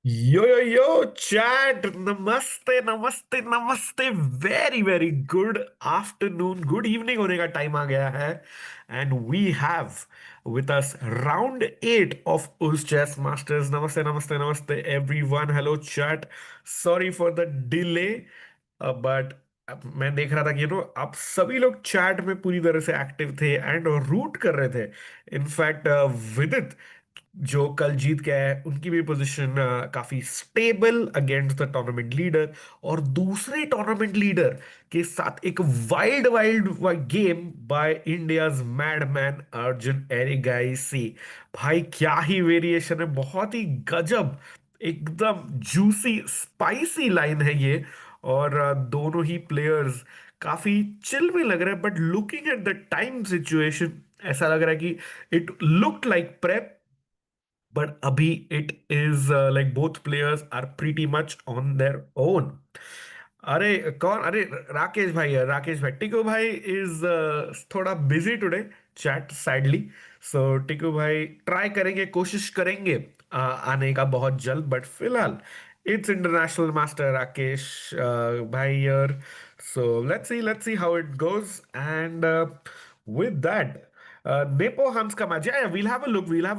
Yo, chat. नमस्ते. Very good afternoon, good evening होने का टाइम आ गया है. And we have with us round 8 of UzChess Masters. नमस्ते everyone. Hello chat. Sorry for the delay. But मैं देख रहा था कि आप सभी लोग चैट में पूरी तरह से एक्टिव थे एंड रूट कर रहे थे. इनफैक्ट विदित जो कल जीत के आए उनकी भी पोजीशन काफी stable against the tournament leader. और दूसरे टूर्नामेंट लीडर के साथ एक wild wild game by India's madman Arjun Erigaisi. भाई क्या ही वेरिएशन है, बहुत ही गजब, एकदम जूसी स्पाइसी लाइन है ये. और दोनों ही प्लेयर्स काफी चिल में लग रहे हैं, but looking at the time situation ऐसा लग रहा है कि it looked like prep. But abhi it is like both players are pretty much on their own. अरे कौन, अरे राकेश भाई है, राकेश भाई. टिकू भाई इज थोड़ा बिजी टुडे चैट सैडली. सो टिकू भाई ट्राई करेंगे, कोशिश करेंगे आने का बहुत जल्द. बट फिलहाल इट्स इंटरनेशनल मास्टर राकेश भाई here. So let's see how it goes. And with that Nepo Hans का मैच है. वील हैव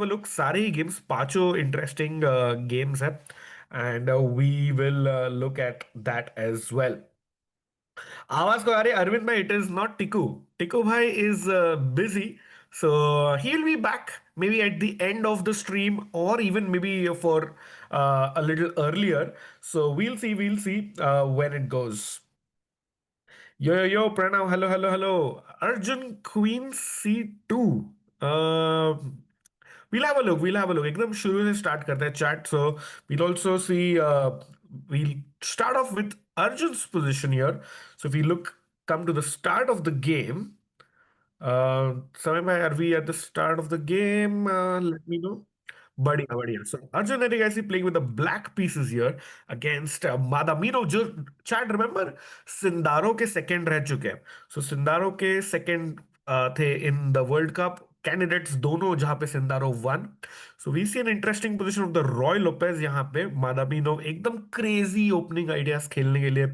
अ लुक सारे ही गेम्स, पांचों इंटरेस्टिंग गेम्स है. And we will look at that as well. आवाज को, अरे अरविंद भाई, it is not Tiku. Tiku भाई is busy. So he will be back maybe at the end of the stream, or even maybe for a little earlier. So we'll see when it goes. Yo, Pranav, hello. Arjun Queen C2. Uh, we'll have a look. एकदम शुरू से start करते हैं chat. So we'll also see. We'll start off with Arjun's position here. So if we come to the start of the game. Samay bhai, are we at the start of the game? Let me know. बढ़िया. So Arjun Reddy guys is playing with the black pieces here against Madamino. जो chat remember Sindarov के second रह चुके हैं. So Sindarov के second थे in the world cup candidates दोनों, जहां पे Sindarov won. So we see an interesting position of the Ruy Lopez. यहाँ पे मादामिनो एकदम क्रेजी ओपनिंग आइडियाज खेलने के लिए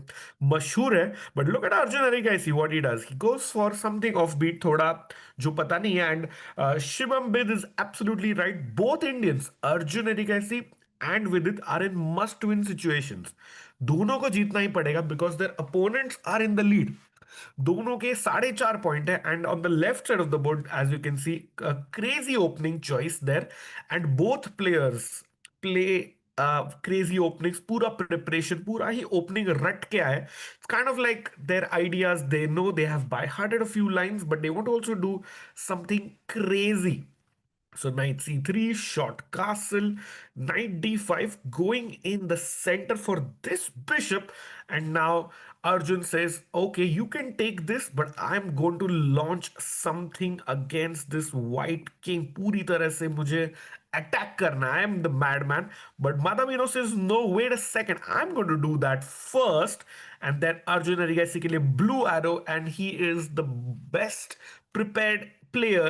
मशहूर है. But look at Arjun Erigaisi, what he does, he goes for something offbeat, थोड़ा जो पता नहीं है. एंड शिवम बिद is absolutely right. Both Indians, Arjun Erigaisi and Vidit, are in must win situations. दोनों को जीतना ही पड़ेगा because their opponents are in the lead. दोनों के 4.5 पॉइंट है. And on the left side of the board as you can see, crazy opening choice there. And both players play crazy openings. पूरा preparation, पूरा ही opening रट के आए. It's kind of like their ideas, they know they have by hearted a few lines, but they want also do something crazy. So knight c3, short castle, knight d5, going in the center for this bishop. And now Arjun says, okay, you can take this, but I'm going to launch something against this white king. पूरी तरह से मुझे attack करना. I am the madman. But Madamino says, no, wait a second, I'm going to do that first. And then Arjun Arigasi के लिए blue arrow, and he is the best prepared player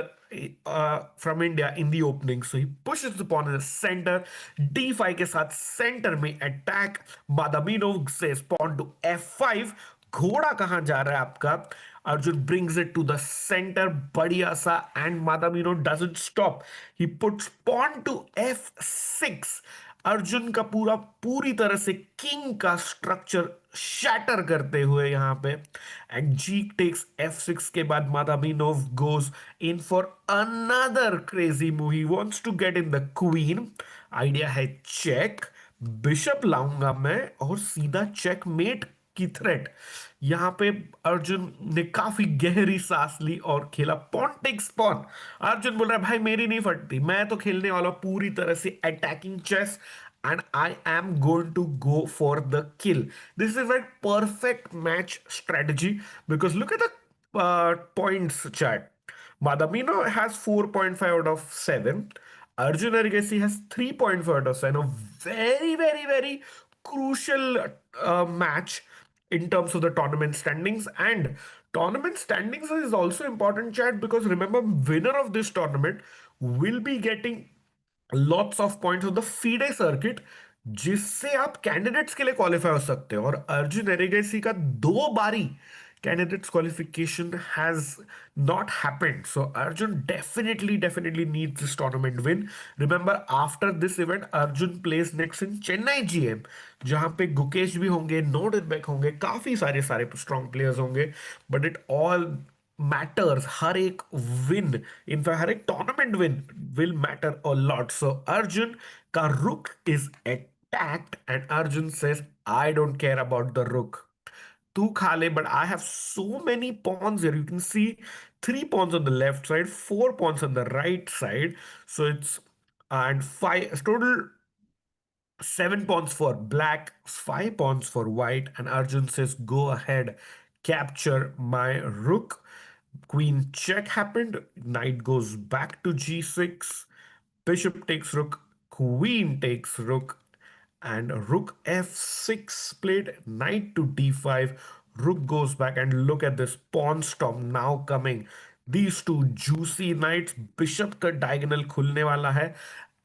from India in the opening. So he pushes the pawn in the center. D5 के साथ center में attack. Badamino says pawn to F5. घोड़ा कहां जा रहा है आपका? Arjun brings it to the center. बढ़िया सा. And Madamino doesn't stop. He puts pawn to F6. Arjun का पूरी तरह से किंग का स्ट्रक्चर शैटर करते हुए यहां पे. एंड जी टेक्स F6 के बाद Madaminov goes in for another crazy move. He wants to get in the queen. Idea है चेक, बिशप लाऊंगा मैं और सीधा चेकमेट की थ्रेट. यहां पे अर्जुन ने काफी गहरी सांस ली और खेला पॉन टेक्स पॉन. अर्जुन बोल रहा है भाई मेरी नहीं फटती, मैं तो खेलने वाला पूरी तरह से attacking chess, and I am going to go for the kill. This is a perfect match strategy because look at the points chat. Madamino has 4.5 out of 7. Arjun Arigasi has 3.5 out of 7. A very crucial match in terms of the tournament standings. And tournament standings is also important, chat, because remember, winner of this tournament will be getting lots of points on the FIDE circuit. जिससे आप candidates के लिए qualify हो सकते हो। और अर्जुन एरिगेसी का 2 बारी candidates qualification has not happened, so Arjun definitely definitely needs this tournament win. Remember, after this event Arjun place next in Chennai GM, जहां पे गुकेश भी होंगे, नोडिरबेक होंगे, काफी सारे सारे स्ट्रॉन्ग प्लेयर्स होंगे। बट इट ऑल मैटर्स, हर एक विन, इनफैक्ट हर एक tournament win will matter a lot. So Arjun का rook is attacked, and Arjun says, I don't care about the rook. Tu khale, but I have so many pawns here. You can see 3 pawns on the left side, 4 pawns on the right side. So it's and five total, 7 pawns for black, 5 pawns for white. And Arjun says, go ahead, capture my rook. Queen check happened. Knight goes back to g6. Bishop takes rook. Queen takes rook. And rook f6 played. Knight to d5. Rook goes back. And look at this pawn storm now coming. These two juicy knights. Bishop का diagonal खुलने वाला है.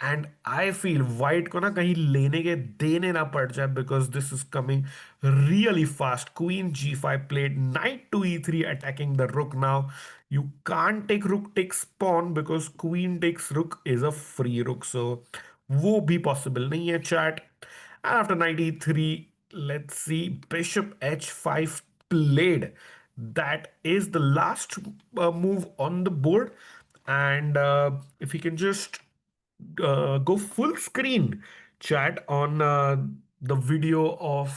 And I feel white को ना कहीं लेने के देने ना पड़ जाए, because this is coming really fast. Queen g5 played, knight to e3 attacking the rook now. You can't take rook takes pawn because queen takes rook is a free rook, so वो भी possible नहीं है chat. And after knight e3, let's see, bishop h5 played. That is the last move on the board. And if you can just go full screen chat on the video of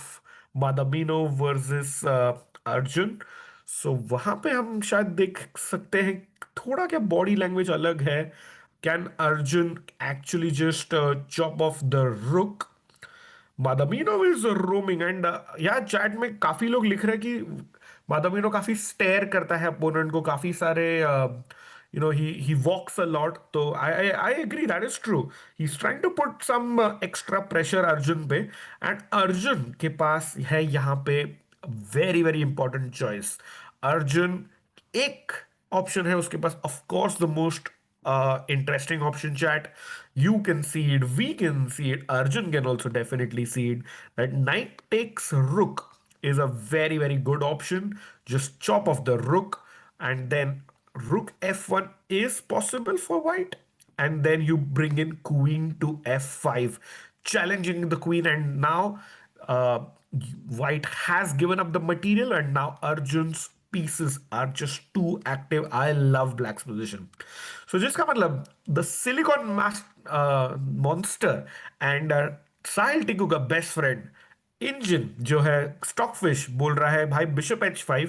Madamino versus Arjun. So वहां पे हम शायद देख सकते हैं थोड़ा क्या body language अलग है। Can Arjun actually just chop of the रुक? मादामिनो इज रोमिंग एंड यार चैट में काफी लोग लिख रहे हैं कि मादामिनो काफी स्टेयर करता है अपोनेंट को, काफी सारे he walks a lot, तो I agree, that is true. He's trying to put some extra pressure Arjun पे। एंड अर्जुन के पास है यहाँ पे very very important choice. Arjun एक ऑप्शन है उसके पास, of course the most interesting option chat. You can see it, we can see it, Arjun can also definitely see it, that knight takes rook is a very very good option. Just chop off the rook, and then rook f1 is possible for white, and then you bring in queen to f5, challenging the queen. And now uh, white has given up the material, and now Arjun's pieces are just too active. I love black's position. So जिसका मतलब the silicon mass monster and साहिल टिकू का best friend engine जो है Stockfish बोल रहा है भाई bishop h5,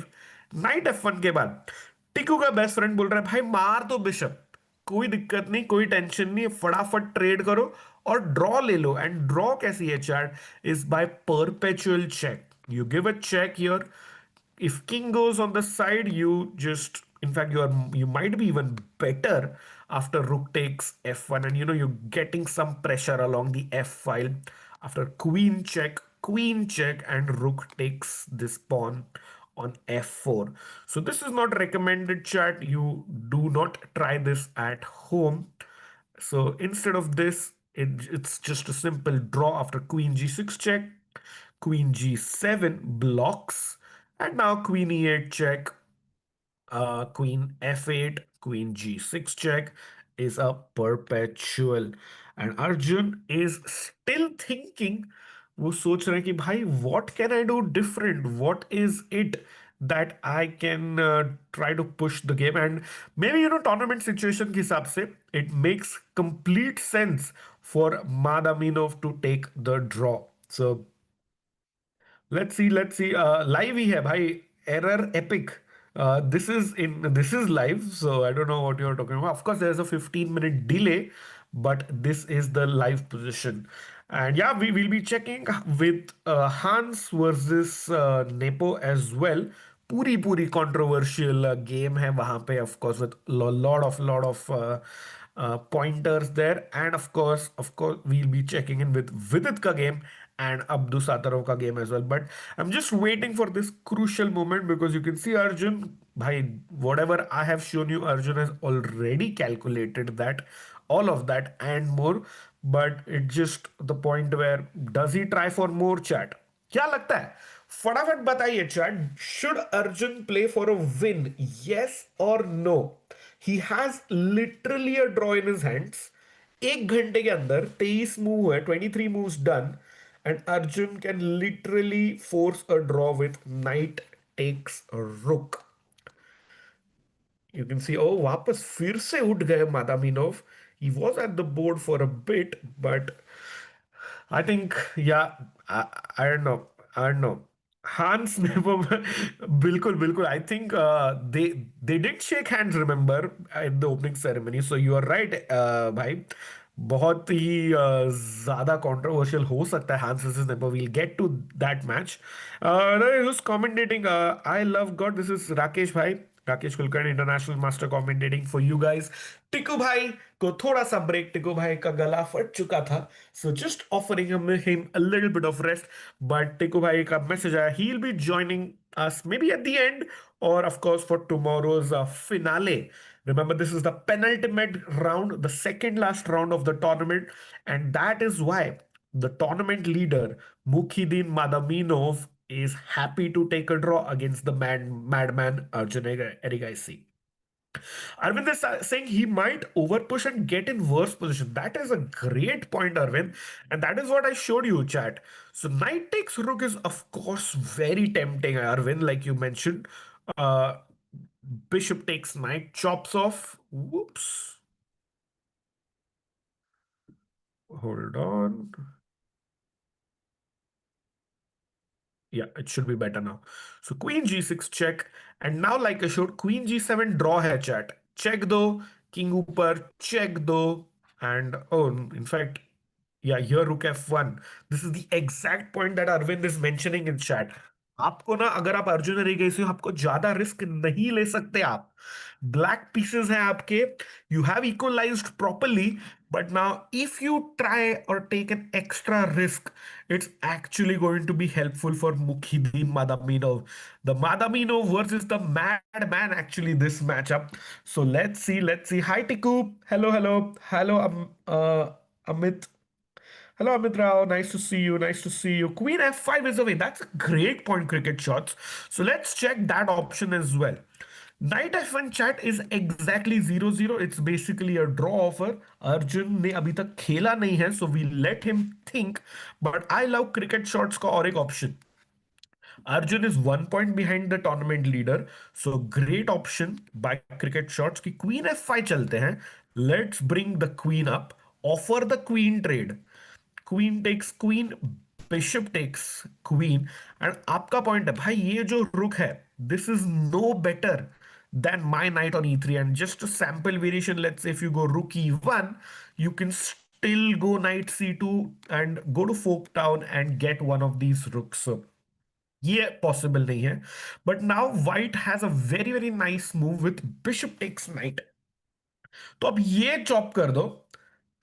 night f1 के बाद टिकू का बेस्ट फ्रेंड बोल रहा है भाई मार दो बिशप, कोई दिक्कत नहीं, कोई टेंशन नहीं, फटाफट ट्रेड करो और ड्रॉ ले लो। एंड ड्रॉ कैसी है chat? Is by perpetual check. You give a check here, if king goes on the side, you just, in fact, you might be even better after rook takes f1, and you're getting some pressure along the f file after queen check, and rook takes this pawn on f4. So this is not recommended chat. You do not try this at home. So instead of this, it's just a simple draw after queen g6 check, queen g7 blocks, and now queen e8 check, queen f8, queen g6 check is a perpetual. And Arjun is still thinking, वो सोच रहे हैं कि भाई what can I do different? What is it that I can try to push the game? And maybe tournament situation के हिसाब से it makes complete sense for Madaminov to take the draw. So let's see. Live ही है भाई, error epic. This is live, so I don't know what you're talking about. Of course, there's a 15-minute delay, but this is the live position. And yeah, we will be checking with Hans versus Nepo as well. पूरी पूरी controversial game है वहां पे, of course, with lot of pointers there. And of course we'll be checking in with Vidit ka game and Abdu Satarov ka game as well. But I'm just waiting for this crucial moment, because you can see Arjun, bhai, whatever I have shown you, Arjun has already calculated that, all of that and more. but it's just the point where does he try for more chat? क्या लगता है? फटाफट बताइए chat. Should Arjun play for a win? Yes or no? He has literally a draw in his hands. एक घंटे के अंदर 23 move है, 23 moves done, and Arjun can literally force a draw with knight takes a rook. You can see, oh, वापस फिर से उठ गए Madaminov. He was at the board for a bit, but I think, yeah, I don't know. I don't know. Hans never, bilkul, bilkul. I think they did shake hands, remember, in the opening ceremony. So you are right, भाई. बहुत ही ज्यादा controversial हो सकता है Hans versus Nepo. We'll get to that match. Who's commentating? I love God. This is Rakesh भाई. Rakesh Kulkarni international master commentating for you guys. Tiku भाई को थोड़ा सा ब्रेक, टिकू भाई का गला फट चुका था, so just offering him a little bit of rest. But Tiku भाई का मैसेज आया, he will be joining us maybe at the end, or of course for tomorrow's finale. Remember, this is the penultimate round, the second last round of the tournament, and that is why the tournament leader Mukhidin Madaminov is happy to take a draw against the madman Arjun Erigaisi. Arvind is saying he might overpush and get in worse position. That is a great point, Arvind. And that is what I showed you, chat. So knight takes rook is, of course, very tempting, Arvind, like you mentioned. Uh, Bishop takes knight, chops off. Whoops. Hold on. Yeah, it should be better now. So queen g6 check. And now, like I showed, queen g7 draw hai chat. Check though, king upar, check though. And oh, in fact, yeah, here rook f1. This is the exact point that Arvind is mentioning in chat. आपको ना, अगर आप अर्जुन रह गए, आपको ज्यादा risk नहीं ले सकते आप. ब्लैक पीसेस हैं आपके, you have equalised properly, but now if you try or take an extra risk, it's actually going to be helpful for Mukhidin Madaminov. The Madaminov versus the madman, actually, this matchup. So let's see. Hi Tiku. Hello, Amit. Hello, Amit Rao. Nice to see you. Nice to see you. Queen f5 is away. That's a great point cricket shots. So let's check that option as well. Knight f1 chat is exactly 0-0. It's basically a draw offer. Arjun ने अभी तक खेला नहीं है, so we let him think. But I love cricket shots का और एक option. Arjun is 1 point behind the tournament leader. So great option by cricket shots कि queen f5 चलते हैं. Let's bring the queen up. Offer the queen trade. Queen takes queen, bishop takes queen. And आपका point है भाई, ये जो रुक है, this is no better than my knight on e3. And just a sample variation, let's say if you go rook e1, you can still go knight c2 and go to fork town and get one of these rooks. So ये possible नहीं है. But now white has a very very nice move with bishop takes knight. तो अब ये chop कर दो,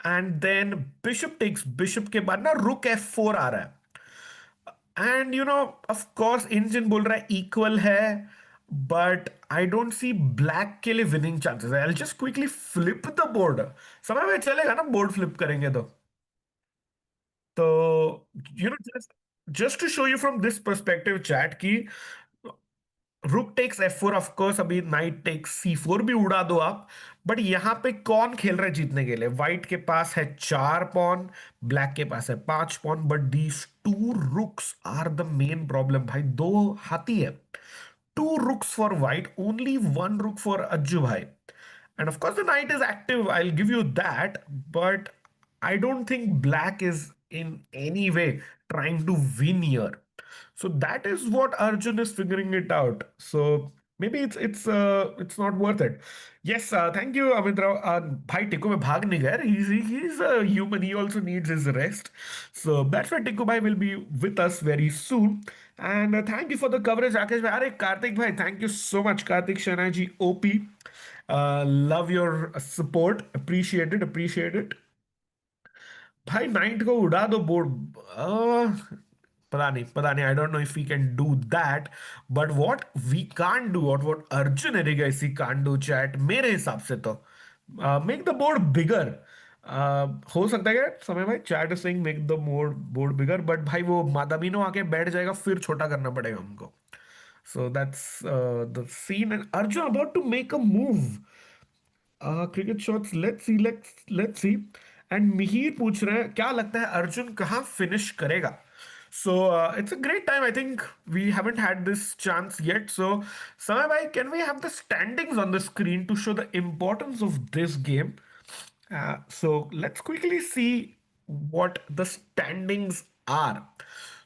and then bishop takes bishop के बाद ना रुक f4 आ रहा है. And you know, of course engine बोल रहा है इक्वल है, but I don't see black के लिए विनिंग चांसेस है. I just quickly flip the board. समय में चलेगा ना बोर्ड फ्लिप करेंगे तो you know, just to show you from this perspective chat की rook takes f4, of course अभी नाइट टेक्स c4 भी उड़ा दो आप. बट यहां पे कौन खेल रहा है जीतने के लिए? व्हाइट के पास है 4 पॉन, ब्लैक के पास है 5 pawn, but these two rooks are the main problem भाई. दो हाथी है, two rooks for white, only one rook for Ajju bhai. And of course, the knight is active. I'll give you that. But I don't think black is in any way trying to win here. So that is what Arjun is figuring it out. So maybe it's not worth it. Yes, thank you, Amit Rao. Bhai Tikku mein bhag nahi gaya. He's a human. He also needs his rest. So that's why Tikku bhai will be with us very soon. And thank you for the coverage, Rakesh bhai. Arey Karthik bhai, thank you so much, Karthik Shanai ji, OP. Love your support. Appreciate it. Appreciate it. भाई knight को उड़ा दो board. पता नहीं, I don't know if we can do that. But what we can't do, what Arjun Erigaisi can't do chat, मेरे हिसाब से तो मेक द बोर्ड बिगर. हो सकता है क्या समय भाई, chat is saying make the mode board bigger, but भाई वो मादामिनो आके बैठ जाएगा, फिर छोटा करना पड़ेगा हमको. So that's the scene, and Arjun about to make a move. Cricket shots. Let's see. And Mihir पूछ रहे हैं क्या लगता है अर्जुन कहाँ फिनिश करेगा. So it's a great time. I think we haven't had this chance yet. So Samay bhai, can we have the standings on the screen to show the importance of this game? So let's quickly see what the standings are.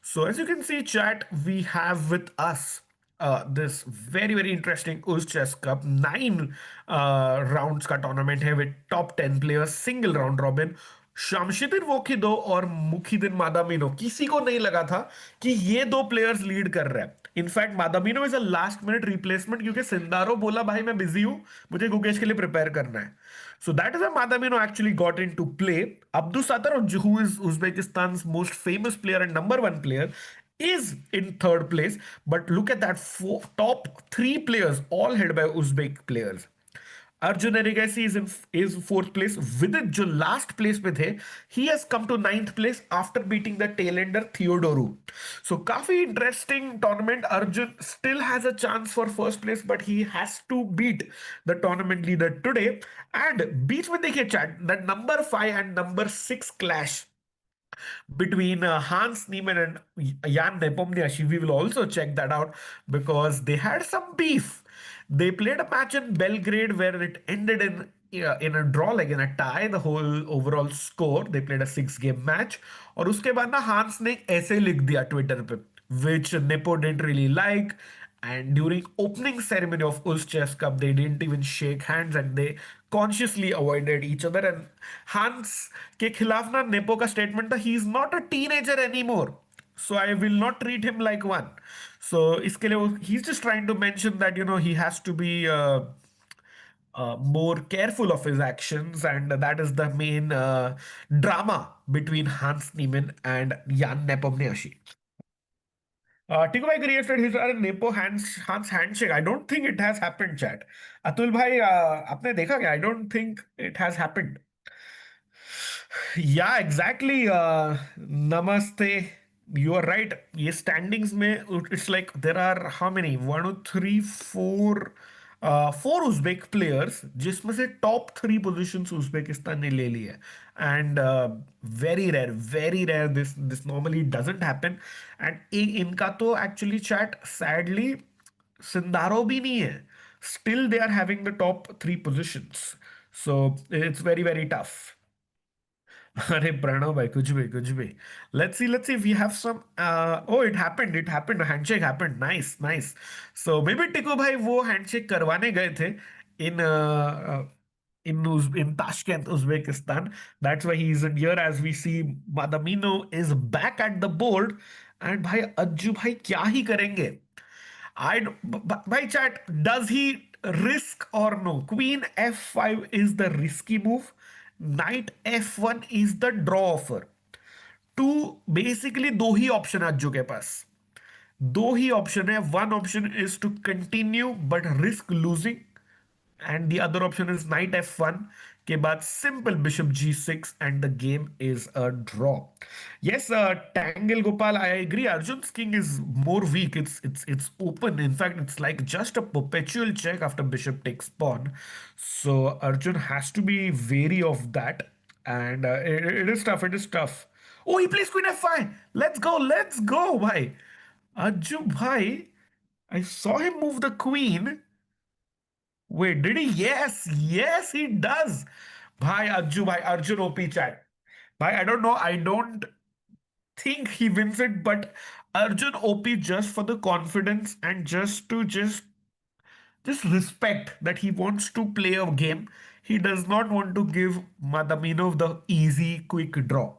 So as you can see, chat, we have with us this very interesting UzChess Cup. 9 rounds का tournament है with top 10 players, single round robin. शमशिदिन वोकिदो और मुखिदिन मादामिनो, किसी को नहीं लगा था कि ये दो प्लेयर्स लीड कर रहे हैं. In fact Madamino is a last minute replacement, क्योंकि सिंदारो बोला भाई मैं बिजी हूं, मुझे गुकेश के लिए प्रिपेयर करना है. So that is how Madamino actually got into play. Abdus Sattar, who is Uzbekistan's most famous player and number one player, is in third place. But look at that, top three players, all headed by Uzbek players. Arjun Erigasi is fourth place. Vidit, जो last place पे थे, he has come to ninth place after beating the tailender Theodoru. So काफी interesting tournament. Arjun still has a chance for first place, but he has to beat the tournament leader today. And बीच में देखिए chat, that number 5 and number 6 clash between Hans Niemann and Jan Nepomniachtchi. We will also check that out because they had some beef. They played a match in Belgrade where it ended in a draw, like in a tie, the whole overall score. They played a 6 game match. और उसके बाद ना हांस ने ऐसे लिख दिया Twitter पे, which Nepo didn't really like. And during opening ceremony of UzChess Cup, they didn't even shake hands and they consciously avoided each other. And Hans के खिलाफ ना नेपो का स्टेटमेंट था, he is not a teenager anymore, so I will not treat him like one. So इसके लिए he's just trying to mention that he has to be more careful of his actions, and that is the main drama between Hans Niemann and Jan Nepomniachtchi. Tiku bhai created his Nepo Hans handshake. I don't think it has happened, chat. Atul bhai, आपने देखा क्या? I don't think it has happened. Yeah, exactly. Namaste. You are right. ये standings में it's like there are how many? 1, 2, 3, 4, 4 Uzbek players, जिसमें से top 3 positions Uzbekistan ने ले ली है. And very rare. This normally doesn't happen. And इनका तो actually chat sadly Sindarov भी नहीं है. Still they are having the top 3 positions. So it's very tough. अरे प्रणव भाई, कुछ भी. Let's see if we have some. Oh, it happened. A handshake happened. Nice. So maybe टिको भाई वो हैंडशेक करवाने गए थे in in Tashkent, Uzbekistan. That's why he isn't here. As we see, Madamino is back at the board, and भाई अज्जू भाई क्या ही करेंगे. By chat, does he risk or no? Queen f5 is the risky move. Knight f1 is the draw offer. Basically दो ही option है अज्जू के पास. दो ही ऑप्शन है. One option is to continue but risk losing, and the other option is knight f1 के बाद simple bishop g6 and the game is a draw. Yes, Tangle Gopal, I agree. Arjun's king is more weak. It's open. In fact, it's like just a perpetual check after bishop takes pawn. So Arjun has to be wary of that. And it is tough. It is tough. Oh, he plays queen f5. Let's go, bhai. Arjun bhai, I saw him move the queen. Wait, did he? Yes, he does. Bhai, Arjun OP chat. Bhai, I don't know. I don't think he wins it, but Arjun OP just for the confidence and just respect that he wants to play a game. He does not want to give Madaminov the easy, quick draw.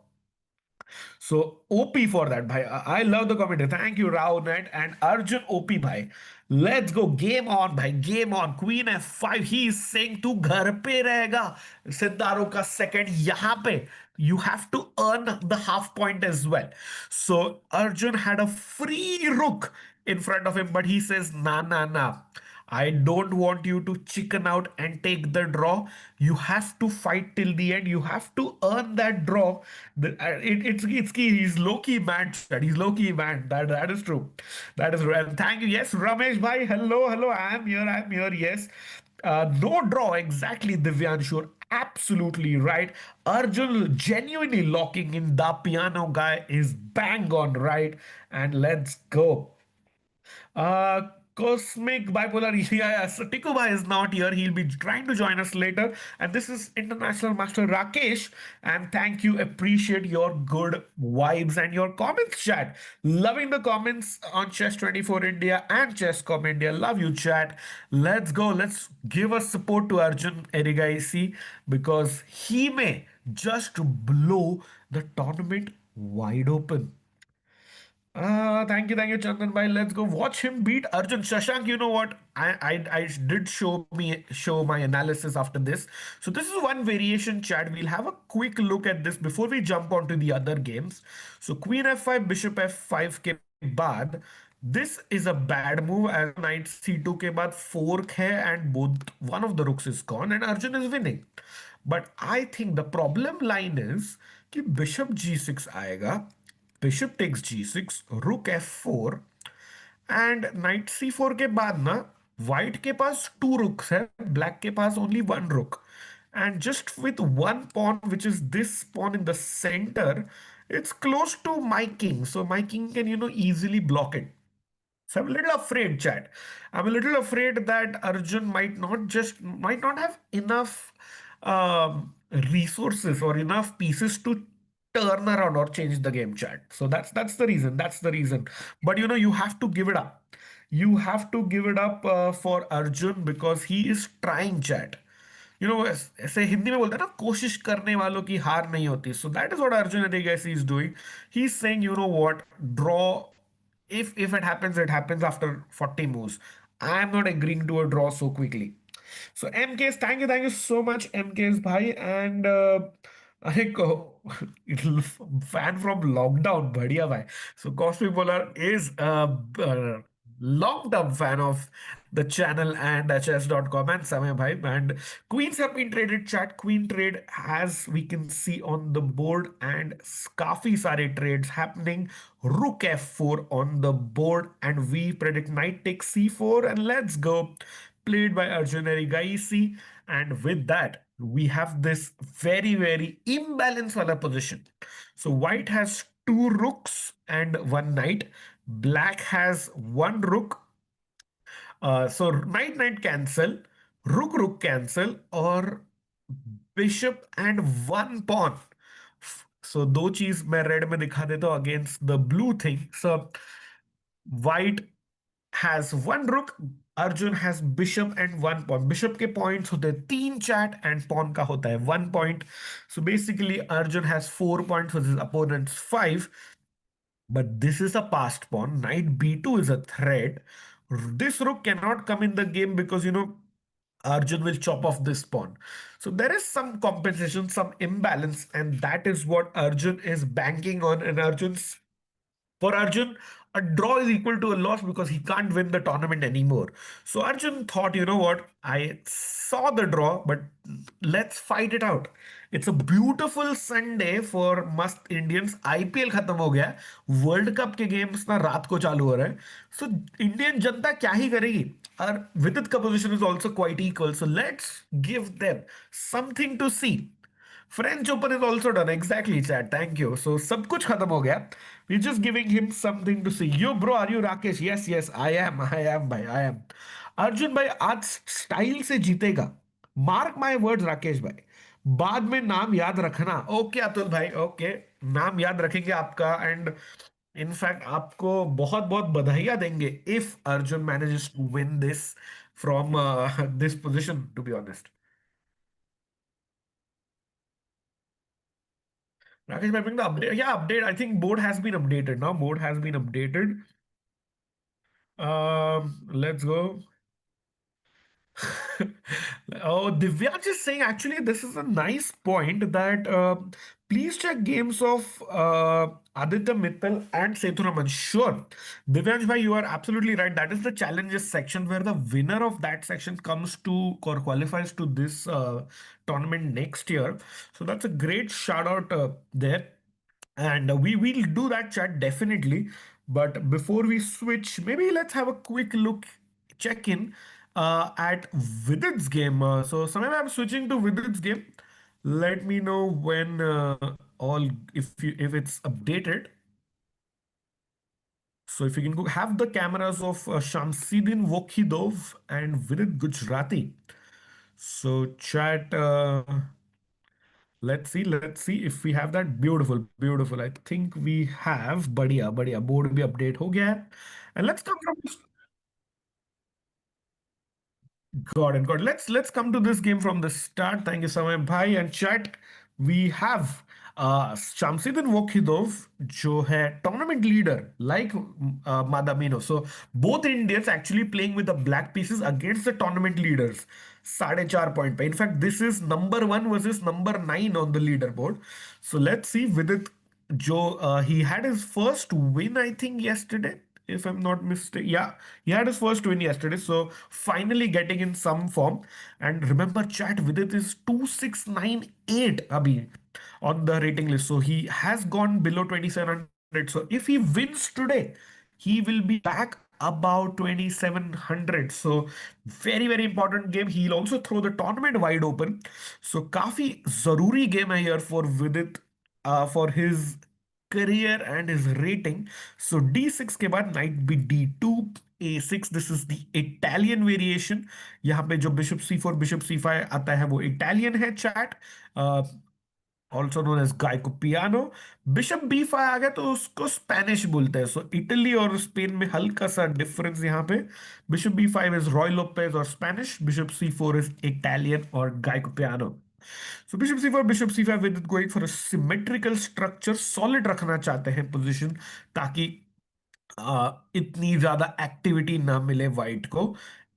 So OP for that, bhai. I love the commentary. Thank you, Rao Net and Arjun OP, bhai. Let's go. Game on, bhai. Game on. Queen F5. He is saying तू घर पे रहेगा. सितारों का second यहाँ पे. You have to earn the half point as well. So Arjun had a free rook in front of him, but he says, nah. I don't want you to chicken out and take the draw. You have to fight till the end. You have to earn that draw. It's key. He's low key mad, chat. He's low key mad. That is true. That is true. And thank you. Yes, Ramesh bhai. Hello, hello. I am here. I am here. Yes. No draw. Exactly, Divyanshu. Absolutely right. Arjun genuinely locking in the piano guy is bang on right. And let's go. Uh, Cosmic Bipolar. Yeah, yeah. So Tikuba is not here. He'll be trying to join us later. And this is International Master Rakesh. And thank you. Appreciate your good vibes and your comments, chat. Loving the comments on Chess 24 India and Chess.com India. Love you, chat. Let's go. Let's give us support to Arjun Erigaisi because he may just blow the tournament wide open. Thank you, Chandan bhai. Let's go watch him beat Arjun. Shashank, you know what? I did show my analysis after this. So this is one variation chat. We'll have a quick look at this before we jump on to the other games. So Queen F5, Bishop F5 के बाद this is a bad move as Knight C2 के बाद fork है and both one of the rooks is gone and Arjun is winning. But I think the problem line is कि Bishop G6 आएगा. Bishop takes g6, rook f4 and night c4 के बाद ना white के पास to रुक्स है black के पास only one rook and just with one pawn which is this pawn in the centre it's close to my king, so my king can easily block it. So I'm a little afraid, chat. I'm a little afraid that Arjun might not have enough resources or enough pieces to turn around or change the game, chat. So that's the reason. That's the reason. But you have to give it up. You have to give it up for Arjun because he is trying, chat. ऐसे हिंदी में बोलते हैं ना कोशिश करने वालों की हार नहीं होती so that is what Arjun Erigaisi is doing he is saying what draw if it happens after 40 moves. I am not agreeing to a draw so quickly. So MKs, thank you so much, MKs bhai. And I think fan from lockdown, badhiya bhai. So Cosmic Polar is a long-term fan of the channel and chess.com and Samay bhai. And queens have been traded, chat. Queen trade as we can see on the board and काफी सारे trades happening. Rook f4 on the board and we predict knight takes c4 and let's go. Played by Arjun Erigaisi. And with that, we have this very, very imbalanced wala position. So white has two rooks and one knight. Black has one rook. So knight knight cancel, rook cancel, or bishop and one pawn. So दो चीज मैं red में दिखा देता हूं against the blue thing. So white has one rook, Arjun has bishop and one pawn. Bishop के points होते हैं तीन chat and pawn का होता है 1 point. So basically Arjun has 4 points with his opponent's 5. But this is a passed pawn. Knight b2 is a threat. This rook cannot come in the game because Arjun will chop off this pawn. So there is some compensation, some imbalance, and that is what Arjun is banking on. And for Arjun, a draw is equal to a loss because he can't win the tournament anymore. So Arjun thought, you know what? I saw the draw, but let's fight it out. It's a beautiful Sunday for must Indians. IPL खत्म हो गया, world cup के games ना रात को चालू हो रहे हैं. So इंडियन जनता क्या ही करेगी? Our Vidit का position is also quite equal. So let's give them something to see. French Open is also done. Exactly, chat. Thank you. So सब कुछ खत्म हो गया. We're just giving him something to see. Yo, bro, are you Rakesh? Yes, yes, I am. I am, bhai. I am. Arjun भाई आज style से जीतेगा. Mark my words Rakesh भाई. बाद में नाम याद रखना. ओके अतुल भाई. ओके नाम याद रखेंगे आपका. एंड इनफैक्ट आपको बहुत बहुत बधाइयां देंगे if Arjun manages to win this from this position, to be honest. Rakesh, I think the update, yeah, update. I think board has been updated now. Board has been updated. Let's go. Oh, Divyaj is saying actually this is a nice point that please check games of Aditya Mittal and Sethuraman. Sure, Divyaj bhai, you are absolutely right. That is the challenges section where the winner of that section comes to or qualifies to this tournament next year. So that's a great shout out there. And we will do that chat definitely. But before we switch, maybe let's have a quick look, check in at Vidit's game. So, Samay, I'm switching to Vidit's game. Let me know when all if it's updated. So if you can go have the cameras of Shamsidin Wokhidov and Vidit Gujarati. So chat. Let's see if we have that. Beautiful, beautiful. I think we have. बढ़िया बढ़िया board भी update हो गया है. And let's come from God and God. Let's come to this game from the start. Thank you so much, bhai. And chat, we have Shamsidin Wokhidov, जो है tournament leader, like Madamino. So both Indians actually playing with the black pieces against the tournament leaders. 4.5 point पे. In fact, this is number one versus number nine on the leaderboard. So let's see with it. Joe, he had his first win, I think, yesterday, if I'm not mistaken. Yeah, he had his first win yesterday. So finally getting in some form. And remember, chat Vidit is 2698 Abhi on the rating list. So he has gone below 2700. So if he wins today, he will be back about 2700. So very very important game. He'll also throw the tournament wide open. So काफी जरूरी game है here for Vidit for his career and his rating. So d6 के बाद knight b d2 a6. This is the Italian variation. यहाँ पे जो bishop c4 bishop c5 आता है वो Italian है chat. Also known age guy को पियानो. बिशप बी फाइव आ गया तो उसको स्पेनिश बोलते हैं. सो इटली और स्पेन में हल्का सा डिफरेंस यहाँ पे. Bishop b five is Ruy Lopez और Spanish. Bishop c four is Italian और Giuoco Piano. So bishop c four bishop c five with going for a symmetrical structure. Solid रखना चाहते हैं पोजिशन ताकि इतनी ज्यादा एक्टिविटी ना मिले वाइट को.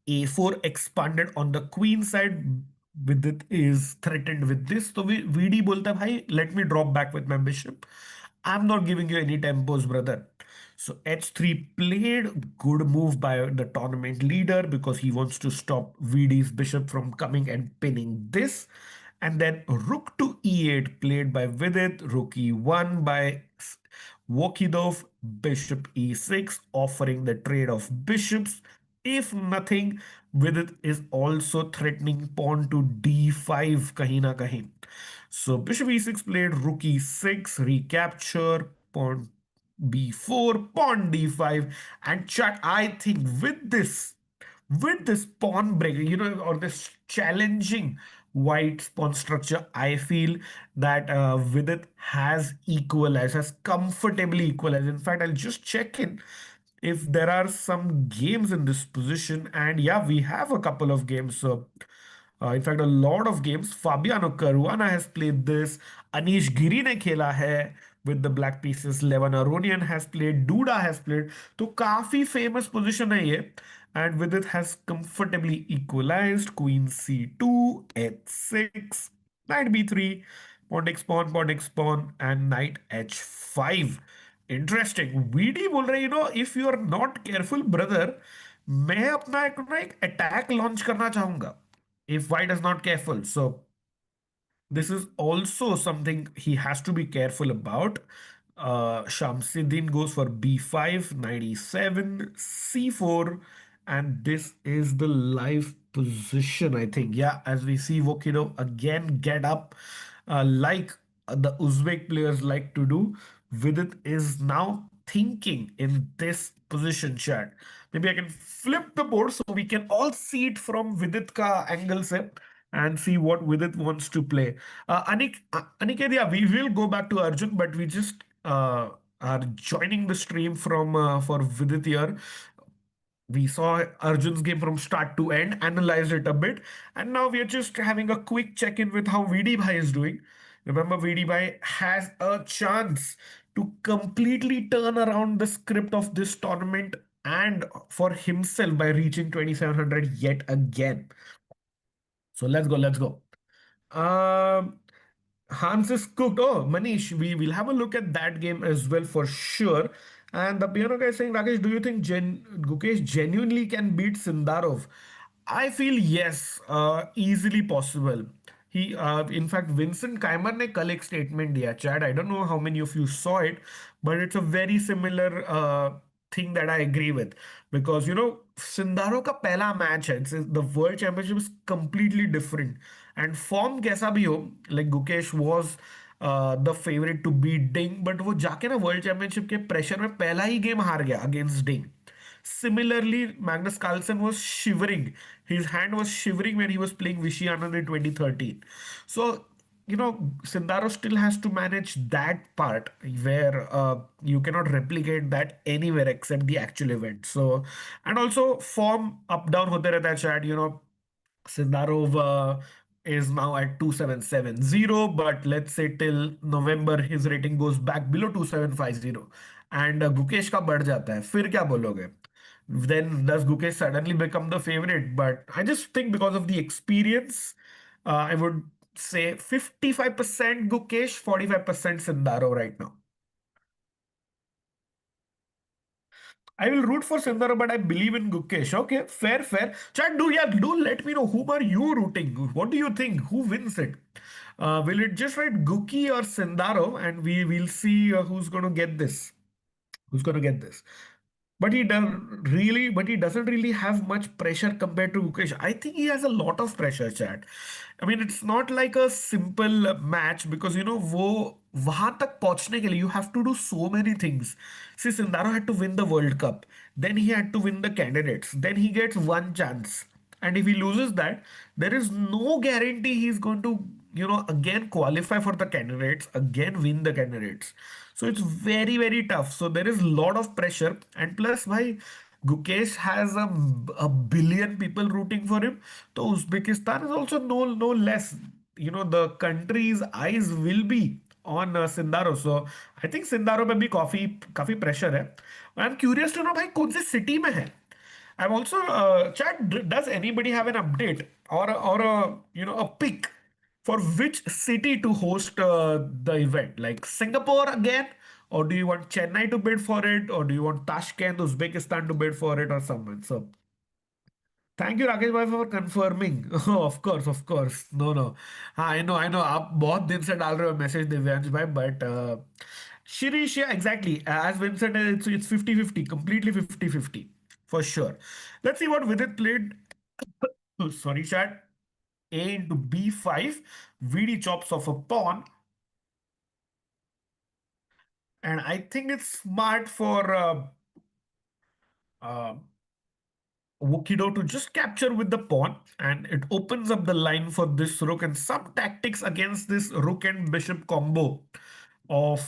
A4 expanded on the queen side. Vidit is threatened with this. तो VD बोलता है भाई let me drop back with my bishop. I'm not giving you any tempos, brother. So H3 played. Good move by the tournament leader because he wants to stop VD's bishop from coming and pinning this. And then rook to E8 played by Vidit. Rook E1 by Wokidov. Bishop E6 offering the trade of bishops. If nothing, Vidit is also threatening pawn to D5 kahin na kahin. So bishop E6 played, rook E6, recapture, pawn B4, pawn D5, and chat. I think with this pawn break, or this challenging white pawn structure, I feel that Vidit has equalized, has comfortably equalized. In fact, I'll just check in if there are some games in this position. And yeah, we have a couple of games. So in fact, a lot of games. Fabiano Caruana has played this. Anish Giri ने खेला है with the black pieces. Levan Aronian has played. Duda has played. तो काफी famous position है ये. And with it has comfortably equalized. Queen c2, h6, knight b3, pawn takes pawn, and knight h5. Interesting. VD बोल रहे if you are not careful, brother, मैं अपना एक attack launch करना चाहूंगा if white is not careful. So this is also something he has to be careful about. Shamsuddin goes for b5, 97, c4, and this is the live position, I think. Yeah, as we see Vokido again get up like the Uzbek players like to do. Vidit is now thinking in this position, chat. Maybe I can flip the board so we can all see it from Vidit ka angle se and see what Vidit wants to play. Aniket, yeah, we will go back to Arjun, but we just are joining the stream from for Vidit here. We saw Arjun's game from start to end, analyzed it a bit, and now we are just having a quick check-in with how VD Bhai is doing. Remember, VD Bhai has a chance to completely turn around the script of this tournament and for himself by reaching 2700 yet again. So let's go, let's go. Um, Hans is cooked. Oh, Manish, we will have a look at that game as well for sure. And the piano guy is saying, Rakesh, do you think Gukesh genuinely can beat Sindarov? I feel yes, easily possible. In fact, Vincent Keimer ने कल एक statement दिया Chad. I don't know how many of you saw it, but it's a very similar thing that I agree with because Sindaro का पहला match है. The World Championship is completely different, and form कैसा भी हो, like Gukesh was the favorite to beat Ding, but वो जाके ना World Championship के pressure में पहला ही game हार गया against Ding. Similarly, Magnus Carlsen was shivering. His hand was shivering when he was playing Vichy Anand in 2013. So, Sindaro still has to manage that part where you cannot replicate that anywhere except the actual event. So, and also form up down hote rehta hai chat, Sindarov is now at 2770, but let's say till November his rating goes back below 2750 and Gukesh का बढ़ जाता है फिर क्या बोलोगे? Then does Gukesh suddenly become the favorite? But I just think because of the experience, I would say 55% Gukesh, 45% Sindaro right now. I will root for Sundar, but I believe in Gukesh. Okay, fair, fair. Chat, do let me know whom are you rooting? What do you think? Who wins it? Will it just write Guki or Sindaro, and we will see who's going to get this? Who's going to get this? But he doesn't really have much pressure compared to Mukesh. I think he has a lot of pressure, chat. I mean, it's not like a simple match because वो वहां तक पहुंचने के लिए you have to do so many things. See, Sindaro had to win the World Cup, then he had to win the candidates, then he gets one chance. And if he loses that, there is no guarantee he's going to, again qualify for the candidates, again win the candidates. So it's very, very tough. So there is a lot of pressure. And plus, why Gukesh has a billion people rooting for him. So Uzbekistan is also no less. The country's eyes will be on Sindaro. So I think Sindaro पे भी काफी pressure है. I'm curious to know भाई कौन सी city में है. I'm also chat. Does anybody have an update or a pick for which city to host the event? Like Singapore again, or do you want Chennai to bid for it, or do you want Tashkent, Uzbekistan to bid for it, or someone? So thank you Rakesh bhai for confirming. Oh, of course, of course. No, no. हाँ, I know. आप बहुत दिन से डाल रहे हो message Divyansh भाई, but Shirish, yeah, exactly. As Vin said, it's 50-50, completely 50-50 for sure. Let's see what Vidit played. Oh, sorry, chat. A into B5, VD chops off a pawn, and I think it's smart for uh, Wukido to just capture with the pawn, and it opens up the line for this rook and some tactics against this rook and bishop combo of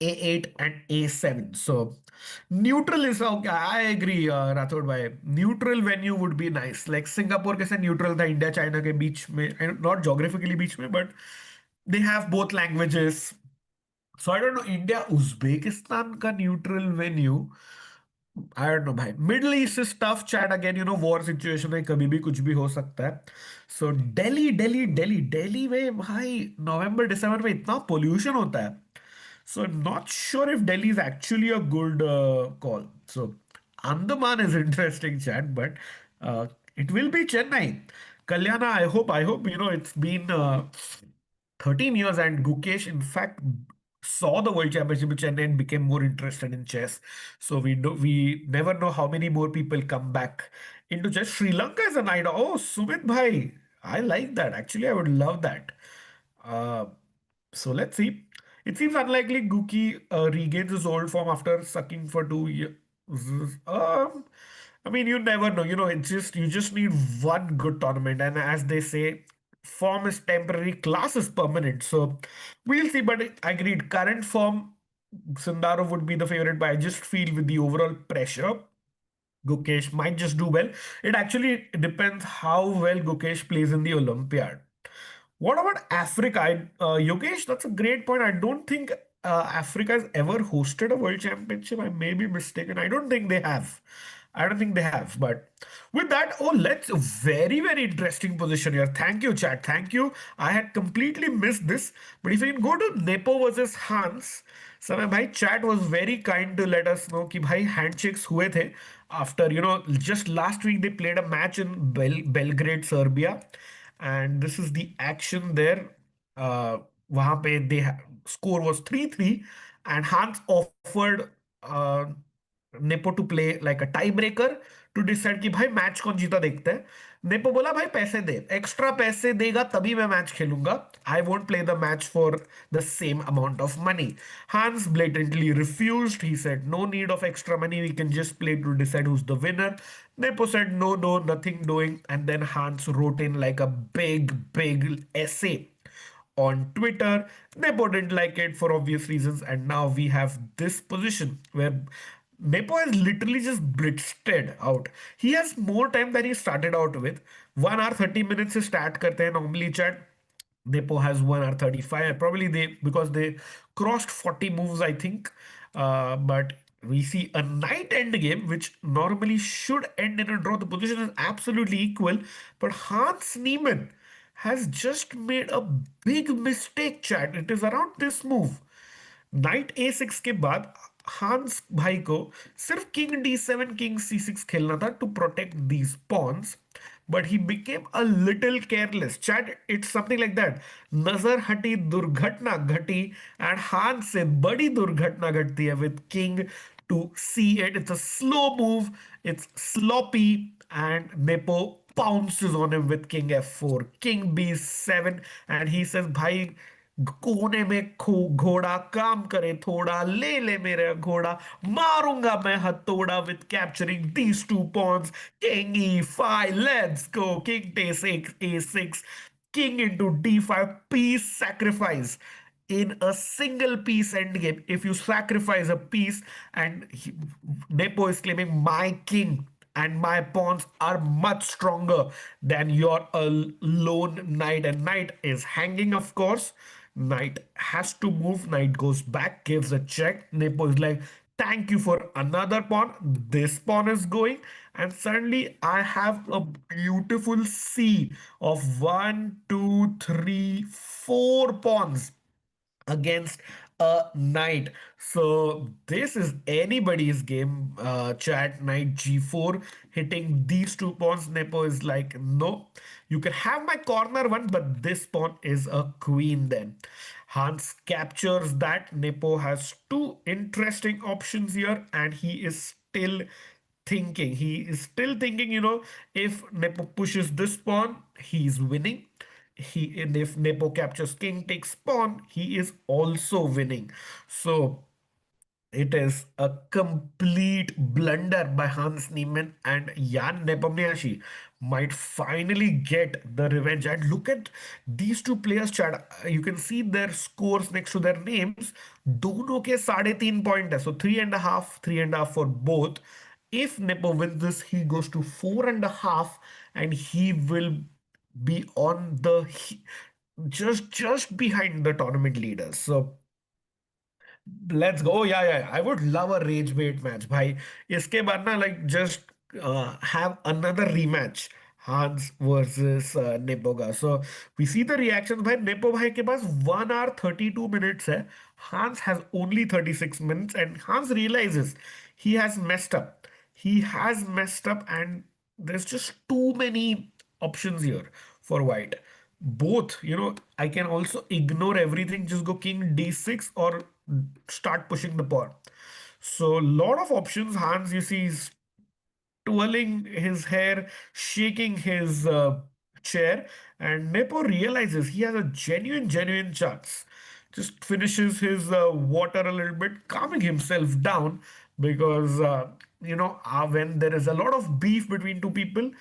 A8 and A7. So neutral is okay. I agree, Rathod bhai. Neutral venue would be nice. Like Singapore कैसे neutral था India China के बीच में, not geographically बीच में, but they have both languages. So I don't know, India Uzbekistan का neutral venue. I don't know भाई. Middle East is tough chat again. War situation है, कभी भी कुछ भी हो सकता है. So Delhi में भाई November December में इतना pollution होता है. So I'm not sure if Delhi is actually a good call. So Andaman is interesting, chat, but it will be Chennai. Kalyana, I hope, it's been 13 years and Gukesh, in fact, saw the World Championship in Chennai and became more interested in chess. So we never know how many more people come back into chess. Sri Lanka is an idol. Oh, Sumit Bhai, I like that. Actually, I would love that. Uh, so let's see. It seems unlikely Guki regains his old form after sucking for 2 years. I mean, you never know. It's just you just need one good tournament, and as they say, form is temporary, class is permanent. So we'll see. But I agreed. Current form, Sundaro would be the favorite, but I just feel with the overall pressure, Gukesh might just do well. It actually depends how well Gukesh plays in the Olympiad. What about Africa? Yogesh, that's a great point. I don't think Africa has ever hosted a world championship. I may be mistaken. I don't think they have. I don't think they have. But with that, oh, let's very, very interesting position here. Thank you, chat. Thank you. I had completely missed this. But if you can go to Nepo versus Hans, समय भाई chat was very kind to let us know कि भाई handshakes हुए थे after just last week they played a match in Belgrade, Serbia, and this is the action there. uh, वहां पे the score was 3-3 and Hans offered uh, Nepo to play like a tiebreaker to decide कि भाई match कौन जीता देखते हैं. Nepo बोला भाई पैसे दे, एक्स्ट्रा पैसे देगा तभी मैं मैच खेलूंगा. I won't play the match for the same amount of money. Hans blatantly refused. He said no need of extra money, we can just play to decide who's the winner. Nepo said no, no, nothing doing, and then Hans wrote in like a big essay on Twitter. Nepo didn't like it for obvious reasons, and now we have this position where Nepo has literally just blitzed out. He has more time than he started out with. 1 hour 30 minutes से start करते हैं normally chat. Nepo has 1 hour 35. Probably they because they crossed 40 moves, I think. But we see a night end game, which normally should end in a draw. The position is absolutely equal. But Hans Niemann has just made a big mistake, chat. It is around this move. Night A6 के बाद हांस भाई को सिर्फ king D7 king C6 खेलना था to protect these pawns. But he became a little careless. Chat it's something like that. नजर हटी दुर्घटना घटी, एंड हांस से बड़ी दुर्घटना घटती है with king to C8. It's a slow move, it's sloppy, and Nepo pounces on him with king F4, king B7, and he says, भाई कोने में खो घोड़ा काम करे थोड़ा, ले ले मेरा घोड़ा, मारूंगा मैं हथौड़ा with capturing these two pawns. King E5, let's go. King takes A6, king into D5, piece sacrifice. In a single piece endgame, if you sacrifice a piece, and Nepo is claiming my king and my pawns are much stronger than your lone knight, and knight is hanging, of course. Knight has to move. Knight goes back, gives a check. Nepo is like, thank you for another pawn. This pawn is going. And suddenly I have a beautiful sea of one, two, three, four pawns against a knight. So this is anybody's game. Chat, knight G4 hitting these two pawns. Nepo is like, no, you can have my corner one, but this pawn is a queen then. Hans captures that. Nepo has two interesting options here, and he is still thinking. He is still thinking, if Nepo pushes this pawn, he's winning. And if Nepo captures king takes pawn, he is also winning. So it is a complete blunder by Hans Niemann, and Jan Nepomniachtchi might finally get the revenge. And look at these two players, Chad. You can see their scores next to their names. दोनों के 3.5 point है. So 3.5 for both. If Nepo wins this, he goes to 4.5, and he will be on the just behind the tournament leaders. So let's go. Yeah, yeah. I would love a rage bait match, भाई. इसके बाद ना, like, just have another rematch. Hans versus Nepo का. So we see the reactions. भाई Nepo भाई के पास 1 hour 32 minutes है. Hans has only 36 minutes, and Hans realizes he has messed up. He has messed up, and there's just too many options here for white. Both, I can also ignore everything, just go king D6 or start pushing the pawn. So lot of options. Hans, you see, is twirling his hair, shaking his chair, and Nepo realizes he has a genuine chance. Just finishes his water a little bit, calming himself down, because when there is a lot of beef between two people,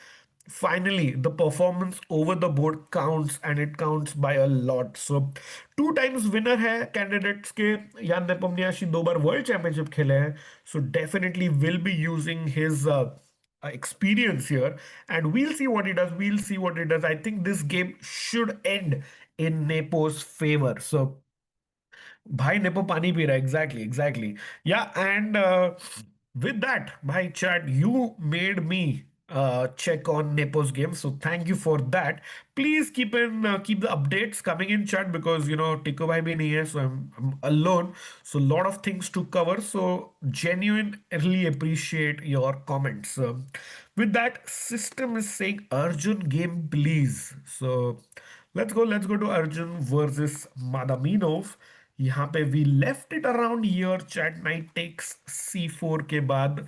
finally the performance over the board counts, and it counts by a lot. So two times winner है candidates के. यान Nepomniachtchi 2 बार world championship खेले हैं. So definitely will be using his experience here, and we'll see what he does. We'll see what he does. I think this game should end in Nepo's favor. So भाई nepo पानी P रहा है, exactly exactly. या and with that भाई chat, you made me check on Nepo's game, so thank you for that. Please keep the updates coming in chat, because Tico bhai bhi nahi hai, so I'm alone, so lot of things to cover, so genuinely appreciate your comments. With that, system is saying Arjun game please, so let's go to Arjun versus Madaminov. यहाँ पे we left it around here, chat, knight takes c4 के बाद,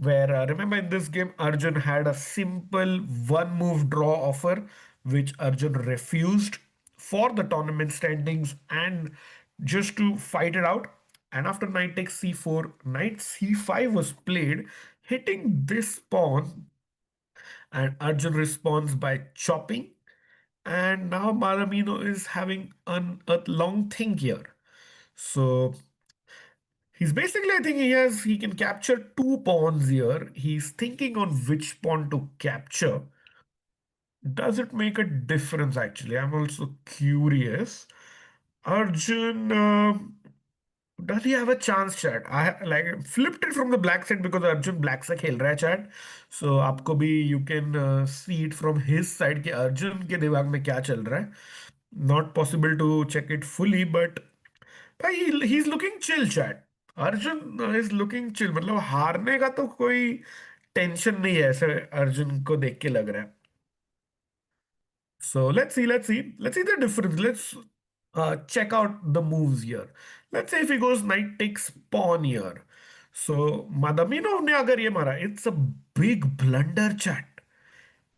where remember in this game Arjun had a simple one move draw offer which Arjun refused for the tournament standings and just to fight it out. And after knight takes c4, knight c5 was played, hitting this pawn, and Arjun responds by chopping. And now Maramino is having a long think here. So he's basically, I think he can capture two pawns here. He's thinking on which pawn to capture. Does it make a difference actually? I'm also curious. Arjun, does he have a chance, chat? I like flipped it from the black side because Arjun black से खेल रहा है, chat. So आपको भी you can see it from his side कि अर्जुन के दिमाग में क्या चल रहा है. Not possible to check it fully, but भाई he's looking chill, chat. Arjun is looking chill. मतलब हारने का तो कोई टेंशन नहीं है ऐसे अर्जुन को देख के लग रहा है. So let's see the difference. Let's check out the moves here. Let's say if he goes knight takes pawn here. So Madaminov ने अगर ये मारा, it's a big blunder, chat.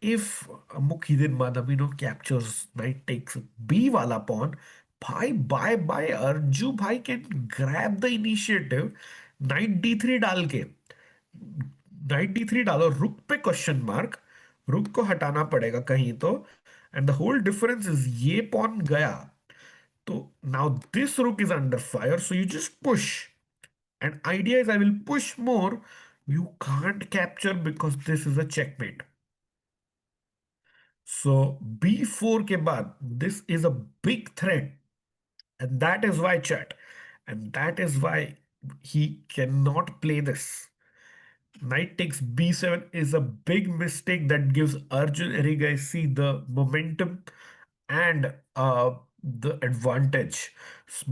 If Mukhidin Madaminov captures knight takes B wala pawn, bhai bye bye Arju bhai can grab the initiative. Knight d3 डाल के, night d3 डालो, रुक पे question mark, रुक को हटाना पड़ेगा कहीं तो, and the whole difference is ये पॉन गया, तो now this rook is under fire, so you just push, and idea is I will push more, you can't capture because this is a checkmate. So b4 के बाद this is a big threat, and that is why chat, and that is why he cannot play this. Knight takes b7 is a big mistake that gives Arjun Erigasi the momentum and the advantage.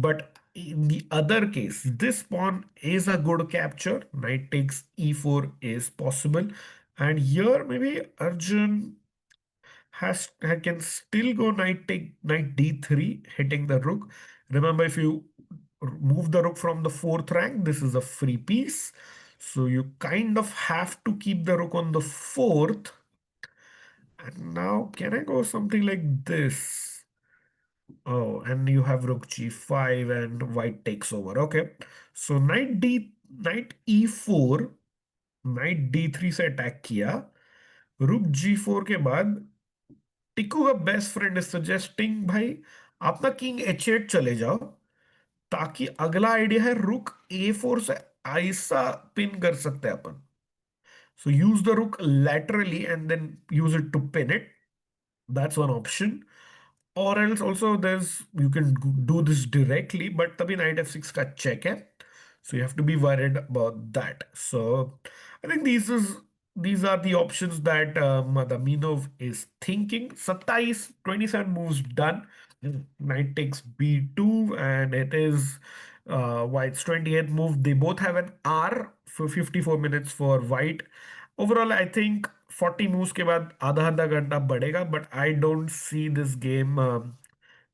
But in the other case, this pawn is a good capture. Knight takes e4 is possible. And here maybe Arjun can still go knight take knight d3, hitting the rook. Remember, if you move the rook from the fourth rank, this is a free piece, so you kind of have to keep the rook on the fourth. And now can I go something like this? Oh, and you have rook g5 and white takes over. Okay, so knight e4, knight d3 से attack किया, rook g4 के बाद टिकू का best friend is suggesting भाई आप ना king h8 चले जाओ, ताकि अगला आइडिया है रुक a4 से ऐसा पिन कर सकते हैं अपन. सो यूज द रुक laterally and then use it to pin it. That's one option. Or else also there's you can do this directly, but तभी knight f6 का check है, so you have to be worried about that. So I think these are the options that Madaminov is thinking. 27 moves done. Knight takes b2, and it is white's 28th move. They both have an R for 54 minutes for white. Overall, I think 40 moves के बाद आधा आधा घंटा बढ़ेगा, but I don't see this game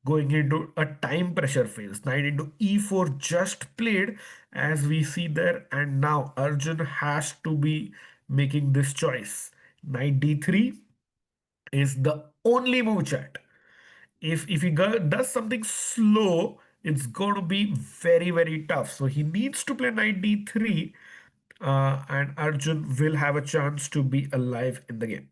going into a time pressure phase. Knight into e4 just played, as we see there, and now Arjun has to be making this choice. Knight d3 is the only move, chat. If he does something slow, it's going to be very tough. So he needs to play knight d3, and Arjun will have a chance to be alive in the game.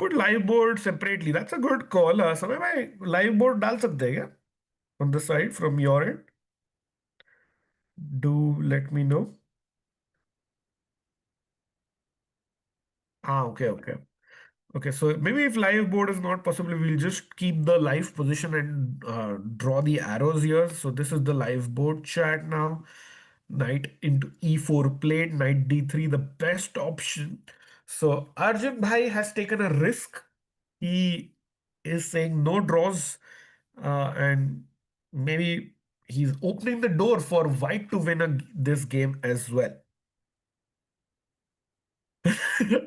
Put live board separately. That's a good call. समय में live board डाल सकते हैं क्या? On the side from your end. Do let me know. Ah, okay, okay. Okay, so maybe if live board is not possible, we'll just keep the live position and draw the arrows here. So this is the live board chat now. Knight into e4 played, knight d3, the best option. So Arjun Bhai has taken a risk. He is saying no draws, and maybe he's opening the door for white to win this game as well.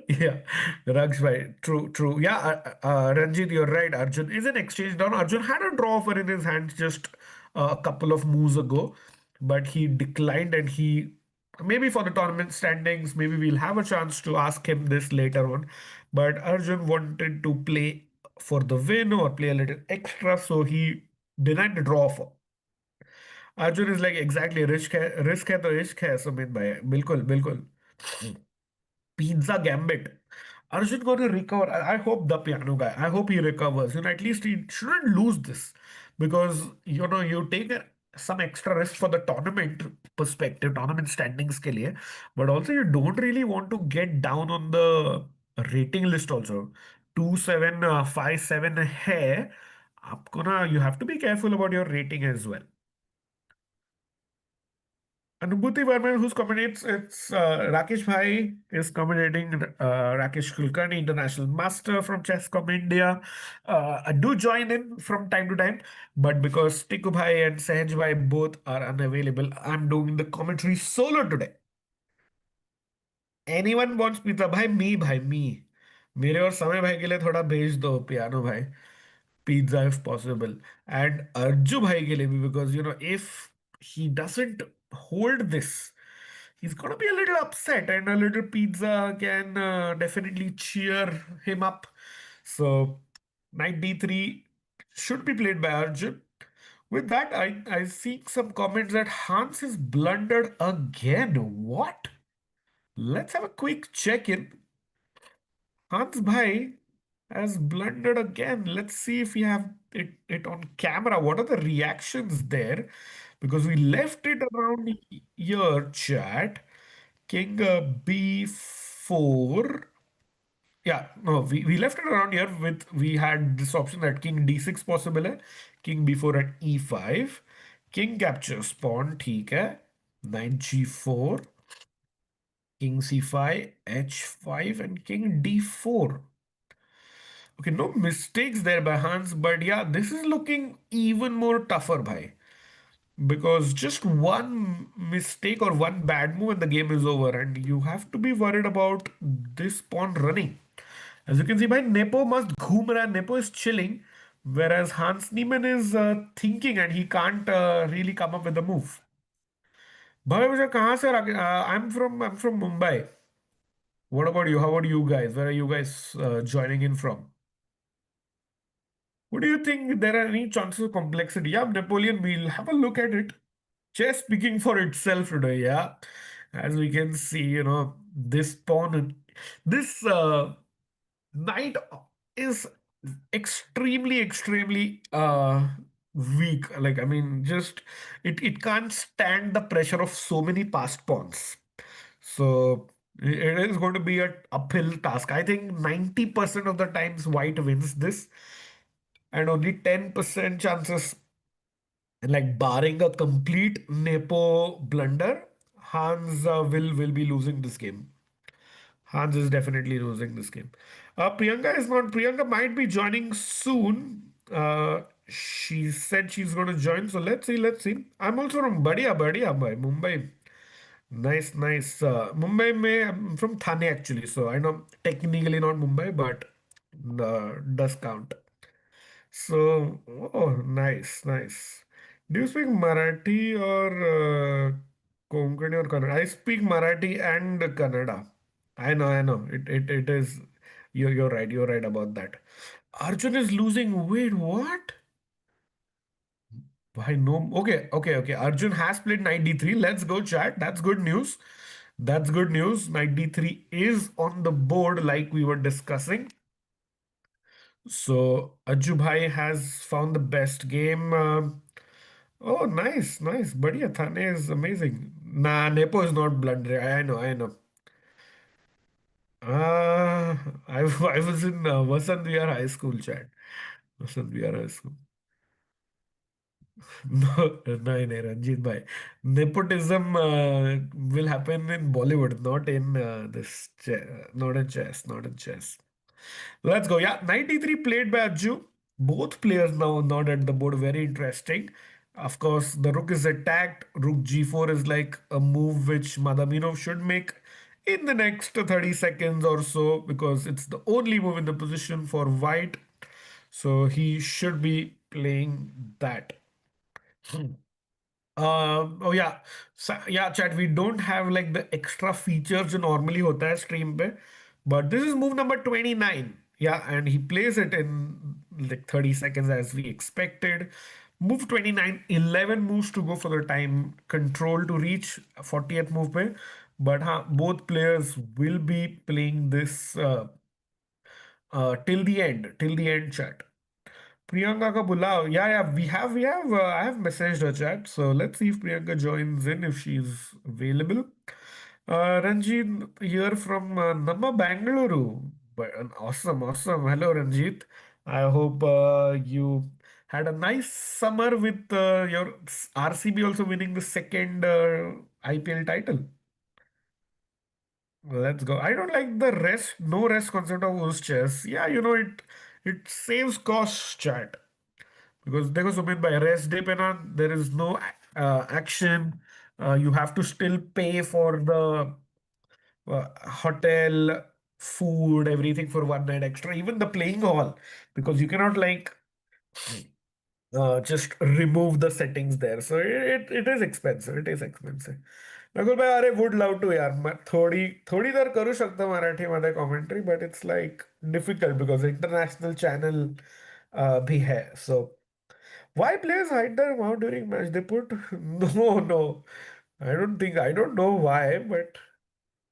Yeah, Rakshbhai, true, true. Yeah, Ranjit, you're right. Arjun is an exchange down. Arjun had a draw offer in his hands just a couple of moves ago, but he declined and he maybe for the tournament standings, maybe we'll have a chance to ask him this later on. But Arjun wanted to play for the win or play a little extra, so he denied the draw offer. Arjun is like exactly risk है तो इश्क है सुमित भाई बिल्कुल बिल्कुल Pizza Gambit. Arjun gonna recover. I hope the piano guy. I hope he recovers. At least he shouldn't lose this because you take some extra risk for the tournament perspective, tournament standings के लिए, but also you don't really want to get down on the rating list also. 2-7, 5-7 है. आपको ना you have to be careful about your rating as well. Anubhuti Verma, who's commentates, it's Rakesh Bhai is commentating. Rakesh Kulkarni, international master from Chesscom India. I do join in from time to time, but because Tiku Bhai and Sahaj Bhai both are unavailable, I'm doing the commentary solo today. Anyone wants pizza? भाई me मेरे और समय भाई के लिए थोड़ा भेज दो पियानो भाई pizza if possible. And Arju Bhai ke liye bhi, because if he doesn't hold this, he's gonna be a little upset, and a little pizza can definitely cheer him up. So knight d3 should be played by Arjun. With that, I see some comments that Hans is blundered again. What? Let's have a quick check in. Hans Bhai has blundered again. Let's see if we have it on camera. What are the reactions there? Because we left it around here, chat. King b4. Yeah, no, we left it around here with we had this option that king d6 possible है, king b4 at e5, king captures pawn, ठीक है, knight g4, king c5, h5, and king d4. Okay, no mistakes there by Hans, but yeah, this is looking even more tougher, bhai. Because just one mistake or one bad move and the game is over, and you have to be worried about this pawn running. As you can see, bhai, Nepo must ghoom raha hai. Nepo is chilling, whereas Hans Niemann is thinking and he can't really come up with a move. Bhai, मुझे कहाँ से I'm from Mumbai. What about you? How about you guys? Where are you guys joining in from? What do you think? There are any chances of complexity? Yeah, Napoleon, we'll have a look at it. Chess speaking for itself today, yeah. As we can see, this pawn, this knight is extremely, extremely weak. Like, I mean, just it can't stand the pressure of so many passed pawns. So it is going to be a uphill task. I think 90% of the times white wins this, and only 10% chances, like barring a complete Nepo blunder, Hans will be losing this game. Hans is definitely losing this game. Priyanka is not. Priyanka might be joining soon. She said she's going to join. So let's see. Let's see. I'm also from Badhiya, bhai, Mumbai. Nice, nice. Mumbai, I'm from Thane actually. So I know technically not Mumbai, but does count. So, oh, nice, nice. Do you speak Marathi or Konkani or Kannada? I speak Marathi and Kannada. I know. It is. You're right. You're right about that. Arjun is losing. Wait, what? Why no? Okay, okay, okay. Arjun has played knight d3. Let's go, chat. That's good news. That's good news. Knight d3 is on the board, like we were discussing. So Ajju Bhai has found the best game. Oh, nice, nice. Badhiya, Thane is amazing. Nah, Nepo is not blundering. I know, I know. Uh, I was in Vasant Vihar High School, chat. Vasant Vihar High School. No, no, no, Ranjit bhai. Nepotism will happen in Bollywood, not in not in chess, not in chess. Let's go. Yeah, 93 played by Arjun. Both players now not at the board. Very interesting. Of course, the rook is attacked. Rook g4 is like a move which Madaminov should make in the next 30 seconds or so because it's the only move in the position for white. So he should be playing that. Oh yeah, yeah, chat. We don't have like the extra features जो normally होता है stream पे, but this is move number 29. Yeah, and he plays it in like 30 seconds as we expected. Move 29, 11 moves to go for the time control to reach 40th move पे, but हाँ, both players will be playing this till the end, chat. Priyanka ka bulao. Yeah, yeah, I have messaged her chat. So let's see if Priyanka joins in if she's available. Ranjit here from Namma Bangalore. But awesome, awesome. Hello, Ranjit. I hope you had a nice summer with your RCB also winning the second IPL title. Let's go. I don't like the no rest concept of UzChess. Yeah, it saves costs, chat. Because देखो सुमित भाई rest day पे ना there is no action. You have to still pay for the hotel, food, everything for one night extra, even the playing hall, because you cannot like just remove the settings there. So it is expensive. It is expensive. Nakul भाई अरे would love to यार मैं थोड़ी थोड़ी देर करू शकतो मराठीमध्ये commentary but it's like difficult because international channel भी है सो why players hide their mouth during match? They put no, no. I don't know why, but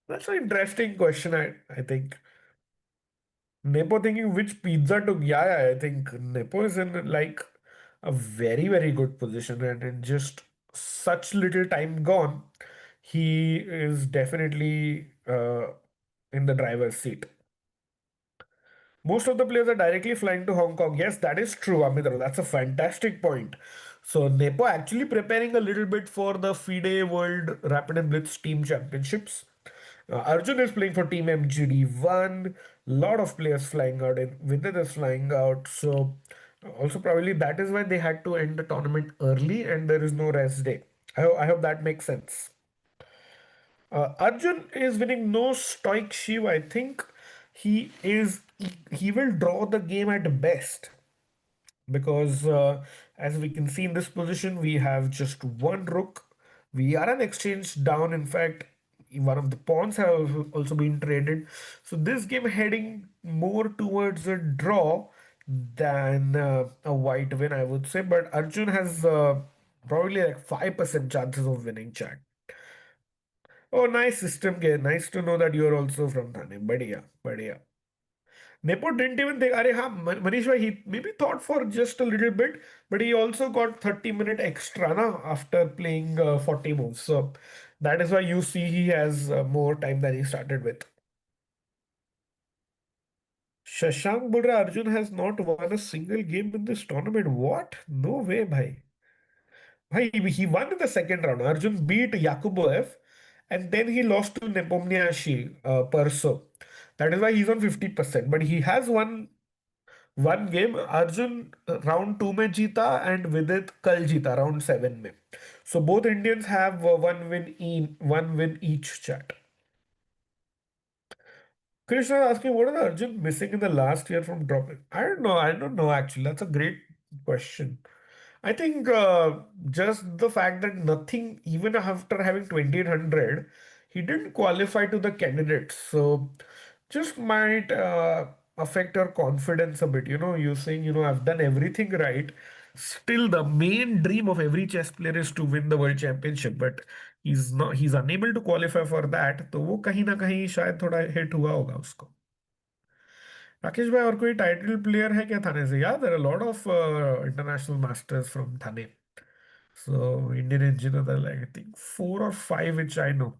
that's an interesting question. I think Nepo thinking which pizza to. Yeah, yeah, I think Nepo is in like a very, very good position, and in just such little time gone, he is definitely in the driver's seat. Most of the players are directly flying to Hong Kong. Yes, that is true, Amitra. That's a fantastic point. So Nepo actually preparing a little bit for the FIDE World Rapid and Blitz Team Championships. Arjun is playing for Team MGD1. Lot of players flying out, and Vidit is flying out. So also probably that is why they had to end the tournament early, and there is no rest day. I hope that makes sense. Arjun is winning no stoic Shiv. I think he is he will draw the game at best because as we can see in this position we have just one rook. We are an exchange down. In fact, one of the pawns have also been traded. So this game heading more towards a draw than a white win, I would say. But Arjun has probably like 5% chances of winning, chat. Oh, nice system game. Nice to know that you're also from Thane. Badhiya, badhiya. Nepo didn't even think, Are, हाँ, Manish bhai, he maybe thought for just a little bit, but he also got 30-minute extra na, after playing 40 moves. So that is why you see he has more time than he started with. Shashank बोल रहा Arjun has not won a single game in this tournament. What? No way, bhai. Bhai, he won in the second round. Arjun beat Yakuboev and then he lost to Nepomniachtchi Perso. That is why he's on 50%. But he has won one game. Arjun round 2 में जीता and Vidit कल जीता round 7 में. So both Indians have one win each, chat. Krishna is asking what is Arjun missing in the last year from dropping? I don't know. I don't know actually. That's a great question. I think just the fact that nothing, even after having 2800, he didn't qualify to the candidates. So just might affect your confidence a bit. You saying, I've done everything right. Still, the main dream of every chess player is to win the world championship, but he's unable to qualify for that. तो वो कहीं ना कहीं शायद थोड़ा hit हुआ होगा उसको. राकेश भाई और कोई टाइटल प्लेयर है क्या थाने से यार there are lot of international masters from Thane so Indian engineer I think 4 or 5 which I know.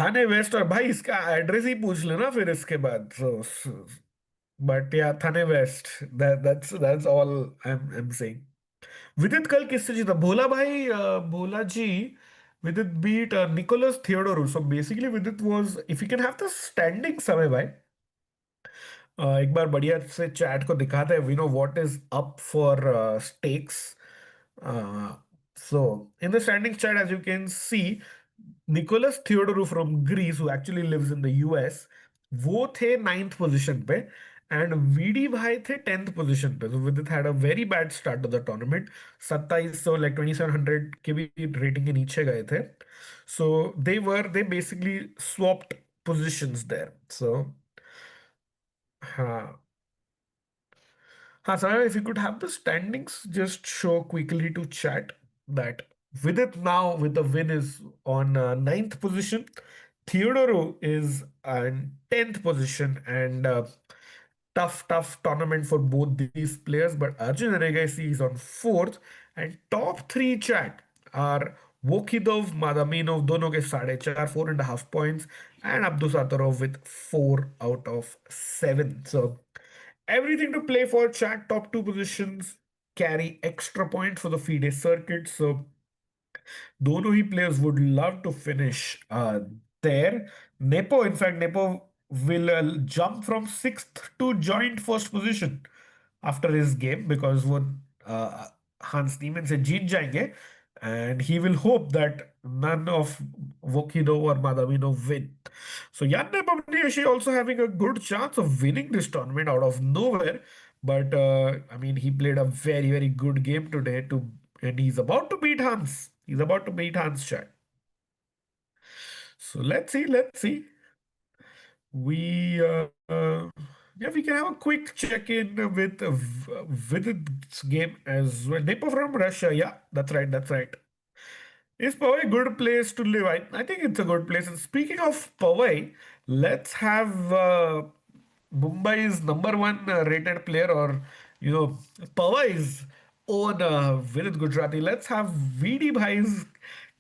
Thane West, और भाई इसका एड्रेस ही पूछ लेना फिर इसके बाद, बट या थाने वेस्ट, that's all I am saying. Vidit कल किससे जीता? भोला भाई, Bhola ji. Vidit beat Nicholas Theodorou. So basically Vidit was, if you can have the standing समय भाई, एक बार बढ़िया से चैट को दिखाते हैं, we know what is up for stakes. So, in the standings chart, as you can see, Nicholas Theodorou from Greece, who actually lives in the US, वो थे नाइन्थ पोजीशन पे, एंड वीडी भाई थे टेंथ पोजीशन पे। तो Vidit had a very bad start to the tournament. 2700 like 2700 के भी रेटिंग के नीचे गए थे। So they basically swapped positions there. So हाँ, Hassan, if you could have the standings, just show quickly to chat that Vidit now with the win is on ninth position. Theodoro is in 10th position, and tough tournament for both these players. But Arjun Regaisi is on fourth, and top three chat are Vokidov, Madaminov, दोनों के 4.5, 4.5 points, and Abdusattorov with 4 out of 7. So everything to play for. Chat top two positions carry extra points for the FIDE circuit. So दोनों ही players would love to finish there. Nepo, in fact, Nepo will jump from sixth to joint first position after his game, because वो Hans Niemann से जीत जाएंगे, and he will hope that none of Vokido or Madamino win. So Jan Nepomniachtchi also having a good chance of winning this tournament out of nowhere. But I mean, he played a very good game today to, and he's about to beat Hans. He's about to beat Hans Chat. So let's see. We yeah, we can have a quick check-in with its game as well. Nepo from Russia, yeah, that's right. Is Powai a good place to live? I think it's a good place. And speaking of Powai, let's have Mumbai's number one rated player, or Powai's own Vidit Gujarati. Let's have VD Bhai's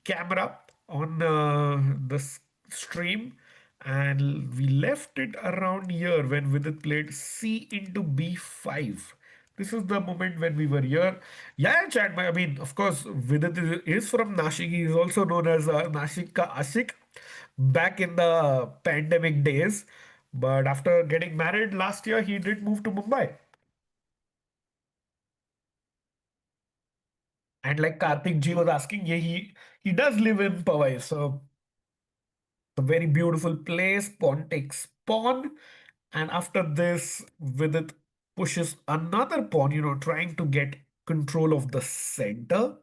camera on the stream, and we left it around here when Vidit played C into B5. This is the moment when we were here. Yeah, chat. I mean, of course, Vidit is from Nashik. He is also known as Nashik Ka Ashik back in the pandemic days. But after getting married last year, he did move to Mumbai. And like Karthik Ji was asking, yeah, he does live in Powai. So a very beautiful place. Pawn takes pawn. And after this, Vidit pushes another pawn, trying to get control of the center,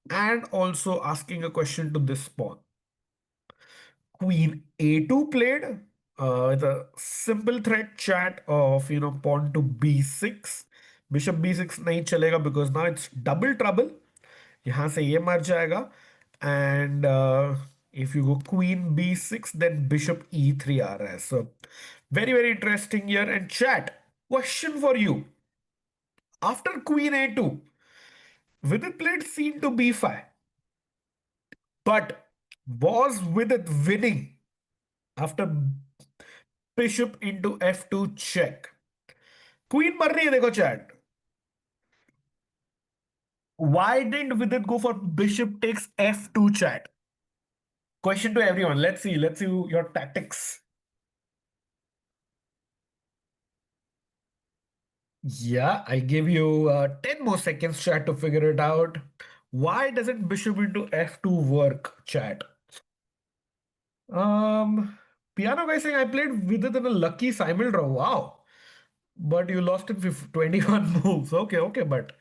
and also asking a question to this pawn. Queen A2 played with a simple threat chat of, pawn to B6. Bishop B6 नहीं चलेगा because now it's double trouble. यहाँ से ये मर जाएगा. And if you go queen B6, then bishop E3 आ रहा है. So very interesting here. And chat, question for you. After queen A2, Vidit played c into B5. But was Vidit winning after bishop into F2 check? Queen मर रही है देखो chat. Why didn't Vidit go for bishop takes F2 chat? Question to everyone. Let's see your tactics. Yeah, I give you 10 more seconds, chat, to figure it out. Why doesn't bishop into F2 work, chat? Um, Piano guy saying I played with it in a lucky simul draw. Wow. But you lost in 21 moves. Okay, but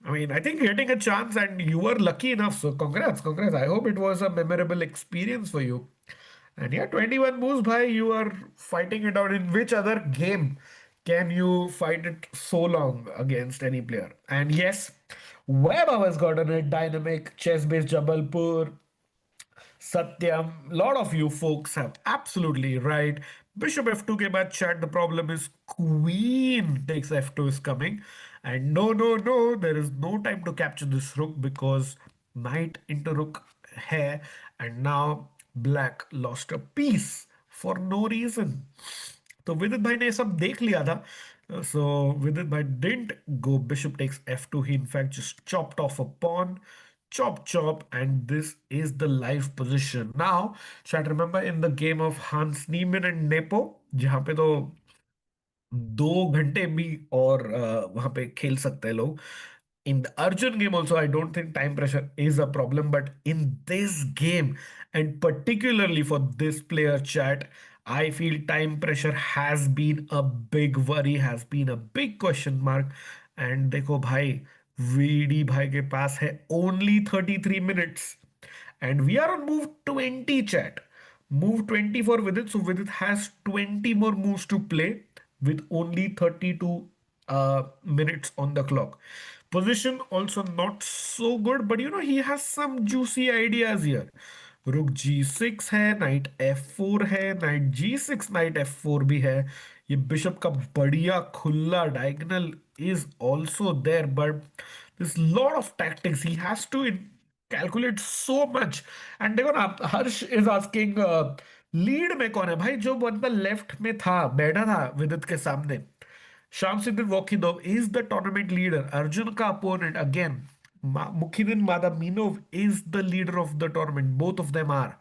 I mean, I think you're getting a chance and you were lucky enough. So congrats. I hope it was a memorable experience for you. And yeah, 21 moves, bhai, you are fighting it out. In which other game can you fight it so long against any player? And yes, Web has gotten a dynamic chess-based Jabalpur. Satyam, a lot of you folks have absolutely right. Bishop f2 के बाद chat, the problem is queen takes f2 is coming. And no, there is no time to capture this rook because knight into rook hai. And now black lost a piece for no reason. तो विदित भाई ने ये सब देख लिया था. So विदित भाई didn't go bishop takes f2. He in fact just chopped off a pawn. Chop chop, and this is the live position. Now, chat, remember in the game of Hans Niemann and Nepo, जहाँ पे तो 2 घंटे भी और वहां पे खेल सकते हैं लोग. In the Arjun game also, I don't think time pressure is a problem, but in this game, and particularly for this player, chat, I feel time pressure has been a big worry, has been a big question mark. And देखो भाई, VD भाई के पास है only 33 minutes, and we are on move 20, chat. Move 20 for Vidit. So Vidit has 20 more moves to play with only 32 minutes on the clock. Position also not so good, but he has some juicy ideas here. रुक g6 है, night f4 है, night g6, night f4 भी है. ये bishop का बढ़िया खुला diagonal is also there, but this lot of tactics he has to calculate so much. And देखो ना, हर्ष इज आस्किंग लीड में कौन है भाई. जो बंदा लेफ्ट में था, बैठा था विदित के सामने, Shamsuddin Wakidov is the tournament leader. Arjun ka opponent again, Mukhidin Madaminov is the leader of the tournament. Both of them are.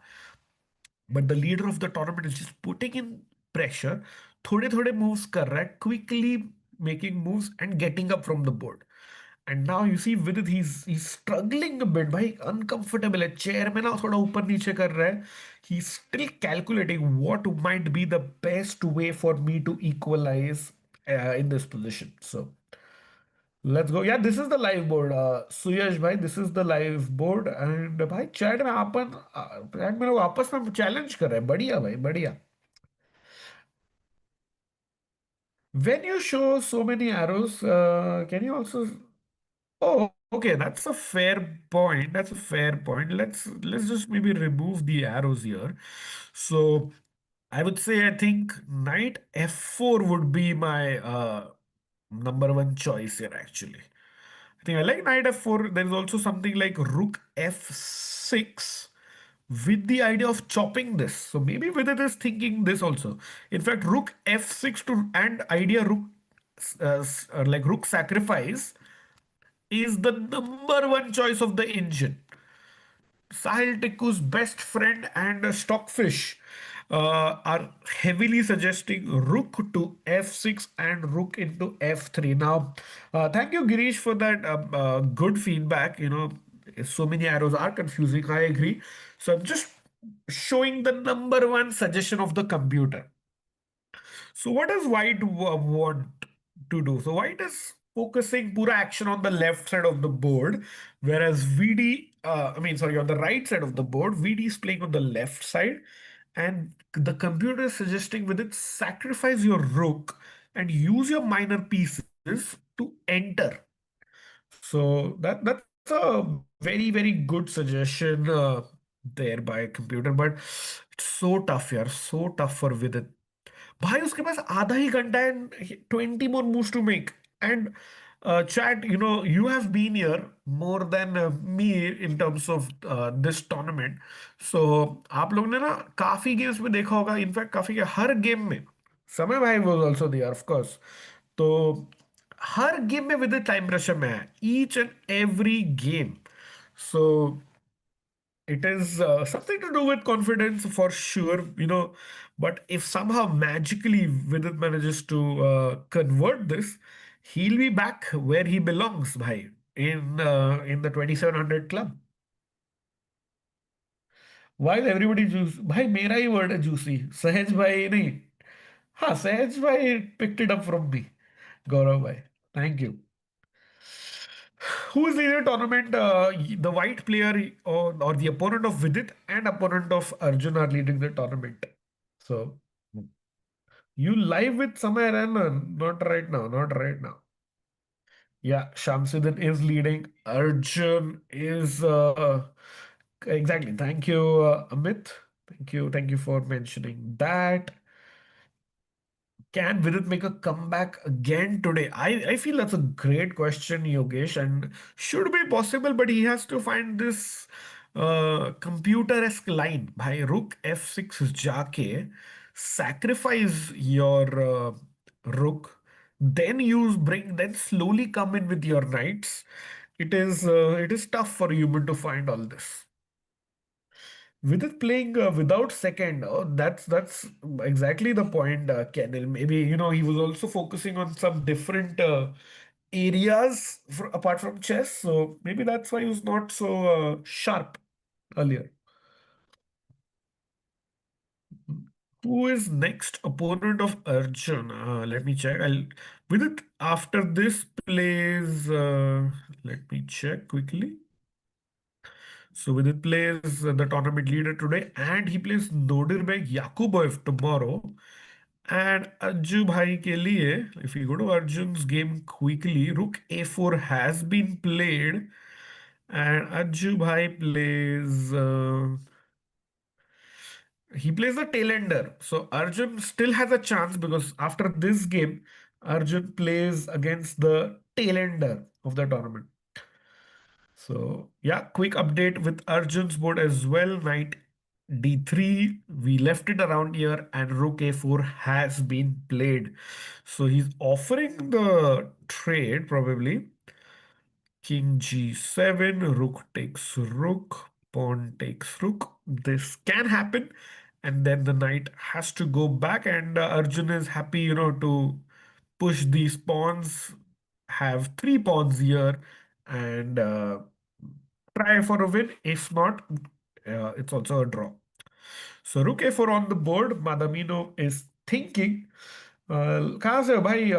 But the leader of the tournament is just putting in pressure. थोड़े थोड़े moves कर रहा है, quickly making moves and getting up from the board. And now you see with it, he's struggling a bit. भाई uncomfortable है, chair में ना थोड़ा ऊपर नीचे कर रहा है. He's still calculating what might be the best way for me to equalize in this position. So let's go. Yeah, this is the live board. Suyash bhai, this is the live board. And भाई chat में chat में लोग आपस में challenge कर रहे हैं. बढ़िया भाई, बढ़िया. When you show so many arrows, can you also? Oh, okay, that's a fair point. That's a fair point. Let's just maybe remove the arrows here. So I would say I think knight f4 would be my number one choice here actually. I think I like knight f4. There is also something like rook f6 with the idea of chopping this. So maybe Vidit is thinking this also. In fact, rook f6 to and idea rook like rook sacrifice is the number one choice of the engine. Sahil Tikku's best friend and Stockfish are heavily suggesting rook to f6 and rook into f3. Now, thank you, Girish, for that good feedback. So many arrows are confusing. I agree. So I'm just showing the number one suggestion of the computer. So what does white want to do? So white is focusing pura action on the left side of the board, whereas on the right side of the board, VD is playing on the left side, and the computer is suggesting with it sacrifice your rook and use your minor pieces to enter. So that's a very very good suggestion there by computer, but it's so tough here, so tough for Vidit. भाई उसके पास आधा ही घंटा and 20 more moves to make. And chat, you have been here more than me in terms of this tournament. So आप लोग ने ना काफी games में देखा होगा, इनफैक्ट काफी हर गेम में समय भाई was also there of course. तो हर गेम में विद टाइम प्रेशर में है, each and every game. So it is something to do with confidence for sure, but if somehow magically Vidit manages to convert this, he'll be back where he belongs, bhai, in the 2700 club. Why is everybody juicy? Bhai, मेरा ही word है juicy. सहज भाई नहीं. हाँ, सहज भाई picked it up from me. Gaurav bhai. Thank you. Who is leading the tournament? The white player or the opponent of Vidit and opponent of Arjun are leading the tournament. So you live with Samay Raman? Not right now. Not right now. Yeah, Shamsuddin is leading. Arjun is exactly. Thank you, Amit. Thank you. Thank you for mentioning that. Can Vidit make a comeback again today? I feel that's a great question, Yogesh, and should be possible, but he has to find this. computer-esque line भाई रुक F6 जाके sacrifice your rook, then use bring, then slowly come in with your knights. It is tough for human to find all this. With it playing without second, oh, that's exactly the point, Kenil. Maybe he was also focusing on some different areas apart from chess, so maybe that's why he was not so sharp earlier. Who is next opponent of Arjun? Let me check. I'll with it after this plays. Let me check quickly. So Vidit plays the tournament leader today, and he plays Nodirbek Yakuboev tomorrow. And Arju Bhai ke liye, if you go to Arjun's game quickly, Rook A4 has been played, and Arju Bhai plays. He plays the tailender. So Arjun still has a chance because after this game, Arjun plays against the tailender of the tournament. So yeah, quick update with Arjun's board as well. Knight D3, we left it around here, and Rook A4 has been played. So he's offering the trade probably. King G7, Rook takes Rook, Pawn takes Rook. This can happen, and then the knight has to go back, and Arjun is happy, to push these pawns, have three pawns here, and try for a win. If not, it's also a draw. So Rook A4 on the board. Madamino is thinking, कहाँ से हो भाई?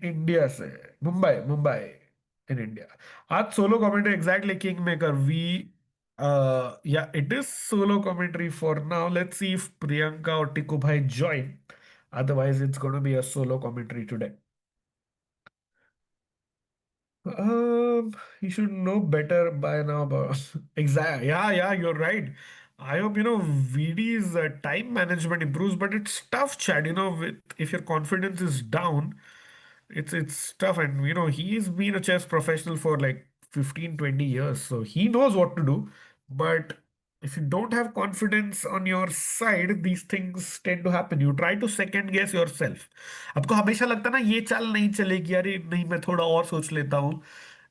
India से, Mumbai Mumbai in India. आज solo commentary exactly king maker we. Yeah, it is solo commentary for now. Let's see if Priyanka or Tiku bhai join. Otherwise, it's going to be a solo commentary today. You should know better by now, but exactly. Yeah, yeah, you're right. I hope VD's time management improves, but it's tough, Chad. With if your confidence is down, it's tough. And he's been a chess professional for like 15, 20 years, so he knows what to do. But if you don't have confidence on your side, these things tend to happen. You try to second guess yourself. आपको हमेशा लगता ना ये चाल नहीं चलेगी, अरे नहीं मैं थोड़ा और सोच लेता हूँ.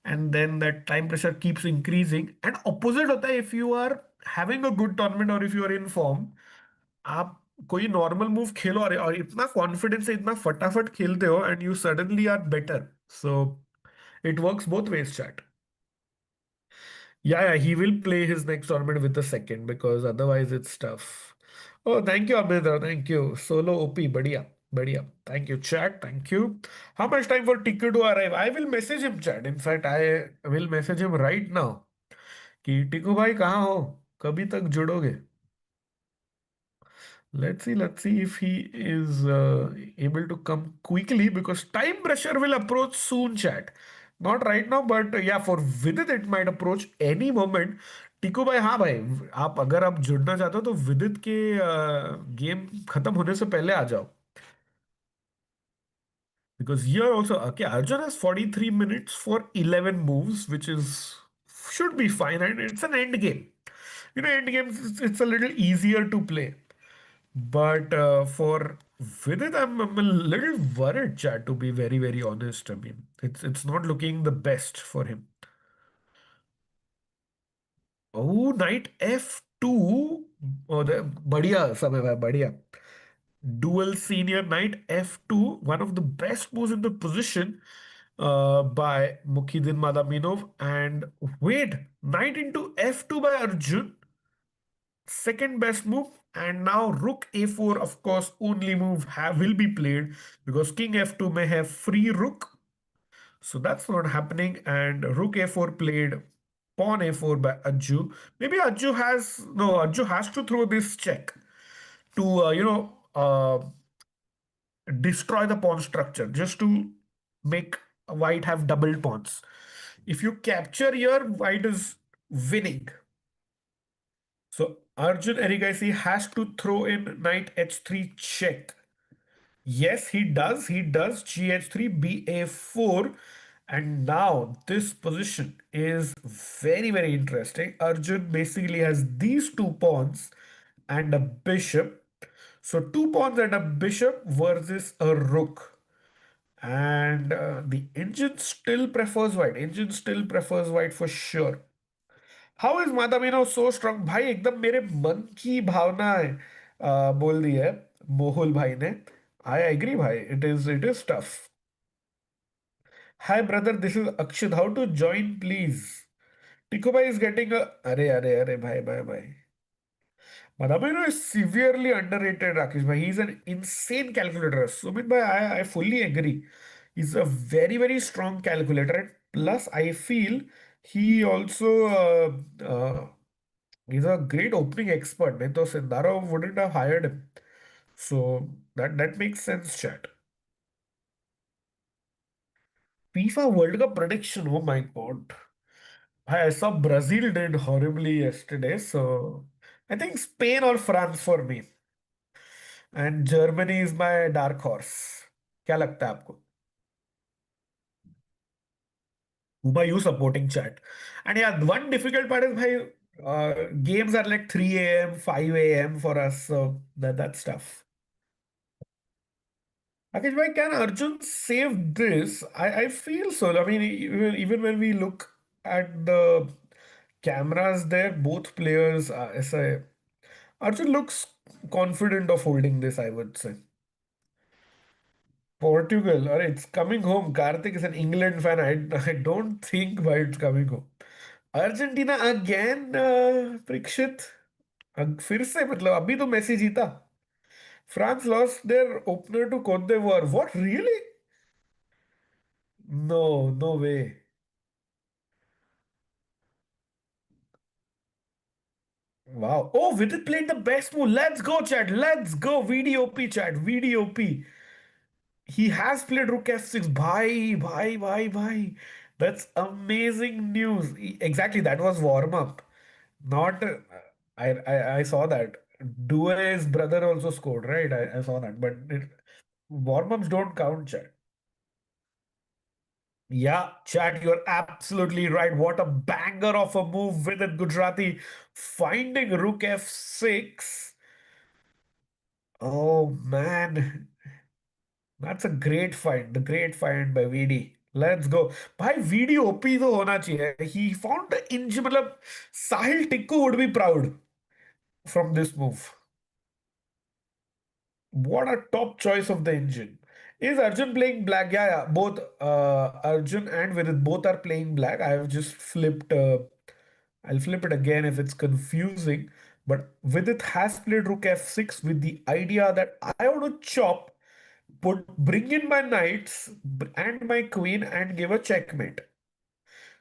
And then that time pressure keeps increasing. And opposite होता है, if you are having a good tournament or if you are in form, आप कोई नॉर्मल मूव खेलो और इतना कॉन्फिडेंस से इतना फटाफट खेलते हो, and you suddenly are better. So it works both ways, chat. Yeah, he will play his next tournament with the second because otherwise it's tough. Oh, thank you, Amrita. Thank you. Solo OP, बढ़िया, बढ़िया. Thank you, chat. Thank you. How much time for Tiku to arrive? I will message him, chat. In fact, I will message him right now. कि टिकू भाई कहाँ हो? कभी तक जुड़ोगे? Let's see if he is able to come quickly because time pressure will approach soon, chat. Not right now, but yeah, for Vidit it might approach any moment. टिको भाई, हाँ भाई, आप अगर आप जुड़ना चाहते हो तो विदित के गेम खत्म होने से पहले आ जाओ. Because here also, okay, Arjun has 43 minutes for 11 moves, which is should be fine, and it's an end game. End games it's a little easier to play. But for Vidit, I'm a little worried, Chad, to be very, very honest. I mean, it's not looking the best for him. Oh, knight F2. Oh, बढ़िया समय भाई, बढ़िया. Dual senior knight F2, one of the best moves in the position by Mukhidin Madaminov. And wait, knight into F2 by Arjun. Second best move, and now rook a4, of course, only move will be played because king f2 may have free rook, so that's not happening. And rook a4 played, pawn a4 by Ajju. Maybe Ajju has to throw this check to destroy the pawn structure, just to make white have double pawns. If you capture here, white is winning. So Arjun Erigaisi has to throw in knight h3 check. Yes, he does. He does. Gh3, ba4. And now this position is very, very interesting. Arjun basically has these two pawns and a bishop. So two pawns and a bishop versus a rook. And the engine still prefers white. Engine still prefers white for sure. How is Madamino so strong भाई एकदम मेरे मन की भावना है बोल दी है मोहुल भाई ने आई एग्री भाई it is tough hi brother this is Akshit how to join please टिको भाई इज गेटिंग अरे अरे अरे भाई भाई भाई Madamino is severely underrated, Rakesh bhai. He's an insane calculator. Sumit bhai, I fully agree. He's a very, very strong calculator. And plus, I feel he also he's a great opening expert. नहीं तो Sindaro wouldn't have hired him. So that makes sense, chat. FIFA World Cup prediction. Oh my God. I saw Brazil did horribly yesterday. So I think Spain or France for me. And Germany is my dark horse क्या लगता है आपको whom are you supporting chat and yeah one difficult part is bhai games are like 3 a.m 5 a.m for us so that's tough Rakesh bhai can Arjun save this I feel so I mean even when we look at the cameras there both players ऐसा Arjun looks confident of holding this I would say Portugal, or it's coming home. Karthik is an England fan. I don't think why it's coming home. Argentina again, Prikshit. फिर से मतलब अभी तो Messi जीता. France lost their opener to Cote d'Ivoire. What really? No, no way. Wow. Oh, Vidit played the best move. Let's go, chat. Let's go. VDOP, chat. VDOP. He has played Rook F6. Bhai, bhai, bhai, bhai. That's amazing news. Exactly, that was warm up. Not, I saw that. Due's brother also scored, right? I saw that. But warm ups don't count, chat. Yeah, chat, you're absolutely right. What a banger of a move with it, Gujarati finding Rook F6. Oh man. That's a great find. The great find by VD. Let's go. भाई VD OP तो होना चाहिए. He found the inch. मतलब Sahil Tikku would be proud from this move. What a top choice of the engine. Is Arjun playing black? Yeah, yeah. Both Arjun and Vidit both are playing black. I have just flipped. I'll flip it again if it's confusing. But Vidit has played Rook F6 with the idea that I want to chop, bring in my knights and my queen and give a checkmate.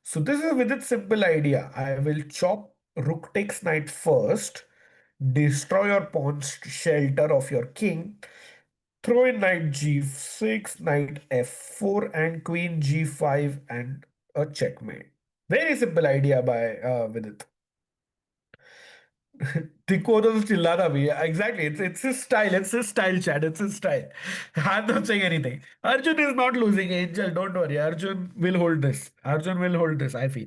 So this is with its simple idea. I will chop rook takes knight first, destroy your pawn's shelter of your king, throw in knight g6, knight f4, and queen g5 and a checkmate. Very simple idea by Vidit. Tikko तो चिल्ला था भी exactly it's his style chat it's his style I'm not saying anything Arjun is not losing angel don't worry Arjun will hold this I feel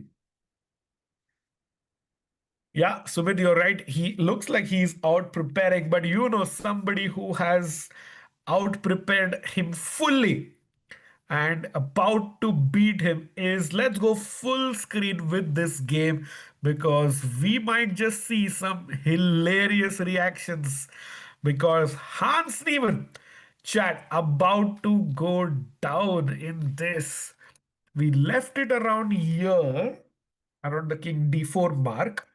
yeah Sumit you're right he looks like he's out preparing but you know somebody who has out prepared him fully and about to beat him is let's go full screen with this game because we might just see some hilarious reactions because Hans Niemann chat about to go down in this. We left it around here, around the king d4 mark.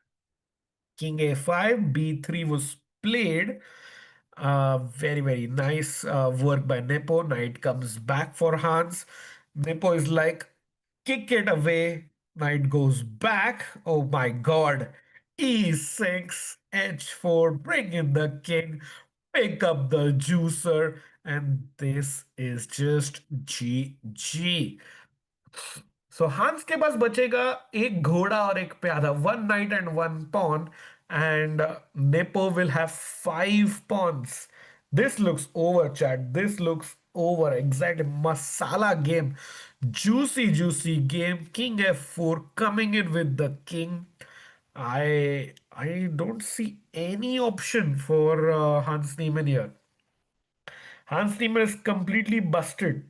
King a5, b3 was played. Very, very nice work by Nepo. Knight comes back for Hans. Nepo is like, kick it away. Knight goes back. Oh my god. E6, h4, bring in the king, pick up the juicer, and this is just GG. सो हांस के पास बचेगा एक घोड़ा और एक प्यादा one knight and one pawn and Nepo will have five pawns this looks over chat this looks over exact masala game Juicy, juicy game. King F4 coming in with the king. I don't see any option for Hans Niemann here. Hans Niemann is completely busted.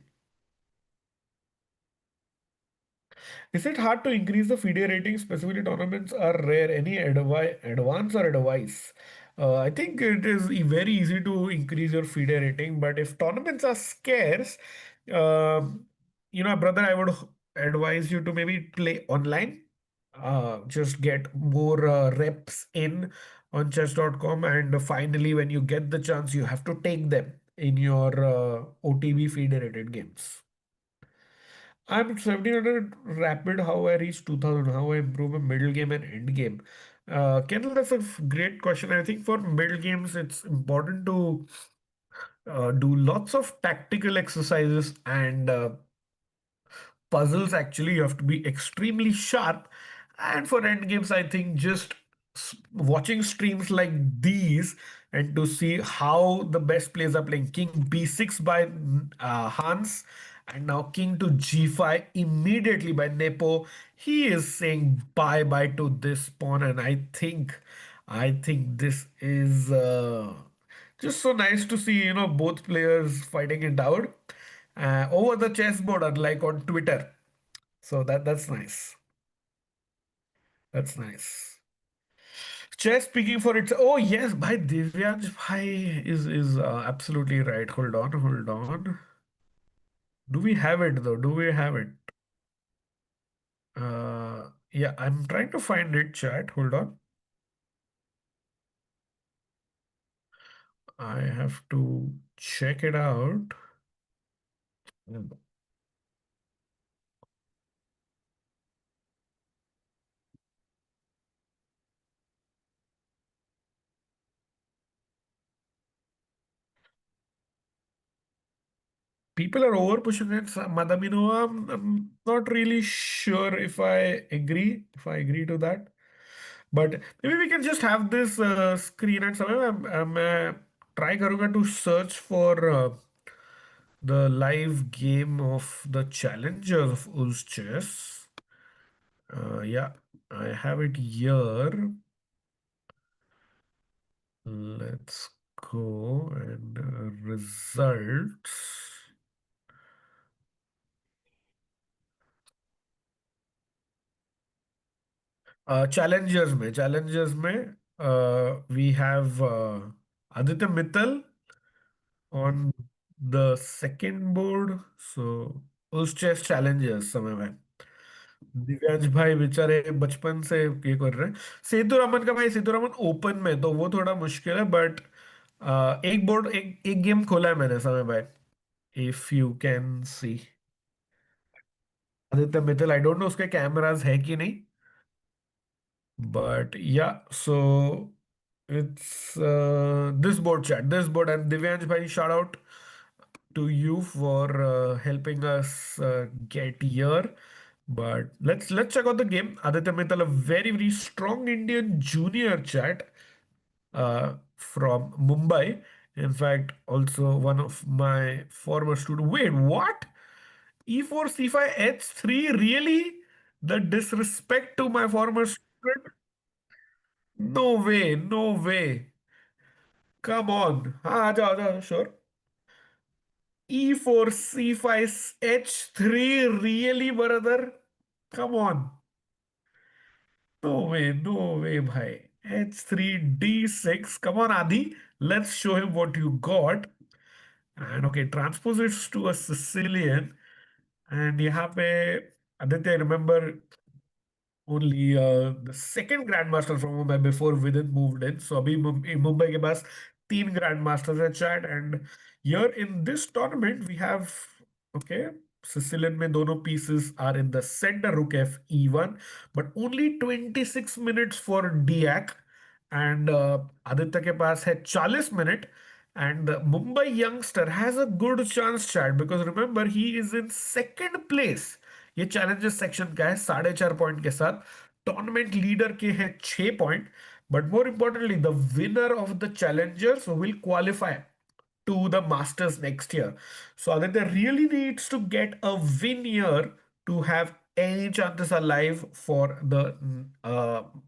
Is it hard to increase the FIDE rating? Specifically, tournaments are rare. Any advance or advice? I think it is very easy to increase your FIDE rating, but if tournaments are scarce, um, brother, I would advise you to maybe play online. Just get more reps in on chess.com, and finally, when you get the chance, you have to take them in your OTB FIDE rated games. I'm 1700 rapid, how I reach 2000, how I improve my middle game and end game. Kendall, that's a great question. I think for middle games, it's important to do lots of tactical exercises and puzzles. Actually, you have to be extremely sharp. And for end games, I think just watching streams like these and to see how the best players are playing. King b6 by Hans, and now king to g5 immediately by Nepo. He is saying bye bye to this pawn, and I think this is just so nice to see, both players fighting it out over the chessboard, unlike on Twitter. So that's nice. That's nice. Chess speaking for its. Oh yes, by Divyansh Bhai is absolutely right. Hold on, hold on. Do we have it though? Do we have it? Yeah, I'm trying to find it. Chat. Hold on. I have to check it out. People are over pushing it. Madamino, I'm not really sure if I agree. If I agree to that. But maybe we can just have this screen and somewhere मैं try करूँगा to search for the live game of the challengers of UzChess. Yeah, I have it here. Let's go and results. Challengers में we have Aditya Mittal on the second board. So उस chess challengers समय में दिव्यांश भाई बेचारे बचपन से ये कर रहे हैं। सेतु रमन का भाई, सेतु रमन ओपन में तो वो थोड़ा मुश्किल है, बट एक बोर्ड एक एक गेम खोला है मैंने समय भाई, if you can C. Aditya Mittal, I don't no उसके कैमरास है कि नहीं, but yeah, so it's this board chat, this board, and Divyansh bhai, shout out to you for helping us get here. But let's check out the game. Aditya Mittal, a very very strong Indian junior chat from Mumbai. In fact, also one of my former students. Wait, what? E4 C5 H3 really? The disrespect to my former student? No way, no way. Come on. हाँ आ जाओ आ जाओ sure. E4 C5 H3 really brother? Come on. No way bhai. H3 D6. Come on Adi. Let's show him what you got. And okay, transpose it to a Sicilian. And यहाँ पे Aditya, I remember only the second grandmaster from Mumbai before Vidit moved in. So अभी Mumbai के पास तीन grandmasters हैं chat, and here in this tournament we have, okay, Sicilian में दोनों pieces are in the center, rook f e1, but only 26 minutes for Diak, and Aditya के पास है 40 minute, and the Mumbai youngster has a good chance chat, because remember he is in second place. ये challenges section का है 4.5 point के साथ, tournament leader के हैं 6 point, but more importantly the winner of the Challengers will qualify to the Masters next year. So Aditya really needs to get a win here to have any chances alive for the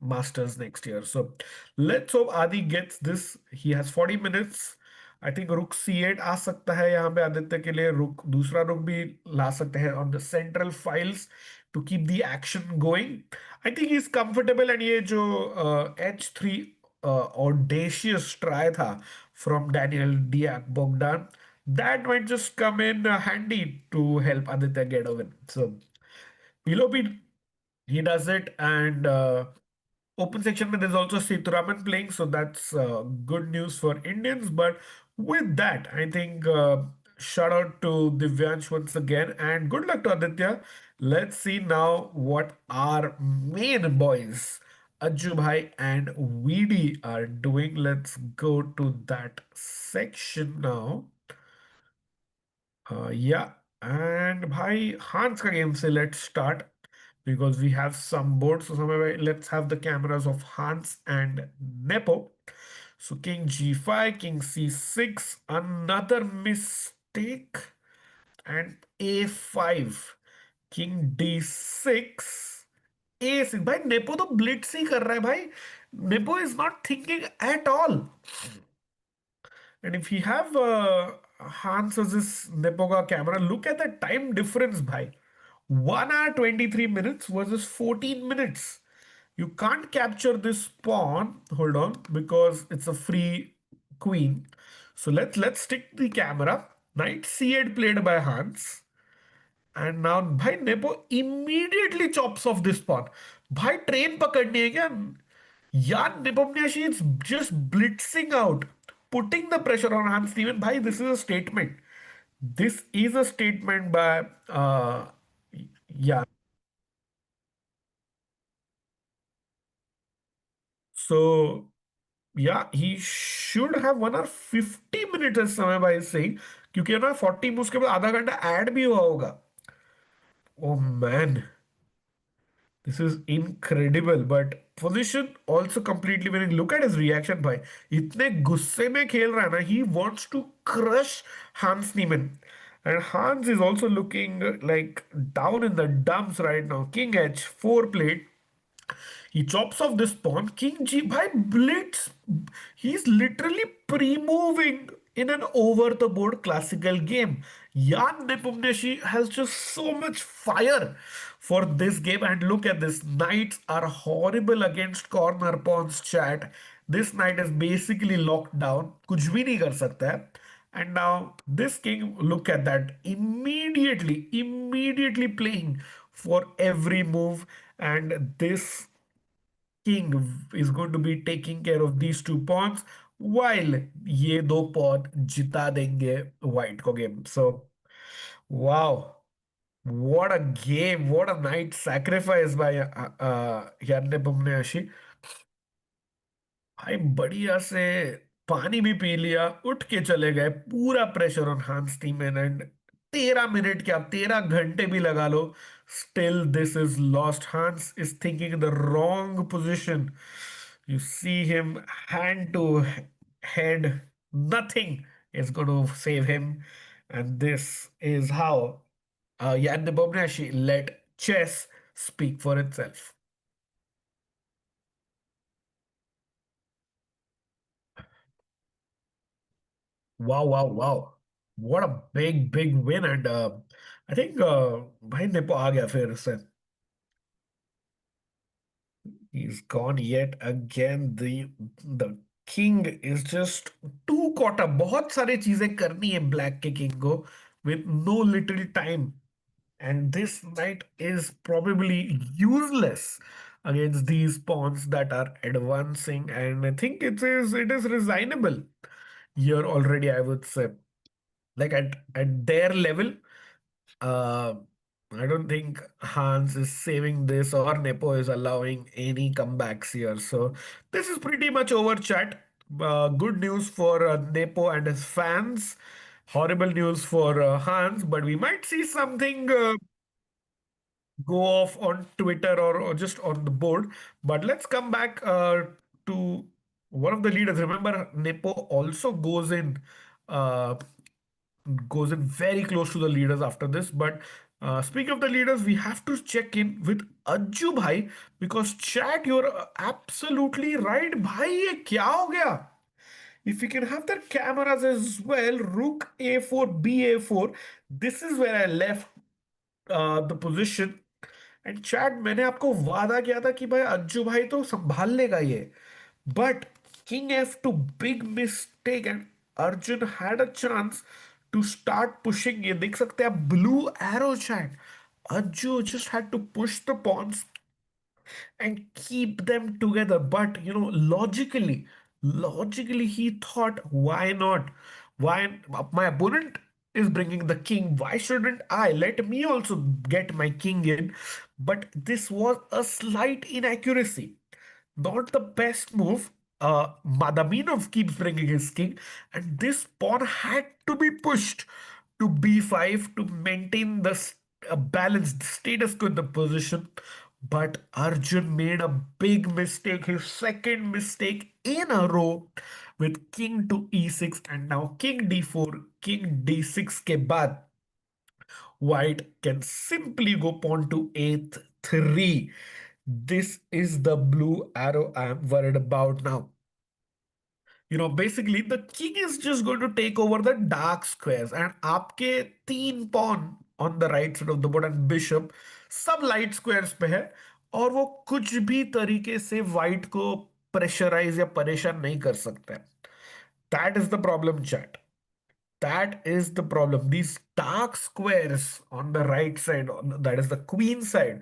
Masters next year. So let's hope Adi gets this. He has 40 minutes. I think रुक C8 आ सकता है यहाँ पे आदित्य के लिए, रुक दूसरा रुक भी ला सकते हैं on the central files to keep the action going. I think he is comfortable. And ये जो H3 audacious try tha from Daniel Diak Bogdan, that might just come in handy to help Aditya get a win. So Pilopi, he does it. And open section, but there's also Situraman playing, so that's good news for Indians. But with that, I think shout out to Divyansh once again, and good luck to Aditya. Let's see now what our main boys, Ajju Bhai and Vidi, are doing. Let's go to that section now. Yeah, and bhai Hans ka game se let's start because we have some boards. So somewhere let's have the cameras of Hans and Nepo. So King G5, King C6, another mistake, and A5, King D6, A6. भाई Nepo तो blitz ही कर रहा है भाई. Nepo is not thinking at all. And if you have Hans as this Nepoga camera, look at the time difference, bhai. 1 hour 23 minutes versus 14 minutes. You can't capture this pawn. Hold on, because it's a free queen. So let's stick the camera. Knight C8 played by Hans. And now भाई Nepo immediately chops off this pawn. भाई train पकड़नी है क्या? यार Nepomniachtchi is just blitzing out, putting the pressure on Hans Steven. Bhai, this is a statement. This is a statement by yeah. So yeah, he should have 1 hour 50 minutes इस समय by saying, क्योंकि ना 40 में उसके बाद आधा घंटा add भी हुआ होगा. Oh man. This is incredible, but position also completely winning. Look at his reaction, भाई. इतने गुस्से में खेल रहा है ना. He wants to crush Hans Niemann. And Hans is also looking like down in the dumps right now. King H4 played. He chops off this pawn. King G by blitz. He's literally pre-moving in an over-the-board classical game. Jan Nepomniachtchi has just so much fire for this game. And look at this. Knights are horrible against corner pawns, chat. This knight is basically locked down. कुछ भी नहीं कर सकता है. And now this king, look at that. Immediately playing for every move. And this king is going to be taking care of these two pawns while ये दो pawn जिता देंगे white को game. So wow, what a game, what a night sacrifice by Yanne Bumneashi. भाई बढ़िया से पानी भी पी लिया, उठ के चले गए. पूरा pressure on Hans Niemann. And 13 minute क्या 13 घंटे भी लगा लो, still this is lost. Hans is thinking in the wrong position. You see him hand to head, nothing is going to save him. And this is how Yann Bobnashi let chess speak for itself. Wow, wow, wow. What a big win. And I think भाई nepo आ गया फिर से. He's gone yet again. The king is just too caught up. बहुत सारी चीजें करनी है black के king को with no little time. And this knight is probably useless against these pawns that are advancing. And I think it is resignable here already, I would say. Like at their level, uh, I don't think Hans is saving this or Nepo is allowing any comebacks here. So this is pretty much over, chat. Good news for Nepo and his fans. Horrible news for Hans, but we might see something go off on Twitter or just on the board. But let's come back to one of the leaders. Remember, Nepo also goes in uh, goes in very close to the leaders after this. But speaking of the leaders, we have to check in with Ajju bhai because chat, you're absolutely right. Bhai, ये क्या हो गया? If we can have their cameras as well, Rook A4, B A4. This is where I left the position. And chat, मैंने आपको वादा किया था कि भाई अज्जू भाई तो संभाल लेगा ये. But king F2, big mistake. And Arjun had a chance to start pushing. ये देख सकते हैं आप, blue arrow chat. Ajju just had to push the pawns and keep them together. But logically, he thought, why not? Why my opponent is bringing the king? Why shouldn't I? Let me also get my king in. But this was a slight inaccuracy, not the best move. Madaminov keeps bringing his king, and this pawn had to be pushed to b5 to maintain the balanced status quo in the position. But Arjun made a big mistake, his second mistake in a row, with king to e6 and now king d4, king d6 के बाद white can simply go pawn to a3. This is the blue arrow I'm worried about now. Basically the king is just going to take over the dark squares, and आपके तीन pawn on the right side of the board and bishop सब light squares पे है, और वो कुछ भी तरीके से white को प्रेशराइज या परेशान नहीं कर सकते. That is the problem, chat. That is the problem. These dark squares on the right side, that is the queen side,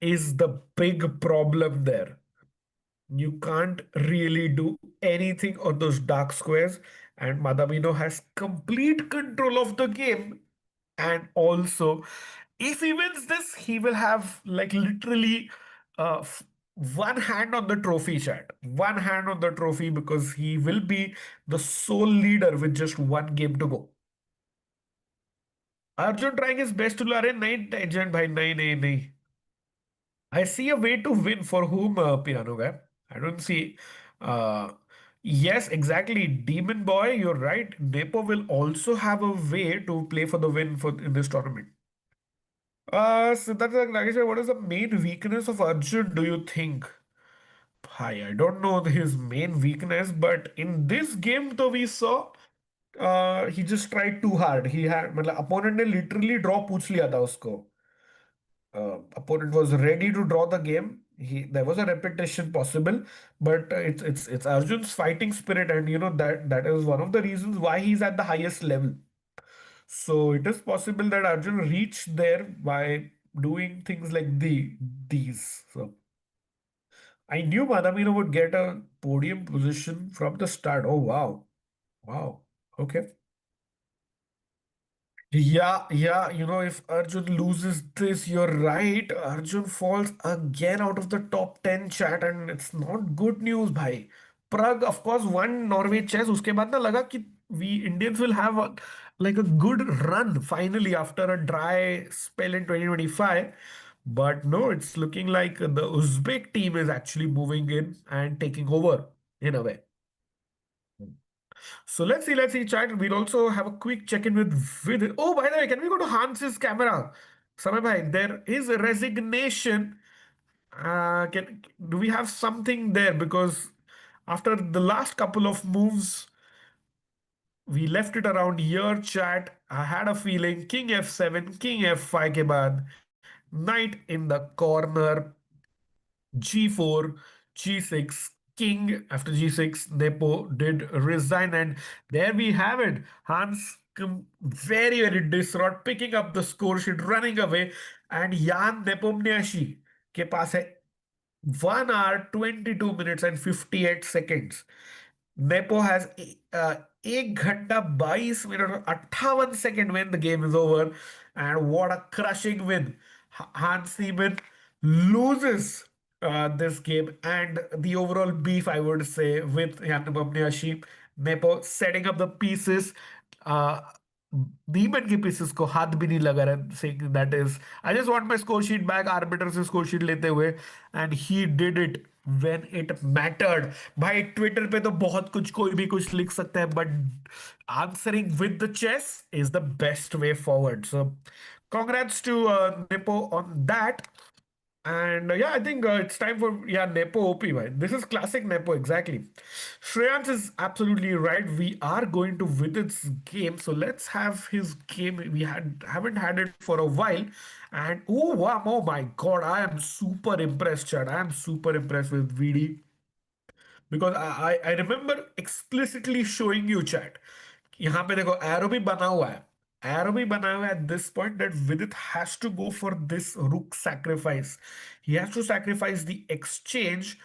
is the big problem there. You can't really do anything on those dark squares, and Madamino has complete control of the game. And also, if he wins this, he will have like literally uh, f- one hand on the trophy, chat. One hand on the trophy, because he will be the sole leader with just one game to go. Arjun trying his best to अरे नहीं tension भाई, नहीं नहीं नहीं. I see a way to win for whom, piano guy. I don't see. Uh, yes, exactly. Demon Boy, you're right. Nepo will also have a way to play for the win for in this tournament. Siddharth Nagesha, what is the main weakness of Arjun, do you think? Hi, I don't know his main weakness, but in this game, though, we saw he just tried too hard. He had, मतलब opponent ने literally draw पूछ लिया था उसको. Opponent was ready to draw the game. There was a repetition possible, but it's Arjun's fighting spirit, and that is one of the reasons why he's at the highest level. So it is possible that Arjun reached there by doing things like these. So I knew Madamino would get a podium position from the start. Oh wow, wow. Okay. Yeah, yeah, if Arjun loses this, you're right. Arjun falls again out of the top 10, chat, and it's not good news, bhai. Prague, of course, won Norway chess. उसके बाद ना लगा कि we Indians will have like a good run finally after a dry spell in 2025. But no, it's looking like the Uzbek team is actually moving in and taking over in a way. So let's see, chat. We'll also have a quick check-in with Vidit. Oh, by the way, can we go to Hans's camera? Samay bhai, there is a resignation. Do we have something there? Because after the last couple of moves, we left it around here, chat. I had a feeling King F7, King F5 ke baad, Knight in the corner, G4, G6, King after G6, Nepo did resign, and there we have it. Hans very, very distraught, picking up the score sheet, running away, and Jan Nepomniachtchi के पास है 1 hour 22 minutes and 58 seconds. Nepo has 1 घंटा 22 minute और 58 second when the game is over. And what a crushing win. Hans Niemann loses this game, and the overall beef, I would say, with Jan Nepomniachtchi. Nepo setting up the pieces. Uh, Niemann के pieces को हाथ भी नहीं लगा रहा, saying that is, I just want my score sheet back, arbiter से score sheet लेते हुए, and he did it when it mattered. भाई ट्विटर पे तो बहुत कुछ कोई भी कुछ लिख सकता है, but answering with the chess is the best way forward. So congrats to Nepo on that. And yeah, I think it's time for yeah Nepo OP. Right? This is classic Nepo exactly. Shreyans is absolutely right. We are going to Vidit's game, so let's have his game. We haven't had it for a while, and oh wow, oh my god, I am super impressed, Chad. I am super impressed with VD because I remember explicitly showing you chat. यहाँ पे देखो arrow भी बना हुआ है, arrow भी बना हुआ है at this point that Vidit has to go for this rook sacrifice. He has to sacrifice the exchange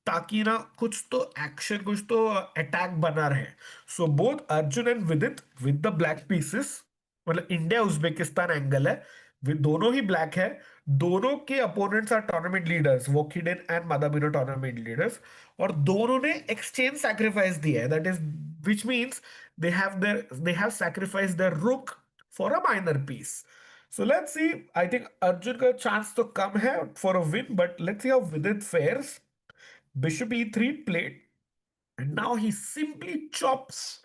ताकि ना कुछ तो एक्शन कुछ तो अटैक बना रहे. So both Arjun and Vidit with the black pieces, मतलब इंडिया उज्बेकिस्तान एंगल है, वे दोनों ही ब्लैक है. दोनों के opponents are tournament leaders, Vokhidov and Madamino tournament leaders. और दोनों ने एक्सचेंज सैक्रिफाइस दिया है, that is which means they have sacrificed their rook for a minor piece. So let's see. I think Arjun का chance तो कम है for a win, but let's see how Vidit fares. Bishop e3 played, and now he simply chops.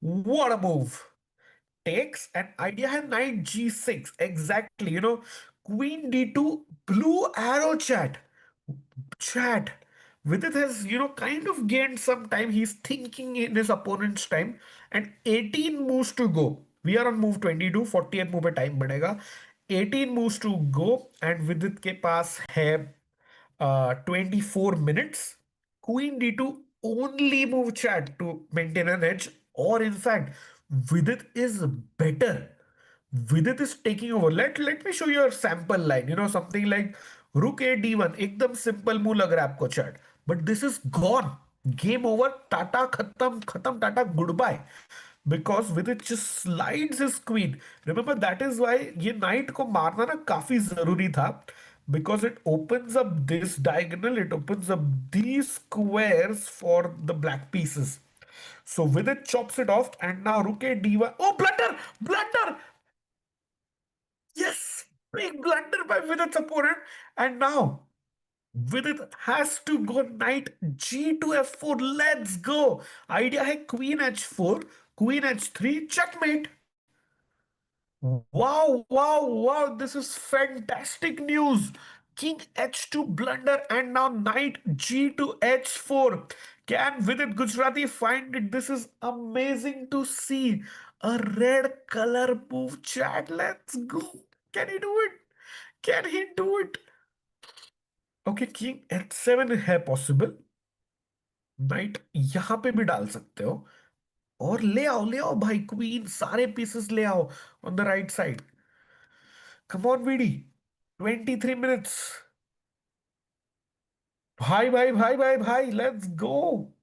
What a move! Takes an idea had knight g6 exactly, queen d2, blue arrow. Chat Vidit has kind of gained some time. He's thinking in his opponent's time, and 18 moves to go. We are on move 22, 40th move पे time बढ़ेगा. 18 moves to go, and Vidit के पास है 24 minutes. Queen d2 only move, chat, to maintain an edge, or in fact, Vidit is better. Vidit is taking over. Let me show you a sample line. Something like Rook a d1. एकदम simple move लग रहा है आपको chat. But this is gone. Game over. Tata khatam khatam Tata goodbye. Because Vidit just slides his queen. Remember that is why ये knight को मारना ना काफी जरूरी था. Because it opens up this diagonal. It opens up these squares for the black pieces. So Vidit chops it off, and now Rook a d1. Oh, blunder! Blunder! Yes, big blunder by Vidit's opponent. And now Vidit has to go knight g to f4. Let's go. Idea है queen h4, queen h3, checkmate. Wow, wow, wow. This is fantastic news. King h2 blunder, and now knight g to h4. Can Vidit Gujarati find it? This is amazing to see. A red color move, chat. Let's go. Can he do it? Can he do it? Okay, king h7 है possible. Night यहां पे भी डाल सकते हो, और ले आओ भाई क्वीन, सारे पीसेस ले आओ on the right side. Come on VD. 23 minutes. भाई भाई भाई भाई भाई, let's go.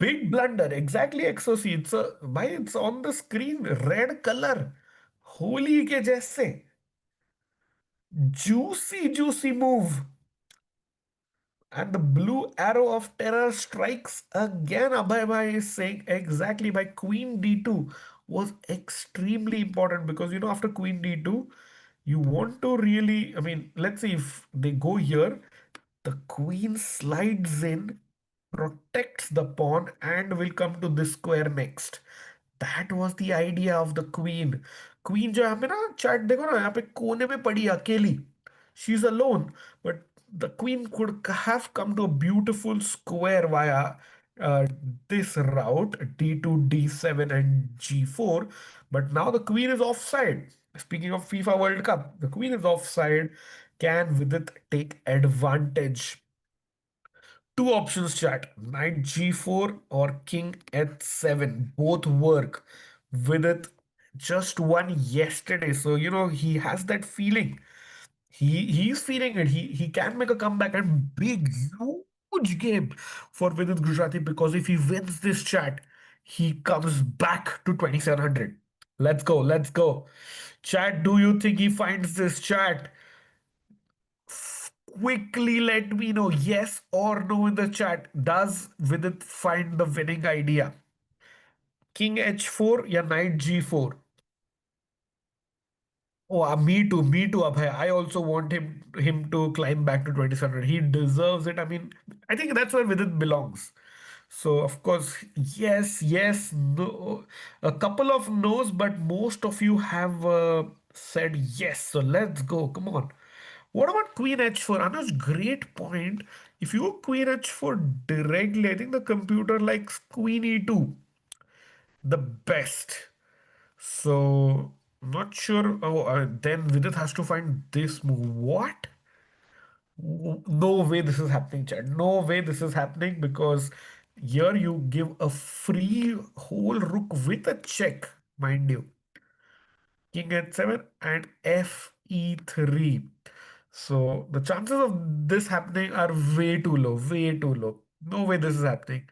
Big blunder exactly एक्सोसी. इट्स भाई, it's on the screen, red colour, Holi के जैसे. Juicy juicy move. And the blue arrow of terror strikes again. Abhay Bhai is saying exactly by queen d2 was extremely important, because after queen d2 you want to really, I mean, let's see if they go here. The queen slides in, protects the pawn, and will come to this square next. That was the idea of the queen. Queen जो यहाँ पे ना chat देखो ना, यहाँ पे कोने में पड़ी है अकेली. She's alone, but the queen could have come to a beautiful square via uh, this route, d2, d7, and g4. But now the queen is offside. Speaking of FIFA World Cup, the queen is offside. Can Vidit take advantage? Two options, chat. Knight g4 or king h7. Both work. Vidit just won yesterday, so he has that feeling. He's feeling it. He can make a comeback, and big, huge game for Vidit Gujarati, because if he wins this chat, he comes back to 2700. Let's go. Let's go. Chat, do you think he finds this chat? Quickly let me know yes or no in the chat. Does Vidit find the winning idea? King h4 या knight g4? Oh, me too, Abhay. I also want him to climb back to 2700. He deserves it. I mean, I think that's where Vidit belongs. So of course, yes, no, a couple of no's, but most of you have said yes. So let's go. Come on. What about Queen H4? Anuj, great point. If you go Queen H4 directly, I think the computer likes Queen E2 the best. So, not sure. Oh, then Vidit has to find this move. What? No way this is happening, Chad. No way this is happening because here you give a free whole rook with a check, mind you. King h7 and fe3. So the chances of this happening are way too low, way too low. No way this is happening.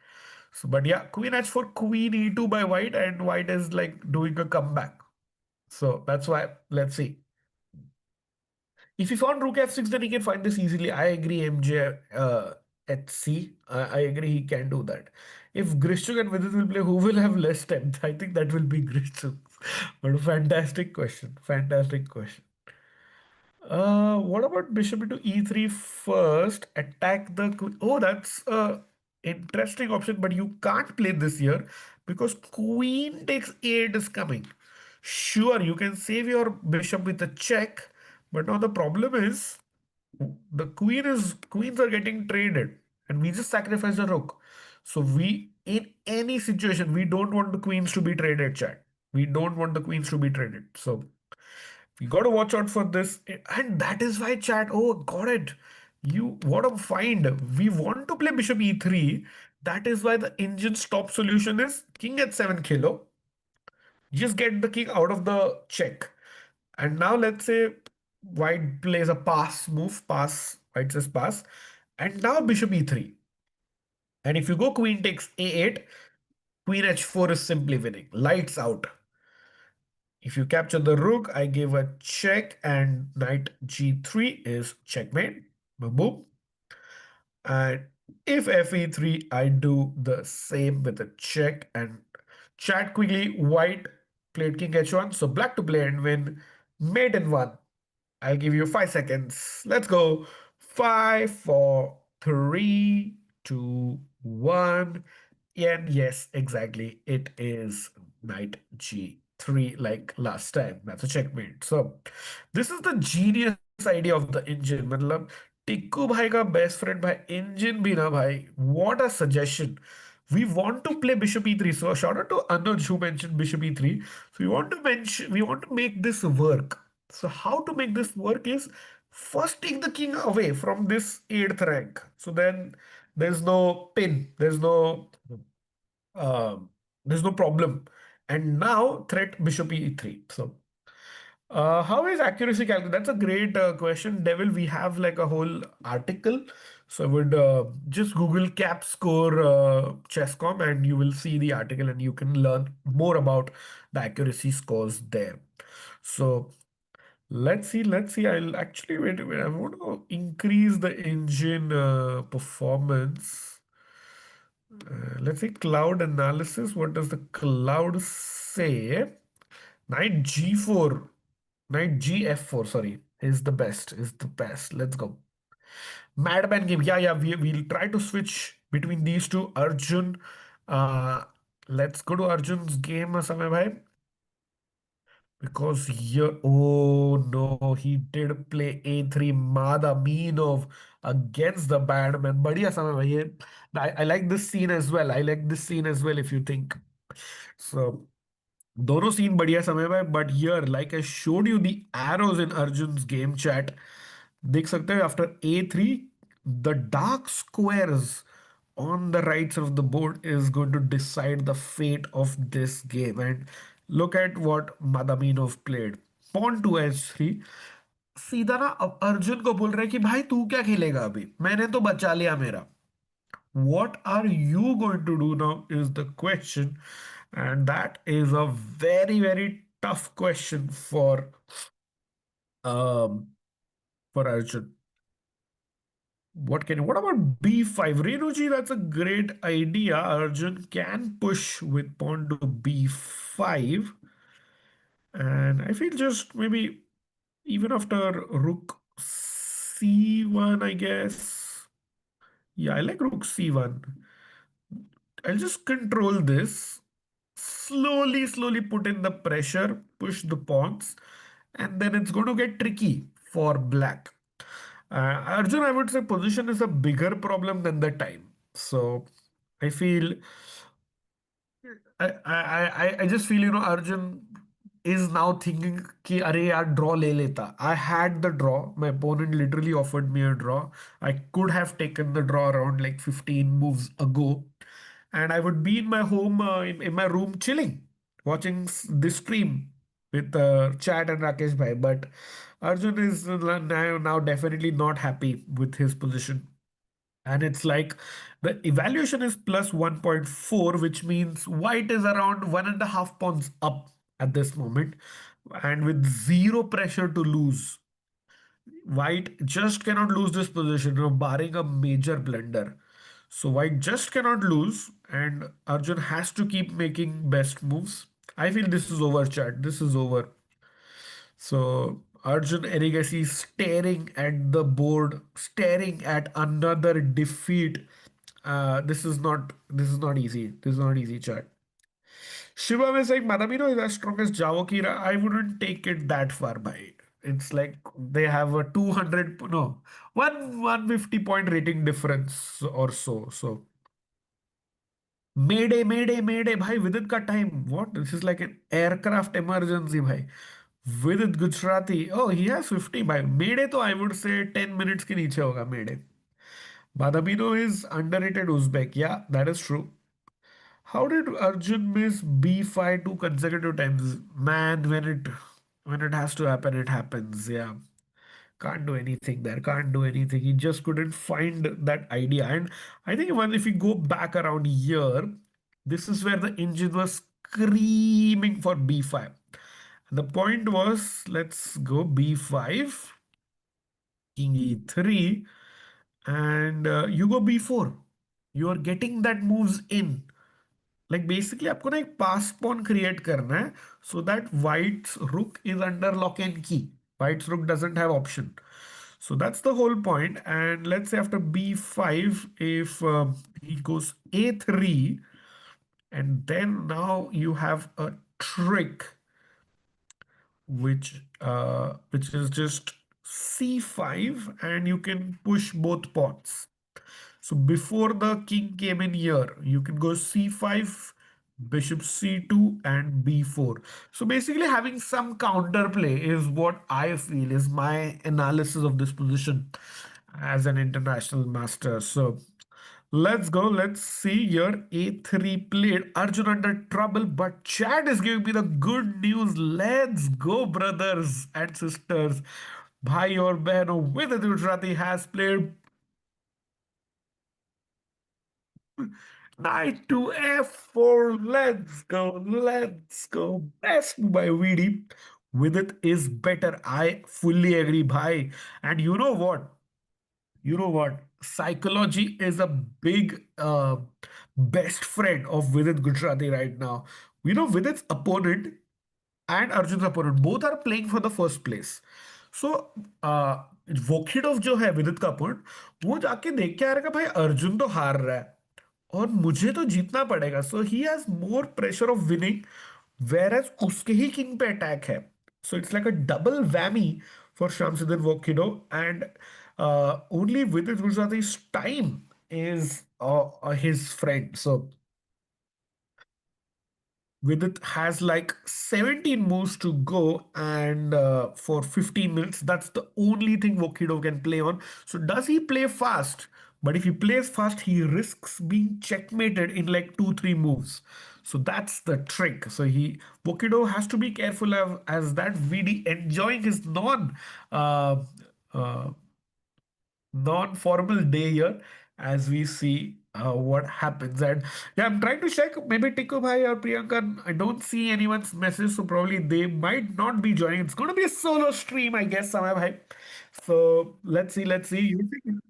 So, but yeah, queen h4, queen e2 by white, and white is like doing a comeback. So that's why, let's see. If he found rook f6, then he can find this easily. I agree, MJ HC. I agree, he can do that. If Grishchuk and Vidit will play, who will have less depth? I think that will be Grishchuk. But a fantastic question. Fantastic question. What about bishop into e3 first? Attack the queen. Oh, that's a interesting option, but you can't play this here because queen takes eight is coming. Sure, you can save your bishop with a check, but now the problem is the queens are getting traded, and we just sacrifice the rook. So we in any situation we don't want the queens to be traded, chat. We don't want the queens to be traded. So you got to watch out for this. And that is why, chat. Oh, got it. You what a find. We want to play bishop e3. That is why the engine's top solution is king at 7 kilo. Just get the king out of the check. And now let's say white plays a pass move, pass, white says pass. And now bishop e3. And if you go queen takes a8, queen h4 is simply winning. Lights out. If you capture the rook, I give a check and knight g3 is checkmate. Boom, boom. And if fe3, I do the same with a check and chat quickly. White played king h1, so black to play and win. Mate in one. I'll give you 5 seconds. Let's go. Five, four, three, two, one. And yes, exactly. It is knight g3 like last time. That's a checkmate. So this is the genius idea of the engine. मतलब टिक्कू भाई का best friend भाई engine भी ना भाई. What a suggestion. We want to play bishop e3. So shout out to Anuj who mentioned bishop e3. So we want to make this work. So how to make this work is first take the king away from this eighth rank. So then there's no pin, um, there's no problem. And now threat bishop e3. So how is accuracy calculated? That's a great question, Devil. We have like a whole article. So I would just Google cap score chesscom and you will see the article and you can learn more about the accuracy scores there. So let's see. I'll actually wait. I want to increase the engine performance. Let's say cloud analysis. What does the cloud say? Knight G4, Knight GF4, sorry, is the best, is the best. Let's go. Madman game. Yeah, we'll try to switch between these two. Arjun. Uh, let's go to Arjun's game, Samay bhai. Because here, oh no, he did play A3 Mada Meenov against the Badman. Badhiya Samay bhai. I like this scene as well. I like this scene as well if you think. So दोनों scene बढ़िया समय में but here like I showed you the arrows in Arjun's game chat देख सकते हैं after A3 the dark squares on the right side of the board is going to decide the fate of this game and look at what Madaminov played pawn to h3 सीधा ना अब अर्जुन को बोल रहे हैं कि भाई तू क्या खेलेगा अभी मैंने तो बचा लिया मेरा what are you going to do now is the question. And that is a very, very tough question um for Arjun. What about B5? Renuji, that's a great idea. Arjun can push with pawn to B5. And I feel just maybe. Even after rook c1, I guess. Yeah, I like rook c1. I'll just control this. Slowly put in the pressure, push the pawns, and then it's going to get tricky for black. Arjun, I would say position is a bigger problem than the time. So I feel I just feel, Arjun is now thinking कि अरे यार draw ले लेता. I had the draw. My opponent literally offered me a draw. I could have taken the draw around like 15 moves ago, and I would be in my home, in my room chilling, watching this stream with Chat and Rakesh bhai. But Arjun is now definitely not happy with his position. And it's like the evaluation is plus 1.4, which means white is around 1.5 pawns up at this moment. And with zero pressure to lose, white just cannot lose this position, barring a major blunder. So white just cannot lose, and Arjun has to keep making best moves. I feel this is over, chat. This is over. So Arjun Erigasi staring at the board, staring at another defeat. This is not easy. This is not easy, chat. Shivam is like Madamino is as strong as Javokira. I wouldn't take it that far by. It's like they have a 200, no, 150 point rating difference or so. So Mayday, bhai, Vidit ka time. What? This is like an aircraft emergency, bhai. Vidit Gujarati. Oh, he has 50, bhai. Mayday to I would say 10 minutes ke niche hoga, Mayday. Badamino is underrated Uzbek. Yeah, that is true. How did Arjun miss B5 two consecutive times? Man, when it has to happen, it happens. Yeah. Can't do anything there. Can't do anything. He just couldn't find that idea. And I think even if we go back around here, this is where the engine was screaming for B5. And the point was, let's go B5, King E3, and you go B4. You are getting that moves in. Like basically आपको ना एक पास pawn create करना है so that white's rook is under lock and key. White's rook doesn't have option. So that's the whole point. And let's say after b5, if he goes a3, and then now you have a trick which is just c5, and you can push both pawns. So before the king came in here, you can go c5, bishop c2, and b4. So basically, having some counterplay is what I feel is my analysis of this position as an international master. So let's go. Let's see here. A3 played. Arjun under trouble, but Chad is giving me the good news. Let's go, brothers and sisters. Bhai or Behno, Vidit Gujarati has played knight to f4. Let's go. Let's go. Best move by VD. Vidit is better. I fully agree, bhai. And you know what? You know what? Psychology is a big best friend of Vidit Gujarati right now. Vidit's opponent and Arjun's opponent both are playing for the first place. So वोखिडोव जो है विदित का opponent, वो जाके देख के आ रहा है कि भाई अर्जुन तो हार रहा है और मुझे तो जीतना पड़ेगा. So he has more pressure of winning, where as उसके ही किंग पे अटैक है. So it's like a double whammy for Shamsuddin Vokido, and only Vidit Gujrati's time is his friend. So Vidit has like 17 moves to go, and for 15 minutes, that's the only thing Vokido can play on. So, does he play fast? But if he plays fast, he risks being checkmated in like 2, 3 moves. So that's the trick. So Vokido has to be careful as that VD enjoying his uh, uh, non-formal day here as we see what happens. And yeah, I'm trying to check maybe Tiku Bhai or Priyanka. I don't see anyone's message, so probably they might not be joining. It's going to be a solo stream, I guess, Samay Bhai. So let's see, let's see. You think?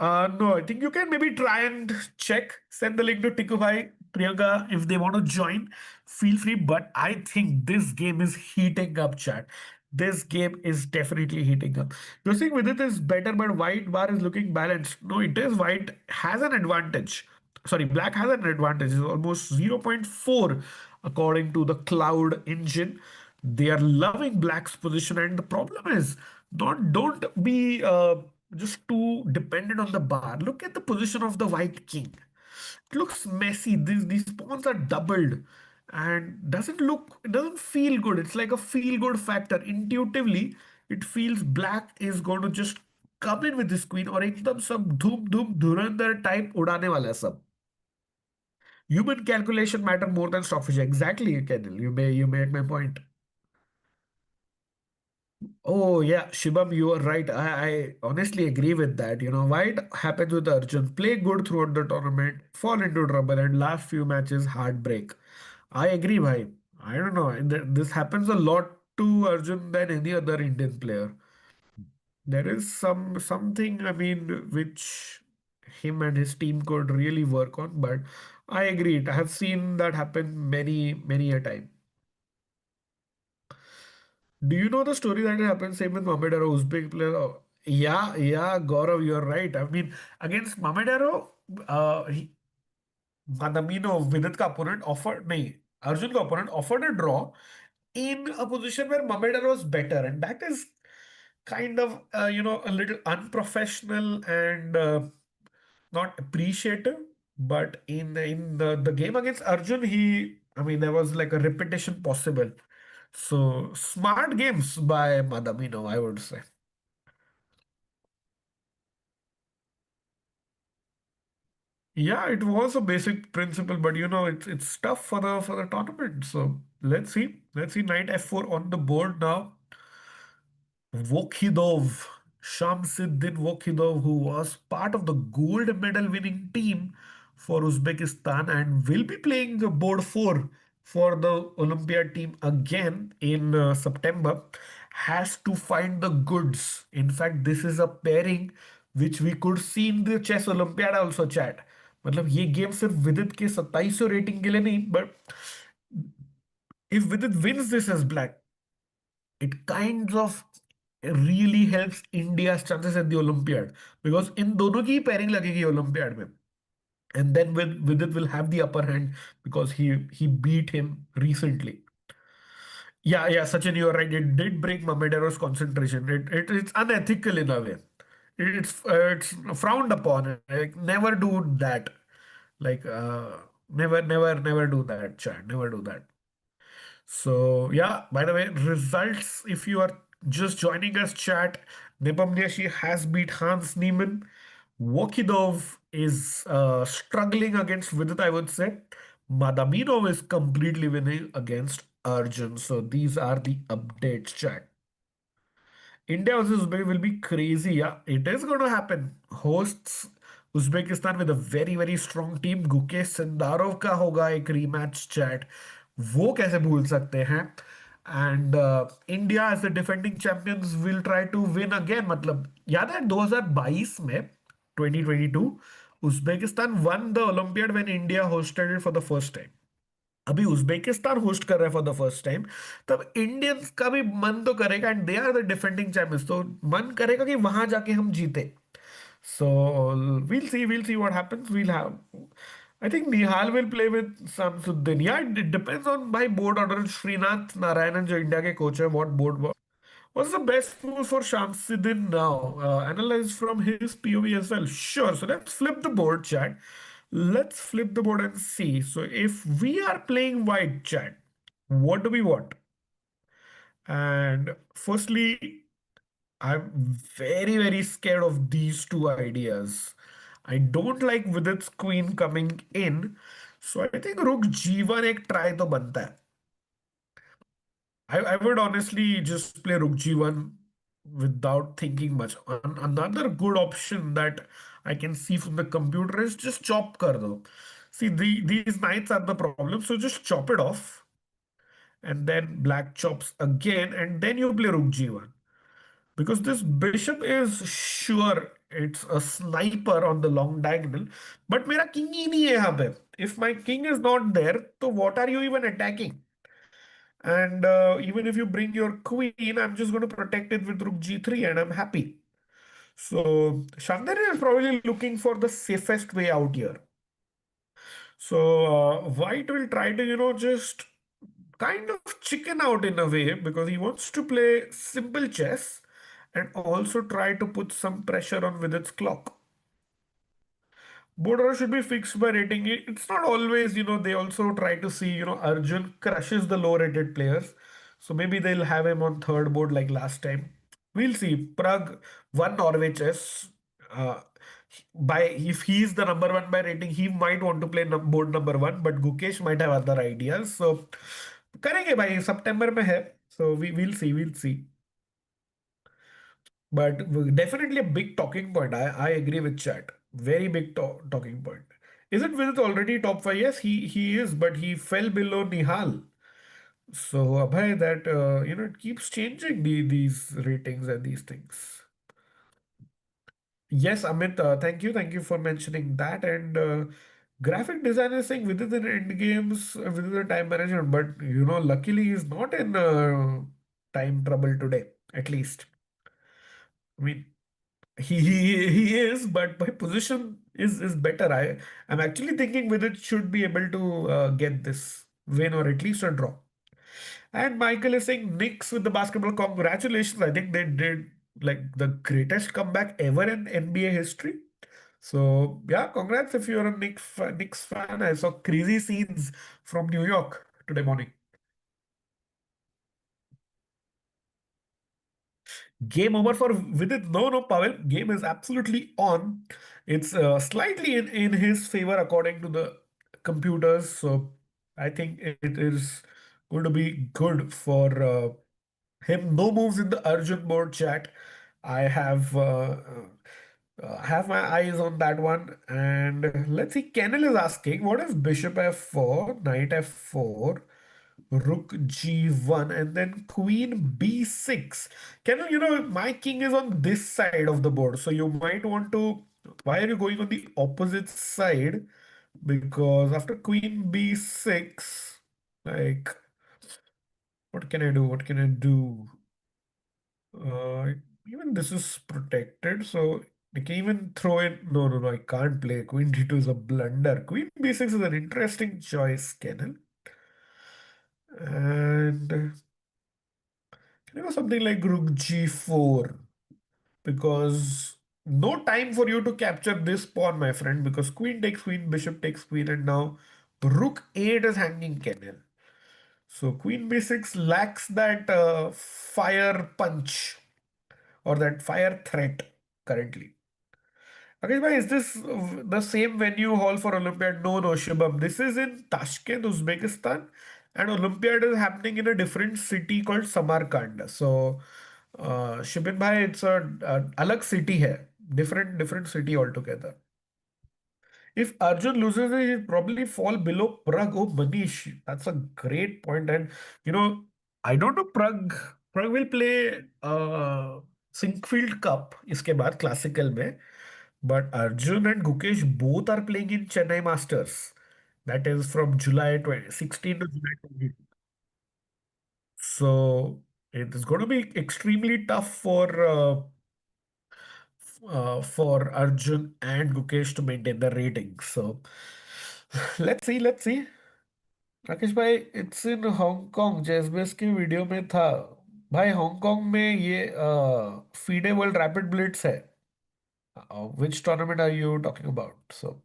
No, I think you can maybe try and check. Send the link to Tiku Bhai. Priyanka, if they want to join, feel free. But I think this game is heating up, chat. This game is definitely heating up. You're saying Vidit is better, but white bar is looking balanced. No, it is. White has an advantage. Sorry, black has an advantage. It's almost zero point 0.4 according to the cloud engine. They are loving black's position, and the problem is not don't be just too dependent on the bar. Look at the position of the white king. It looks messy. These pawns are doubled and it doesn't feel good. It's like a feel good factor. Intuitively, it feels black is going to just come in with this queen और एकदम सब धूम धूम धुरंधर type उड़ाने वाला है सब. Human calculation matter more than strategy. Exactly, Kenil. You made my point. Oh yeah, Shibam, you are right. I honestly agree with that. You know, why it happens with Arjun? Play good throughout the tournament, fall into trouble, and last few matches heartbreak. I agree, bhai. I don't know. This happens a lot to Arjun than any other Indian player. There is something, I mean, which him and his team could really work on. But I agree. I have seen that happen many a time. Do you know the story that happened same with Mamedaro, Uzbek player? Oh, yeah, Gaurav, you're right. I mean, against Mamedaro, Madamino, Vidit का opponent offered नहीं, Arjun का opponent offered a draw in a position where Mamedaro was better, and that is kind of a little unprofessional and not appreciative. But in the game against Arjun, I mean, there was like a repetition possible. So smart games by Madamino, I would say. Yeah, it was a basic principle, but it's tough for the tournament. So let's see. Let's see. Knight F4 on the board now. Vokhidov, Shamsiddin Vokhidov, who was part of the gold medal winning team for Uzbekistan and will be playing the board 4 for the Olympiad team again in September, has to find the goods. In fact, this is a pairing which we could see in the chess Olympiad also, chat. मतलब ये game सिर्फ विदित के 2700 rating के लिए नहीं, but if Vidit wins this as black, it kind of really helps India's chances at the Olympiad because in दोनों की pairing लगेगी Olympiad में. And then with it will have the upper hand because he beat him recently. Yeah, Sachin, you're right. It did break Mamedaro's concentration. It's unethical in a way. It's frowned upon. Like, never do that. Like never do that, Chad. Never do that. So yeah, by the way, results if you are just joining us, chat, Nepomniachtchi has beat Hans Niemann. Wokidov is struggling against Vidit, I would say. Madaminov is completely winning against Arjun. So these are the updates, chat. India versus Uzbek will be crazy. Yeah, it is going to happen. Hosts Uzbekistan with a very strong team. Gukesh Sindarov का होगा एक rematch chat. वो कैसे भूल सकते हैं? And India as the defending champions will try to win again. मतलब याद है 2022 में 2022 Uzbekistan won the Olympiad when India hosted it for the first time. अभी उज्बेकिस्तान होस्ट कर रहा है फॉर द फर्स्ट टाइम. तब इंडियंस का भी मन तो करेगा and they are the defending champions, तो मन करेगा कि वहां जाके हम जीते. So we'll see what happens. We'll have, I think Nihal will play with Samsuddin. Yeah, it depends on by board order. Srinath Narayanan जो इंडिया के कोच है, what board what's the best move for Shamsuddin now? Analyze from his POV as well. Sure. So let's flip the board, chat. Let's flip the board and see. So if we are playing white, chat, what do we want? And firstly, I'm very scared of these two ideas. I don't like with its queen coming in. So I think Rook G1 एक try तो बनता है. I would honestly just play Rook G1 without thinking much. Another good option that I can see from the computer is just chop kar do. See, these knights are the problem, so just chop it off and then black chops again and then you play Rook G1. because this bishop is sure it's a sniper on the long diagonal. But मेरा king ही नहीं है यहाँ पे. If my king is not there, तो what are you even attacking? And even if you bring your queen, I'm just going to protect it with rook g3 and I'm happy. So Shandar is probably looking for the safest way out here. So White will try to, just kind of chicken out in a way because he wants to play simple chess and also try to put some pressure on with its clock. Border should be fixed by rating. It's not always, they also try to see, Arjun crushes the low rated players. So maybe they'll have him on third board like last time. We'll see. Prague won Norway chess. Uh, by if he's the number one by rating, he might want to play board number one, but Gukesh might have other ideas. So करेंगे भाई सितंबर में है. So we'll see, we'll see. But definitely a big talking point. I agree with chat. Very big talking point. Is it Vidit already top five? Yes, he is, but he fell below Nihal. So Abhay, that it keeps changing these ratings and these things. Yes, Amit, thank you for mentioning that. And graphic designer is saying within the end games, within the time management, but luckily he's not in time trouble today, at least. I mean, he is, but my position is better. I'm actually thinking whether it should be able to get this win or at least a draw. And Michael is saying Knicks with the basketball. Congratulations! I think they did like the greatest comeback ever in NBA history. So yeah, congrats if you're a Knicks fan. I saw crazy scenes from New York today morning. Game over for Vidit. No, no, Pavel. Game is absolutely on. It's slightly in his favor according to the computers. So I think it is going to be good for him. No moves in the Arjun board chat. I have my eyes on that one. And let's see. Kennel is asking, what if Bishop f4, Knight f4? Rook g1 and then queen b6. Can my king is on this side of the board, so you might want to. Why are you going on the opposite side? Because after queen b6, like, what can I do? What can I do? Uh, Even this is protected, so I can even throw in. No, no, no, I can't play. Queen d2 is a blunder. Queen b6 is an interesting choice, Kennel. And something like rook g4 because no time for you to capture this pawn, my friend, because queen takes queen, bishop takes queen, and now rook 8 is hanging Kennel. So queen b6 lacks that fire punch or that fire threat currently. Okay, bhai, is this the same venue hall for Olympiad? No, no, Shubham. This is in Tashkent, Uzbekistan, and Olympiad is happening in a different city called Samarkand. So, Shubham bhai, it's a alag city hai, different city altogether. If Arjun loses, he'll probably fall below Prague. Oh, Manish, that's a great point. And I don't know Prague. Prague will play Sinkfield Cup इसके बाद classical में. But Arjun and Gukesh both are playing in Chennai Masters. That is from July 2016 to July 20. So it is going to be extremely tough for Arjun and Gukesh to maintain the rating. So let's see, let's see. Rakesh भाई it's in Hong Kong जेसबेस की video में था. भाई Hong Kong में ये FIDE world rapid Blitz है. Which tournament are you talking about? So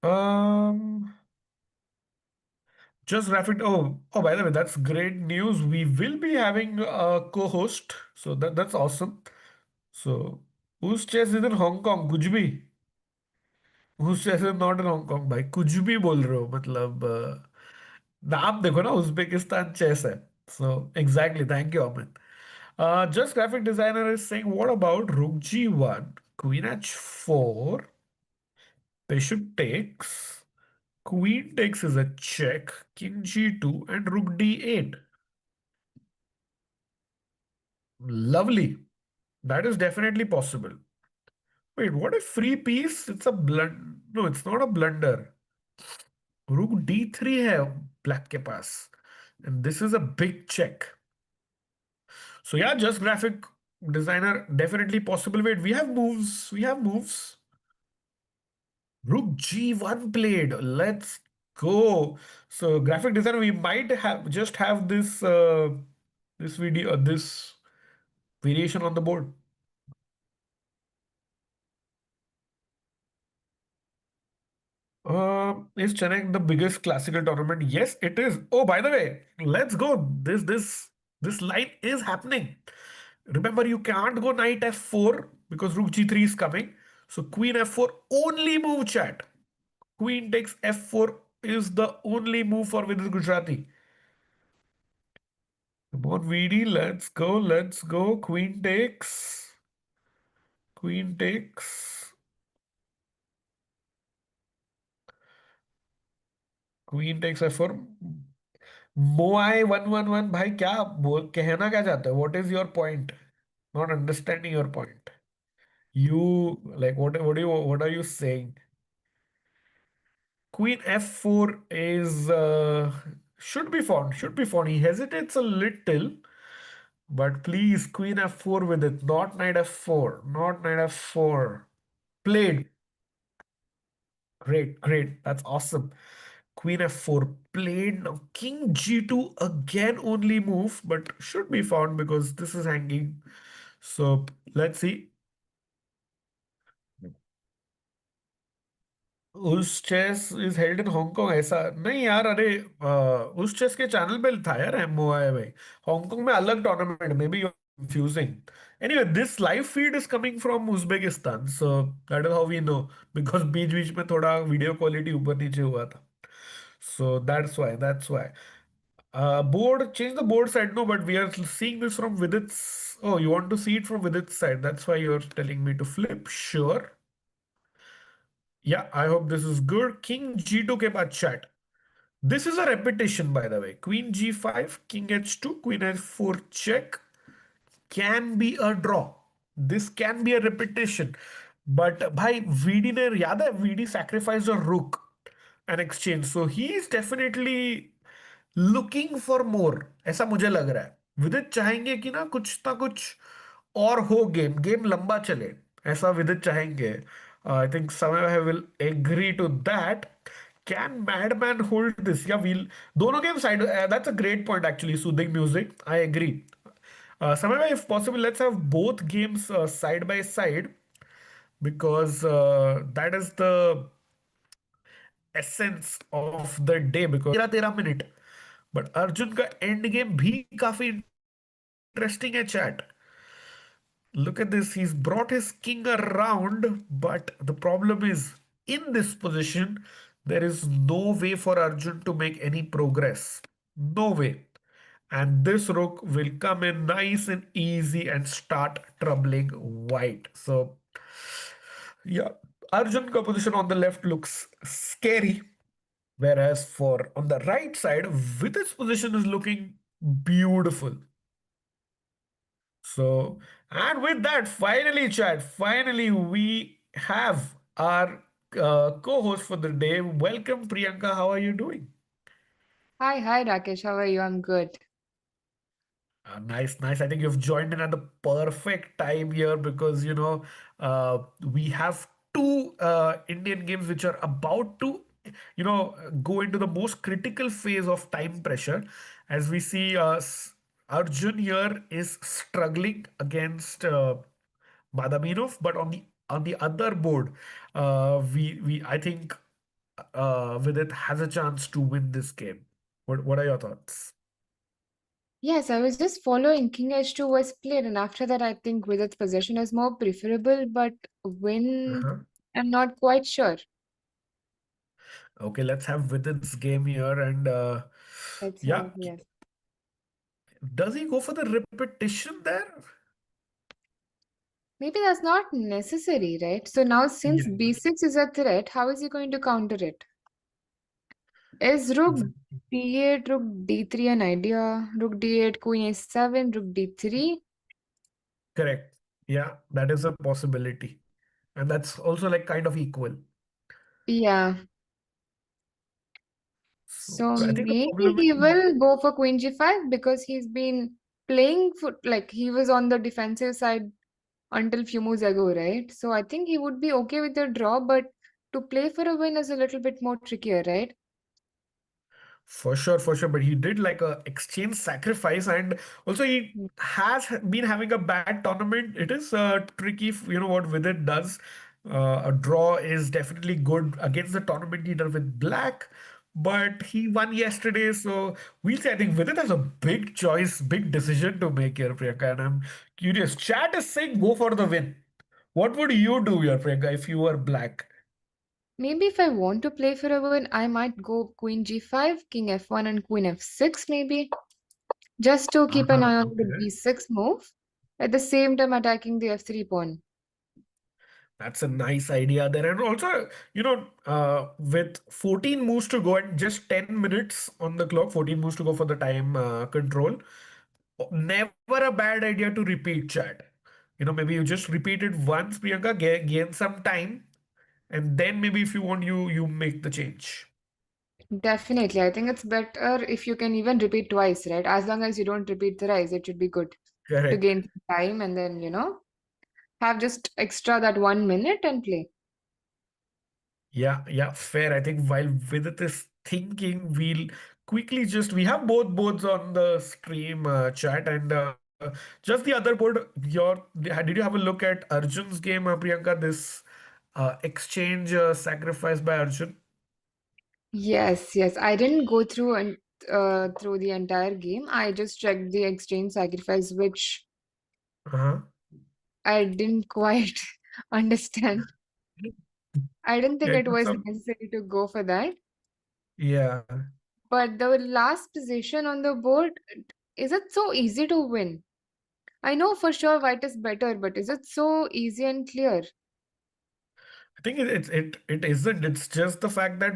um just rapid. Oh, by the way, that's great news. We will be having a co-host, so that's awesome. So whose chess is in Hong Kong? कुछ भी. Whose chess is not in Hong Kong भाई. कुछ भी बोल रहे हो मतलब नाम देखो ना उज्बेकिस्तान चेस है. So exactly, thank you Amit. Just graphic designer is saying, what about rook g1, queen h4, bishop takes, queen takes is a check, king g2, and rook d8. Lovely. That is definitely possible. Wait, what if free piece? It's a blunder. No, it's not a blunder. Rook d3 है black के पास. And this is a big check. So yeah, just graphic designer definitely possible. Wait, we have moves. We have moves. Rook g1 played. Let's go. So graphic designer, we might have just have this video, this variation on the board. Is Chennai the biggest classical tournament? Yes, it is. Oh, by the way, let's go. This line is happening. Remember, you can't go knight f4 because rook g3 is coming. So queen f4 only move, chat. Queen takes f4 is the only move for Vidit Gujarati. Come on, VD, let's go, let's go. Queen takes. Queen takes. Queen takes f4. मोआई 111 भाई क्या बोल कहना क्या चाहते हो? What is your point? Not understanding your point. You like what are you saying? Queen f4 is should be found. Should be found. He hesitates a little, but please queen f4 with it. Not knight f4. Not knight f4. Played. Great, great. That's awesome. Queen f4 played. Now king g2 again only move, but should be found because this is hanging. So let's see. उस chess is held in Hong Kong ऐसा नहीं यार अरे उस chess के channel पे था यार एमओआई भाई हांगकांग में अलग टूर्नामेंट में भी confusing anyway this live feed is coming from Uzbekistan so that is how we know because बीच बीच में थोड़ा वीडियो क्वालिटी ऊपर नीचे हुआ था so that's why board change the board side no but we are seeing this from Vidit's oh you want to see it from Vidit's side that's why you're telling me to flip sure. Yeah, I hope this is good. King g2 के बाद chat. This is a repetition, by the way. Queen g5, king h2, queen h4 check can be a draw. This can be a repetition. But भाई VD ने याद है VD sacrificed a rook an exchange. So he is definitely looking for more. ऐसा मुझे लग रहा है. विदित चाहेंगे कि ना कुछ और हो गेम लंबा चले ऐसा विदित चाहेंगे. I think Samay will agree to that. Can madman hold this या वील दोनों game side that's a great point actually soothing music I agree. Samay if possible let's have both games side by side because that is the essence of the day because 13 minute but Arjun का end game भी काफी interesting है chat. Look at this. He's brought his king around, but the problem is in this position, there is no way for Arjun to make any progress. No way. And this rook will come in nice and easy and start troubling white. So, yeah, Arjun ka position on the left looks scary. Whereas for on the right side, with his position is looking beautiful. So, and with that, finally, chat, finally, we have our co host for the day. Welcome, Priyanka. How are you doing? Hi, Rakesh. How are you? I'm good. Nice, nice. I think you've joined in at the perfect time here because, we have two Indian games which are about to, go into the most critical phase of time pressure. As we see, Arjun here is struggling against Madaminov, but on the other board, we I think Vidit has a chance to win this game. What are your thoughts? Yes, I was just following King H2 was played, and after that, I think with its possession is more preferable, but when Uh-huh. I'm not quite sure. Okay, let's have Vidit's game here, and Let's yeah, have, yes. does he go for the repetition there? Maybe that's not necessary, right? So now, since Yeah, B6 is a threat, how is he going to counter it? Is rook exactly. d8, rook d3 an idea? Rook d8, queen a7, rook d3? Correct. Yeah, that is a possibility. And that's also like kind of equal. Yeah. So So I think the maybe problem he is, will go for queen g5 because he's been playing for like he was on the defensive side until few moves ago, right? So I think he would be okay with the draw, but to play for a win is a little bit more trickier, right? for sure, for sure. But he did like a exchange sacrifice, and also he Mm. has been having a bad tournament. It is tricky, you know what Vidit does. A draw is definitely good against the tournament leader with black, but he won yesterday, so we'll see. I think Vidit has a big choice, big decision to make here, Priyanka, and I'm curious. Chat is saying go for the win. What would you do here, Priyanka, if you were black? Maybe if I want to play for a win, I might go queen g5, king f1, and queen f6, maybe. Just to keep an Uh-huh, eye on the okay. b6 move, at the same time attacking the f3 pawn. That's a nice idea there. And also, with 14 moves to go and just 10 minutes on the clock, 14 moves to go for the time control, never a bad idea to repeat chat. Maybe you just repeat it once, Priyanka, gain some time, and then maybe if you want, you make the change. Definitely. I think it's better if you can even repeat twice, right? As long as you don't repeat thrice, it should be good to Correct. gain some time and then, have just extra that 1 minute and play. Yeah, yeah, fair. I think while Vidit is thinking, we'll quickly just we have both boards on the stream chat, and just the other board. Did you have a look at Arjun's game, Priyanka? This exchange sacrifice by Arjun. Yes, yes. I didn't go through and through the entire game. I just checked the exchange sacrifice, which Uh-huh. I didn't quite understand. I didn't Yeah, think it it took was some. necessary to go for that. Yeah, But the last position on the board, is it so easy to win? I know for sure white is better, but is it so easy and clear? I think it isn't. It's just the fact that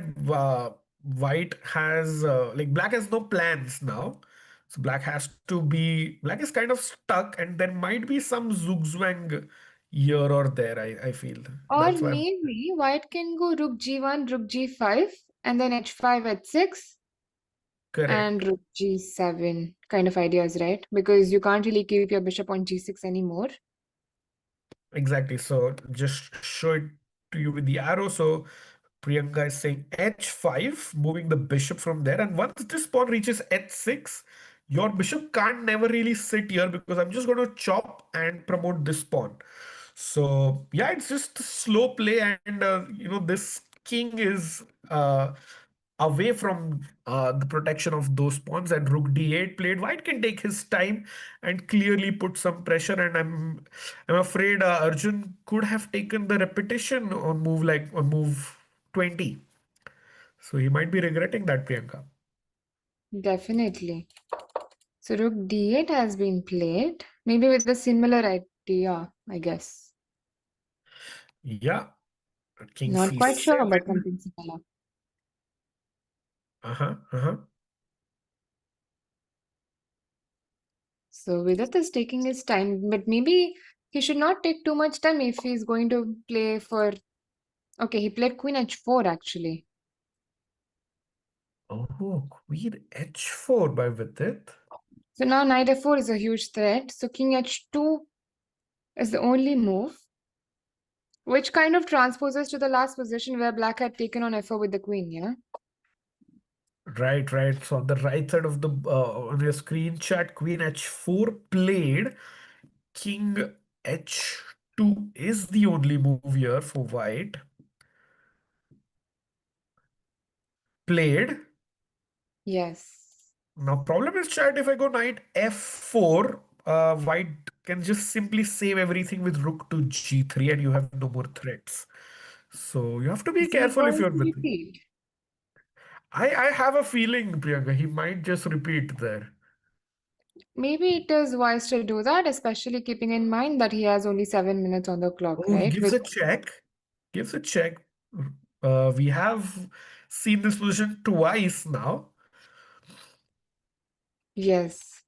white has like black has no plans now. So black is kind of stuck, and there might be some zugzwang here or there. I feel Or that's why I'm maybe white can go rook g1, rook g5, and then h5 at 6 and correct. rook g7 kind of ideas, right? Because you can't really keep your bishop on g6 anymore. Exactly. So just show it to you with the arrow. So Priyanka is saying h5, moving the bishop from there. And once this pawn reaches h6, your bishop can't never really sit here because I'm just going to chop and promote this pawn. So yeah, it's just a slow play, and this king is away from the protection of those pawns, and rook d8 played. White can take his time and clearly put some pressure, and I'm afraid Arjun could have taken the repetition on move 20. So he might be regretting that, Priyanka. Definitely. So rook d8 has been played, maybe with a similar idea, I guess. Yeah, king Not quite sure, but c7. something similar. Uh-huh, uh-huh. So Vidit is taking his time, but maybe he should not take too much time if he's going to play for. Okay, he played queen h4 actually. Oh, queen h4 by Vidit. So now knight f4 is a huge threat. So king h2 is the only move, which kind of transposes to the last position where black had taken on f4 with the queen, yeah? Right, right. So on the right side of the on your screen chat, queen h4 played. King h2 is the only move here for white. Played. Yes. Now problem is chat, if I go knight f4, white can just simply save everything with rook to g3 and you have no more threats. So you have to be Is he careful if going you're to with me. repeat? I have a feeling, Priyanka, he might just repeat there. Maybe it is wise to do that, especially keeping in mind that he has only 7 minutes on the clock, Oh, he right? gives a check. Gives a check. We have seen this position twice now. Yes.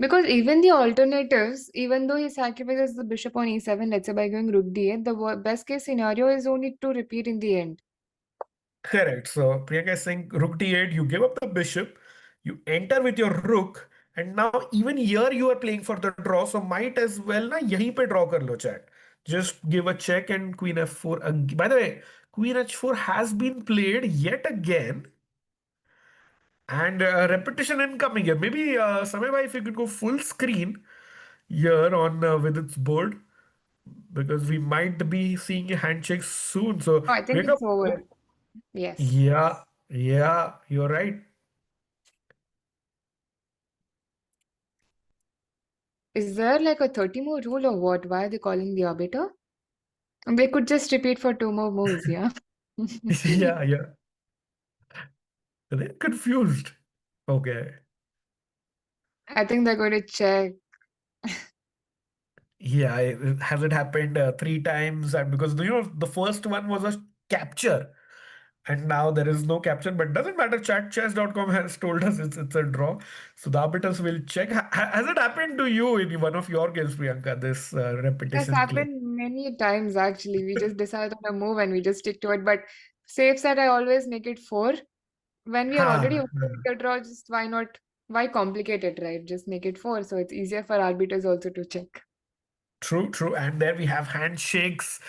Because even the alternatives, even though he sacrifices the bishop on e7, let's say by going rook d8, the best case scenario is only to repeat in the end. Correct. So Priyanka is saying rook d8, you give up the bishop, you enter with your rook, and now even here you are playing for the draw. So might as well na yahi pe draw kar lo chat. Just give a check and queen f4. By the way, queen h4 has been played yet again, and repetition incoming here. Maybe Samay bhai, if you could go full screen here on with its board, because we might be seeing a handshake soon. So Oh, I think Priyanka, it's over. Yes. yeah, yeah, you're right. Is there like a 30 more rule or what? Why are they calling the arbiter? They could just repeat for two more moves, yeah? Yeah, yeah. They're confused. Okay. I think they're going to check. Yeah, has it happened three times? And because the first one was a capture, and now there is no capture, but doesn't matter. Chatchess.com has told us it's a draw. So the arbiters will check. Has it happened to you in one of your games, Priyanka, this It has repetition glitch? happened many times actually. We just decide on a move and we just stick to it. But safe side, I always make it four. When we are Ha, already ha. with the draw, just why not? Why complicate it, right? Just make it four. So it's easier for arbiters also to check. True, true. And there we have handshakes,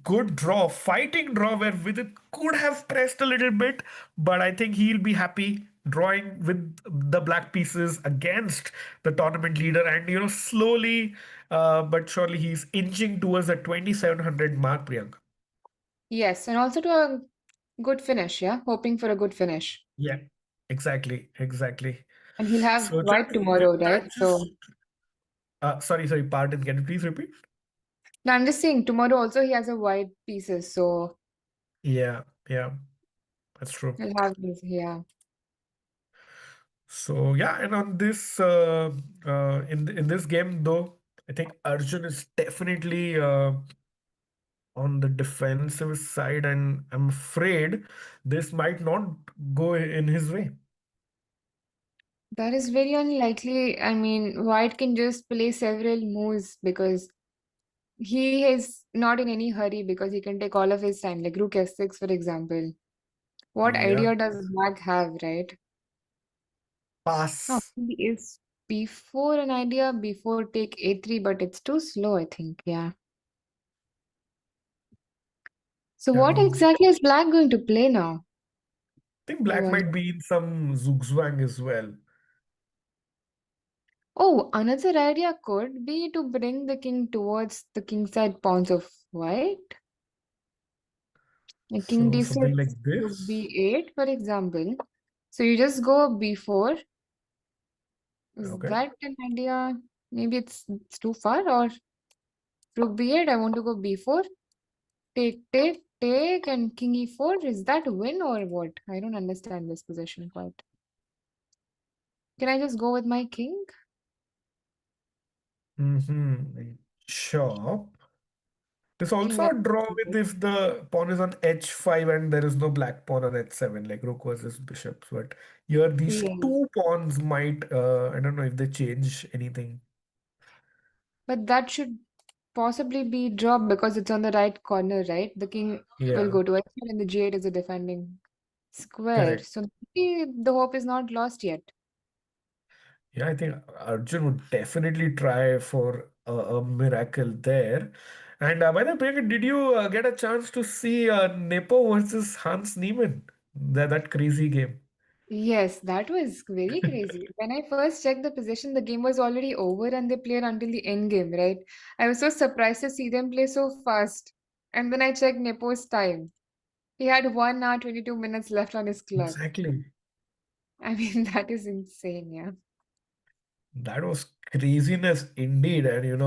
good draw, fighting draw where Vidit could have pressed a little bit, but I think he'll be happy drawing with the black pieces against the tournament leader. And slowly but surely he's inching towards the 2700 mark, Priyanka. Yes, and also to a good finish, yeah? Hoping for a good finish. Yeah, exactly, exactly. And he'll have So, white chat, tomorrow, right? just, So sorry, pardon. Can you please repeat? no, I'm just saying tomorrow also he has a white pieces, so Yeah, yeah, that's true. he'll have this, yeah. So yeah, and on this in this game though, I think Arjun is definitely on the defensive side, and I'm afraid this might not go in his way. That is very unlikely. I mean, white can just play several moves because he is not in any hurry because he can take all of his time, like Rook F6, for example. What Yeah, idea does Black have, right? No, pass. is before an idea, before take A3, but it's too slow, I think. Yeah. So Yeah, what exactly is Black going to play now? I think I Black wonder. might be in some zugzwang as well. Oh, another idea could be to bring the king towards the kingside pawns of white. Like king So something like d6, rook this. b8, for example. So you just go b4. Is Okay. that an idea? Maybe it's too far, or rook b8, I want to go b4. Take, and king e4. Is that a win or what? I don't understand this position quite. Can I just go with my king? Mm-hmm. Sure. There's King also a draw with f8. if the pawn is on h5 and there is no black pawn on h7, like rook versus bishops. But here, these Yeah. two pawns might, I don't know if they change anything. But that should possibly be dropped because it's on the right corner, right? The king will Yeah, go to h7 and the g8 is a defending square. correct. So maybe the hope is not lost yet. Yeah, I think Arjun would definitely try for a miracle there. And by the way, Priyanka, did you get a chance to see Nepo versus Hans Niemann? That crazy game. Yes, that was very crazy. When I first checked the position, the game was already over and they played until the end game, right? I was so surprised to see them play so fast. And then I checked Nepo's time. He had 1 hour, 22 minutes left on his clock. Exactly. I mean, that is insane, yeah. That was craziness indeed. And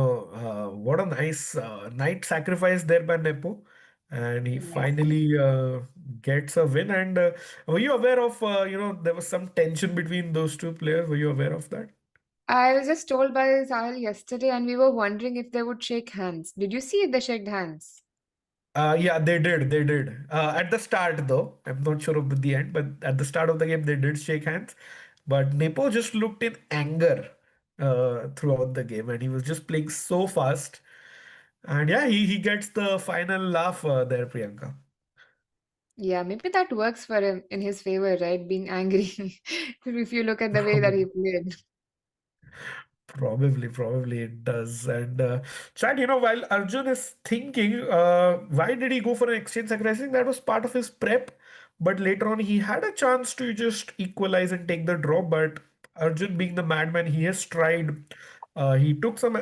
what a nice night sacrifice there by Nepo. And he Yes. finally gets a win. And were you aware of, there was some tension between those two players? Were you aware of that? I was just told by Sahil yesterday, and we were wondering if they would shake hands. Did you see if they shook hands? Yeah, they did. They did. At the start, though, I'm not sure of the end, but at the start of the game, they did shake hands. But Nepo just looked in anger. throughout the game, and he was just playing so fast. And yeah, he gets the final laugh there, Priyanka. Yeah, maybe that works for him in his favor, right? Being angry. If you look at the way that he played. Probably it does. And Chad, while Arjun is thinking, why did he go for an exchange sacrifice? I think that was part of his prep. But later on, he had a chance to just equalize and take the draw. But Arjun, being the madman he has tried, he took some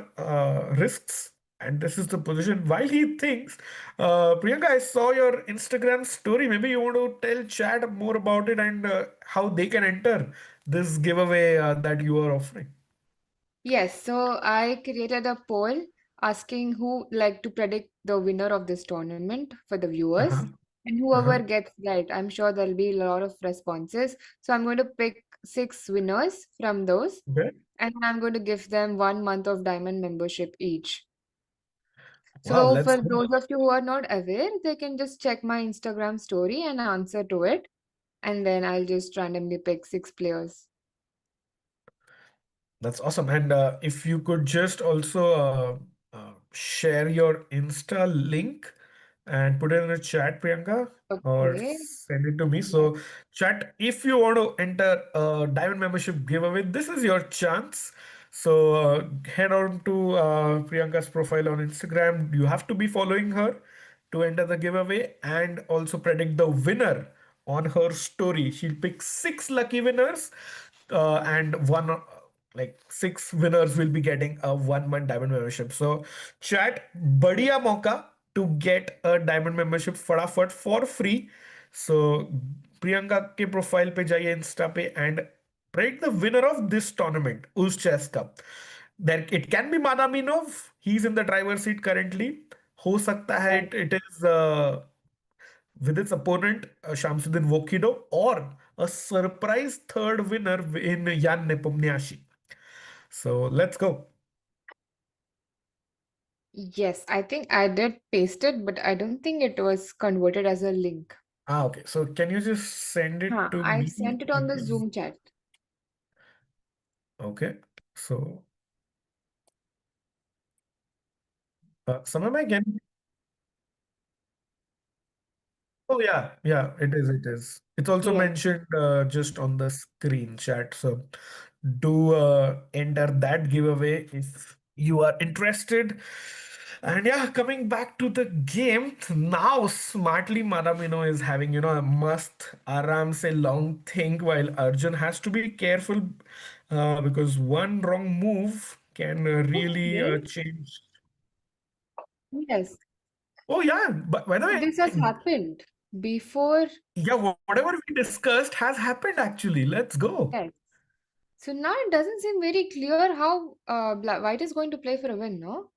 risks. And this is the position. While he thinks, Priyanka, I saw your Instagram story. Maybe you want to tell Chad more about it and how they can enter this giveaway that you are offering. Yes, so I created a poll asking who like to predict the winner of this tournament for the viewers. Uh-huh. And whoever Uh-huh. gets right, I'm sure there'll be a lot of responses. So I'm going to pick six winners from those, Okay. and I'm going to give them 1 month of diamond membership each. Wow, So let's for go. those of you who are not aware, they can just check my Instagram story and answer to it, and then I'll just randomly pick six players. That's awesome. And if you could just also share your Insta link and put it in the chat, Priyanka, or Okay. send it to me. Yes. So, chat, if you want to enter a diamond membership giveaway, this is your chance. So, head on to Priyanka's profile on Instagram. You have to be following her to enter the giveaway and also predict the winner on her story. She'll pick six lucky winners, and one like six winners will be getting a 1 month diamond membership. So chat, बढ़िया मौका to get a diamond membership फटाफट for free. So Priyanka के profile पे जाइए Insta पे and predict the winner of this tournament, उस chess cup. Then it can be Madaminov. He's in the driver's seat currently. हो सकता है it is with its opponent Shamsuddin Wokido, or a surprise third winner in Jan Nepomniachtchi. So let's go. Yes, I think I did paste it, but I don't think it was converted as a link. Okay. So can you just send it Huh, to I me? sent it on the Zoom chat. Okay. So, Samay, can Oh yeah, it is, it is. It's also Yes. mentioned just on the screen chat. So do enter that giveaway if you are interested. And yeah, coming back to the game, now smartly Madamino is having, a must aram se long think, while Arjun has to be careful because one wrong move can really Okay. change. Yes. Oh yeah, but by the So this has way, happened before. yeah, whatever we discussed has happened actually. Let's go. Yes. So now it doesn't seem very clear how White is going to play for a win, no?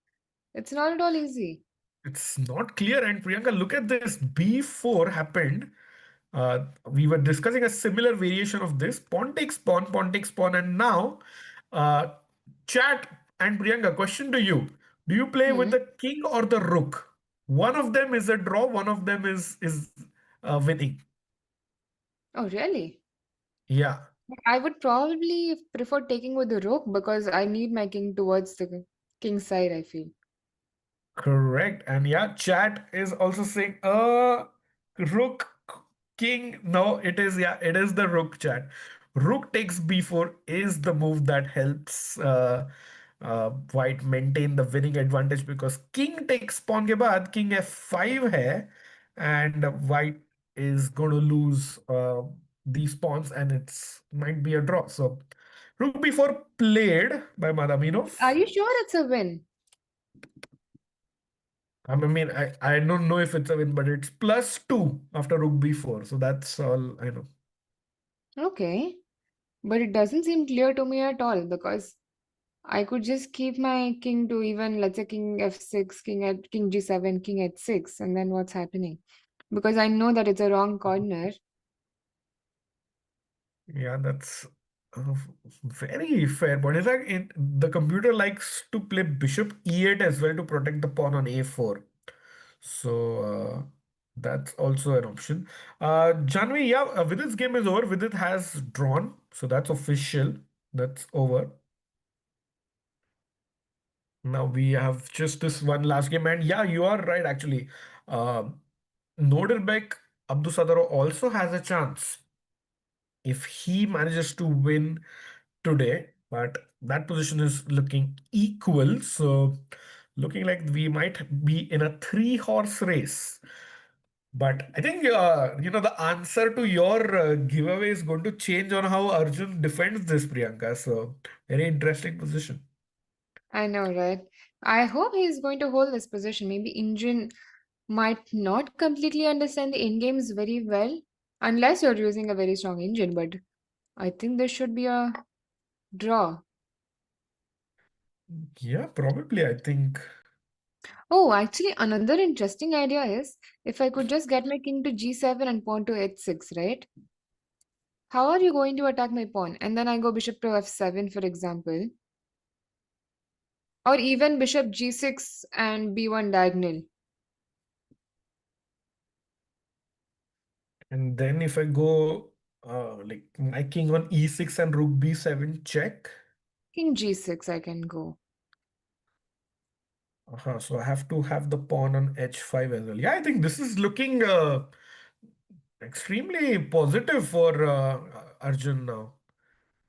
It's not at all easy. It's not clear. And Priyanka, look at this. B4 happened. We were discussing a similar variation of this. Pawn takes pawn. And now, uh, chat and Priyanka, question to you. Do you play with Hmm. the king or the rook? One of them is a draw, one of them is winning. Oh, really? Yeah. I would probably prefer taking with the rook because I need my king towards the king's side, I feel. Correct. And yeah, chat is also saying, rook, king. No, it is, yeah, it is the rook, chat. Rook takes b4 is the move that helps white maintain the winning advantage, because king takes pawn ke baad, king f5 hai, and white is going to lose these pawns, and it's might be a draw. So rook b4 played by Are Madaminov. you sure it's a win? I don't know if it's a win, but it's +2 after rook b4. So that's all I know. Okay. But it doesn't seem clear to me at all because I could just keep my king to even, let's say, king f6, king g7, king h6, and then what's happening? Because I know that it's a wrong corner. Yeah, that's a very fair point. In fact, the computer likes to play bishop e8 as well to protect the pawn on a4. So that's also an option. Janvi, yeah, Vidit's game is over. Vidit has drawn. So that's official. That's over. Now we have just this one last game, and yeah, you are right actually. Uh, Nodirbek Abdusadaro also has a chance if he manages to win today, but that position is looking equal. So, looking like we might be in a three-horse race. But I think the answer to your giveaway is going to change on how Arjun defends this, Priyanka. So, very interesting position. I know, right? I hope he's going to hold this position. Maybe Injun might not completely understand the in games very well, unless you're using a very strong engine. But I think there should be a draw. Yeah, probably. I think. Oh, actually, another interesting idea is if I could just get my king to g7 and pawn to h6, right? How are you going to attack my pawn? And then I go bishop to f7, for example. Or even bishop g6 and b1 diagonal. And then if I go like my king on e6 and rook b7 check. King g6, I can go. So I have to have the pawn on h5 as well. Yeah, I think this is looking extremely positive for Arjun now.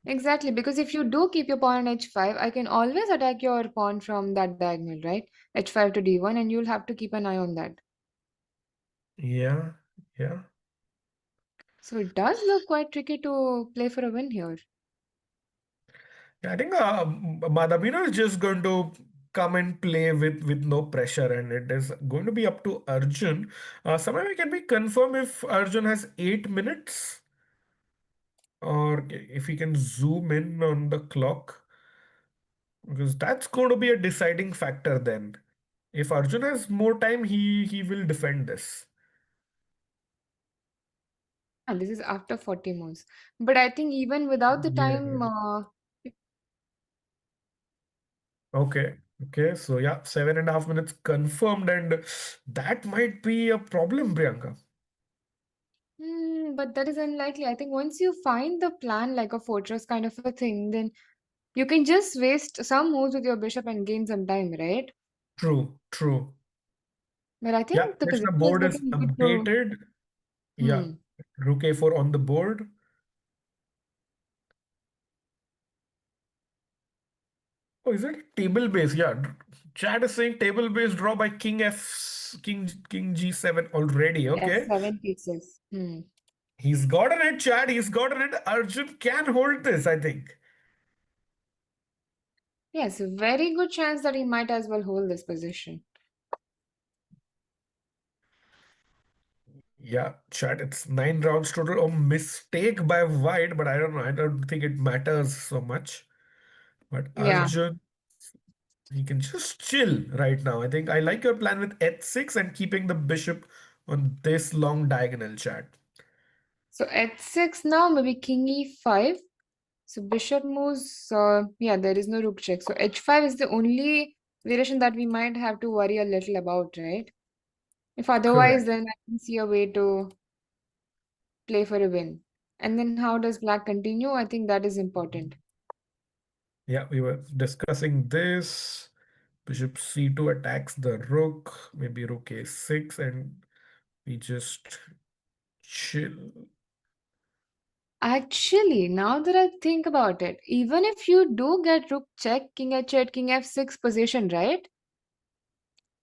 Exactly, because if you do keep your pawn on h5, I can always attack your pawn from that diagonal, right? h5 to d1, and you'll have to keep an eye on that. Yeah, yeah. So it does look quite tricky to play for a win here. Yeah, I think Madamino is just going to come and play with no pressure, and it is going to be up to Arjun. Somewhere can we confirm if Arjun has 8 minutes, or if he can zoom in on the clock, because that's going to be a deciding factor then. If Arjun has more time, he will defend this. And this is after 40 moves. But I think even without the Yeah. time, Okay. Okay. So yeah, 7.5 minutes confirmed, and that might be a problem, Priyanka. but that is unlikely. I think once you find the plan like a fortress kind of a thing, then you can just waste some moves with your bishop and gain some time, right? True. True. But I Yeah. think the Next, the position is board is looking good to. updated. Yeah. Hmm. Rook a4 on the board. Oh, is it table base? Yeah. Chat is saying table base draw by king g7 already. Yes, Okay. 7 pieces. He's gotten it, Chad. He's gotten it. Arjun can hold this, I think. Yes, very good chance that he might as well hold this position. Yeah, Chad, it's 9 rounds total. A mistake by White, but I don't know. I don't think it matters so much. But Yeah. Arjun, he can just chill right now. I think I like your plan with h6 and keeping the bishop on this long diagonal, Chad. So h6 now, maybe king e5. So bishop moves, yeah, there is no rook check. So h5 is the only variation that we might have to worry a little about, right? If otherwise, Correct. then I can see a way to play for a win. And then how does black continue? I think that is important. Yeah, we were discussing this. Bishop c2 attacks the rook, maybe rook a6, and we just chill. Actually, now that I think about it, even if you do get rook check, king h8, king f6 position, right?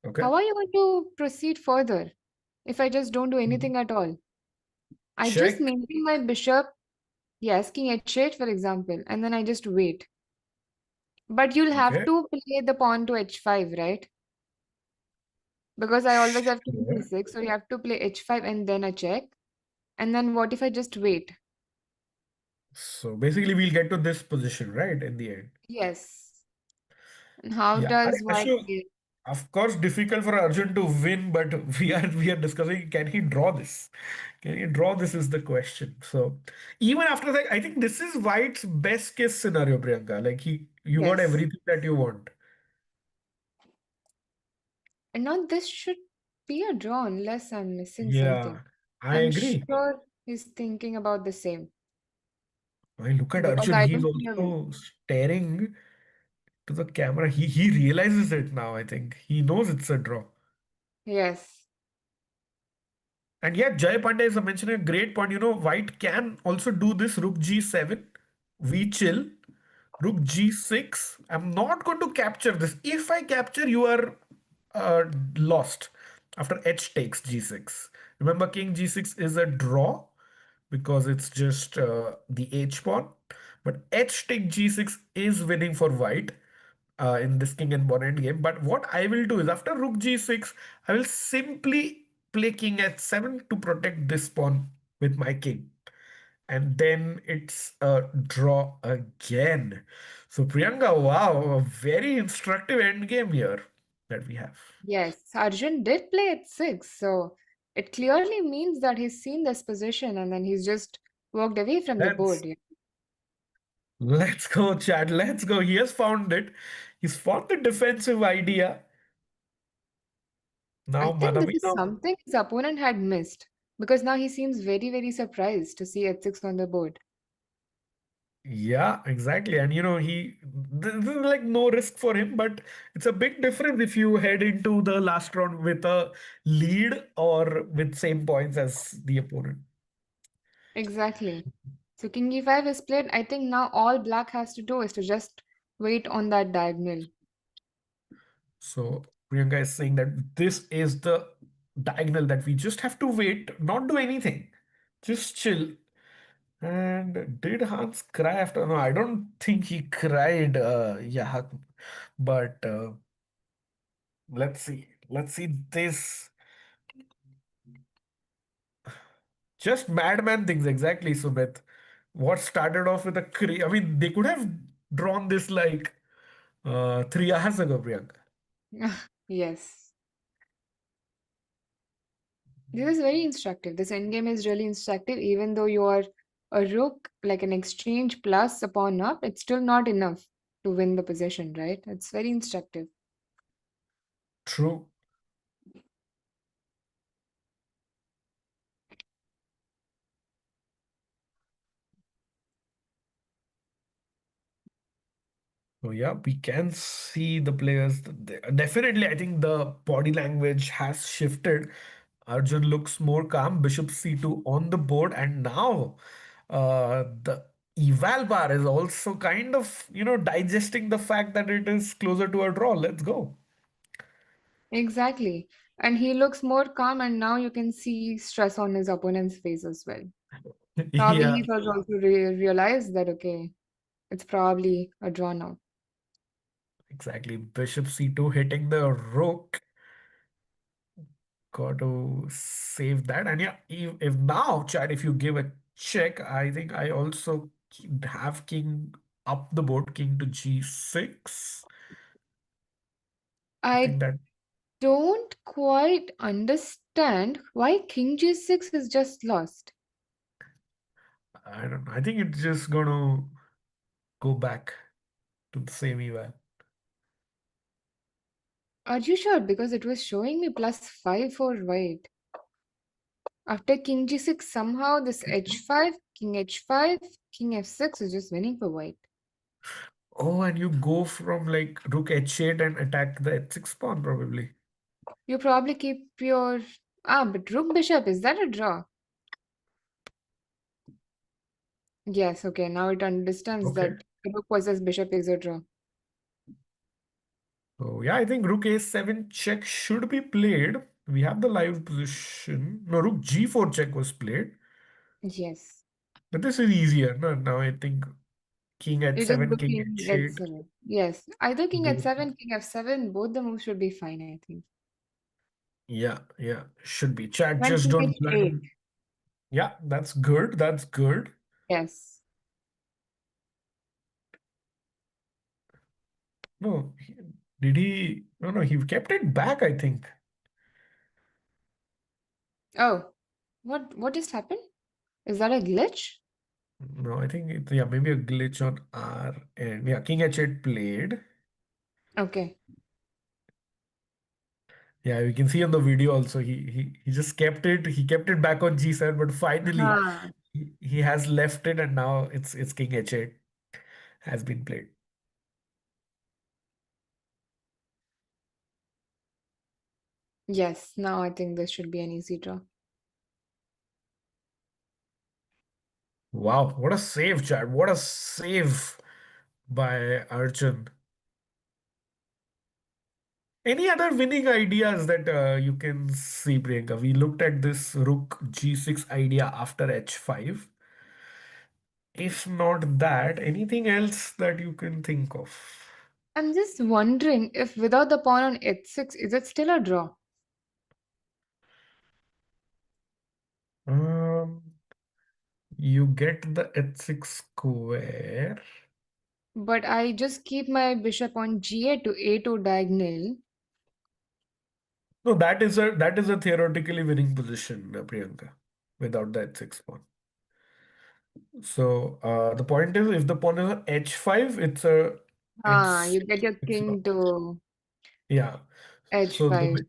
Okay. How are you going to proceed further if I just don't do anything at all? I just Check. maintain my bishop, yes, king h8, for example, and then I just wait. But you'll have Okay. to play the pawn to h5, right? Because I always have king Sure. c6, so you have to play h5 and then a check. And then what if I just wait? So basically, we'll get to this position, right, in the end. Yes. And how Yeah, I does think white Ashu, play? of course, difficult for Arjun to win, but we are discussing, can he draw this? Can he draw this is the question. So even after that, I think this is White's best case scenario, Priyanka. Like you got Yes. everything that you want. And now this should be a draw unless I'm missing something. Yeah, I I'm agree. sure he's thinking about the same I look at because Arjun, I he's don't see a win. also staring. to the camera. He realizes it now, I think. He knows it's a draw. Yes. And yeah, Jay Pandey is mentioning a great point. White can also do this rook g7. We chill. Rook g6. I'm not going to capture this. If I capture, you are uh, lost after h takes g6. Remember, king g6 is a draw because it's just the h pawn. But h take g6 is winning for white in this king and pawn endgame. But what I will do is after rook g6, I will simply play king h7 to protect this pawn with my king. And then it's a draw again. So Priyanka, wow, a very instructive endgame here that we have. Yes. Arjun did play at 6, so it clearly means that he's seen this position and then he's just walked away from the Let's board. Yeah. let's go, Chad. Let's go. He has found it. He's found the defensive idea. I Now think this is Manavino. something his opponent had missed because now he seems very, very surprised to see h6 on the board. Yeah, exactly. And this is like no risk for him, but it's a big difference if you head into the last round with a lead or with same points as the opponent. Exactly. So king e5 is played. I think now all black has to do is to just wait on that diagonal. So Priyanka is saying that this is the diagonal that we just have to wait, not do anything, just chill. And did Hans cry after? No, I don't think he cried. Yeah, but let's see. Let's see this. Just madman things, exactly, Sumit. What started off with I mean, they could have drawn this like 3 hours ago, Priyanka. Yes. This is very instructive. This endgame is really instructive. Even though you are a rook, like an exchange plus a pawn up, it's still not enough to win the position, right? It's very instructive. True. So yeah, we can see the players. Definitely, I think the body language has shifted. Arjun looks more calm. Bishop c2 on the board, and now the eval bar is also kind of digesting the fact that it is closer to a draw. Let's go. Exactly. And he looks more calm, and now you can see stress on his opponent's face as well. Probably Yeah, he first also realized that, okay, it's probably a draw now. exactly. Bishop c2 hitting the rook. Got to save that. And yeah, if now, Chad, if you give a check, I think I also have king up the board, king to g6. I think I that don't quite understand why King G6 is just lost. I don't know. I think it's just gonna go back to the same eval. Are you sure? Because it was showing me +5 for white. After King G6, somehow this H5, King F6 is just winning for white. Oh, and you go from like rook h8 and attack the h6 pawn probably. You probably keep your. Ah, but Rook Bishop, is that a draw? Yes, okay, now it understands Okay. that Rook versus Bishop is a draw. So yeah, I think rook a7 check should be played. We have the live position. No, rook g4 check was played. Yes. But this is easier. No, now I think king You just h7, go king King h8. H7. Yes. Either King Both. H7, King F7, both the moves should be fine, I think. Yeah, yeah, should be. Chat, And just King don't H8. blind. Yeah, that's good. That's good. Yes. No, did he? No, no, he kept it back, I think. Oh, what just happened? Is that a glitch? No, I think yeah, maybe a glitch on R and yeah, king h8 played. Okay. Yeah, we can see on the video also. He just kept it. He kept it back on g7, but finally Huh. he has left it, and now it's king h8 has been played. Yes, now I think this should be an easy draw. Wow, what a save, Chad. What a save by Arjun. Any other winning ideas that you can see, Priyanka? We looked at this rook g6 idea after h5. If not that, anything else that you can think of? I'm just wondering if without the pawn on h6, is it still a draw? Um, you get the h6 square. But I just keep my bishop on g8 to a2 diagonal. No, that is a theoretically winning position, Priyanka, without the h6 pawn. So the point is, if the pawn is on h5, Ah, it's you get your it's not. king to Yeah. So h5,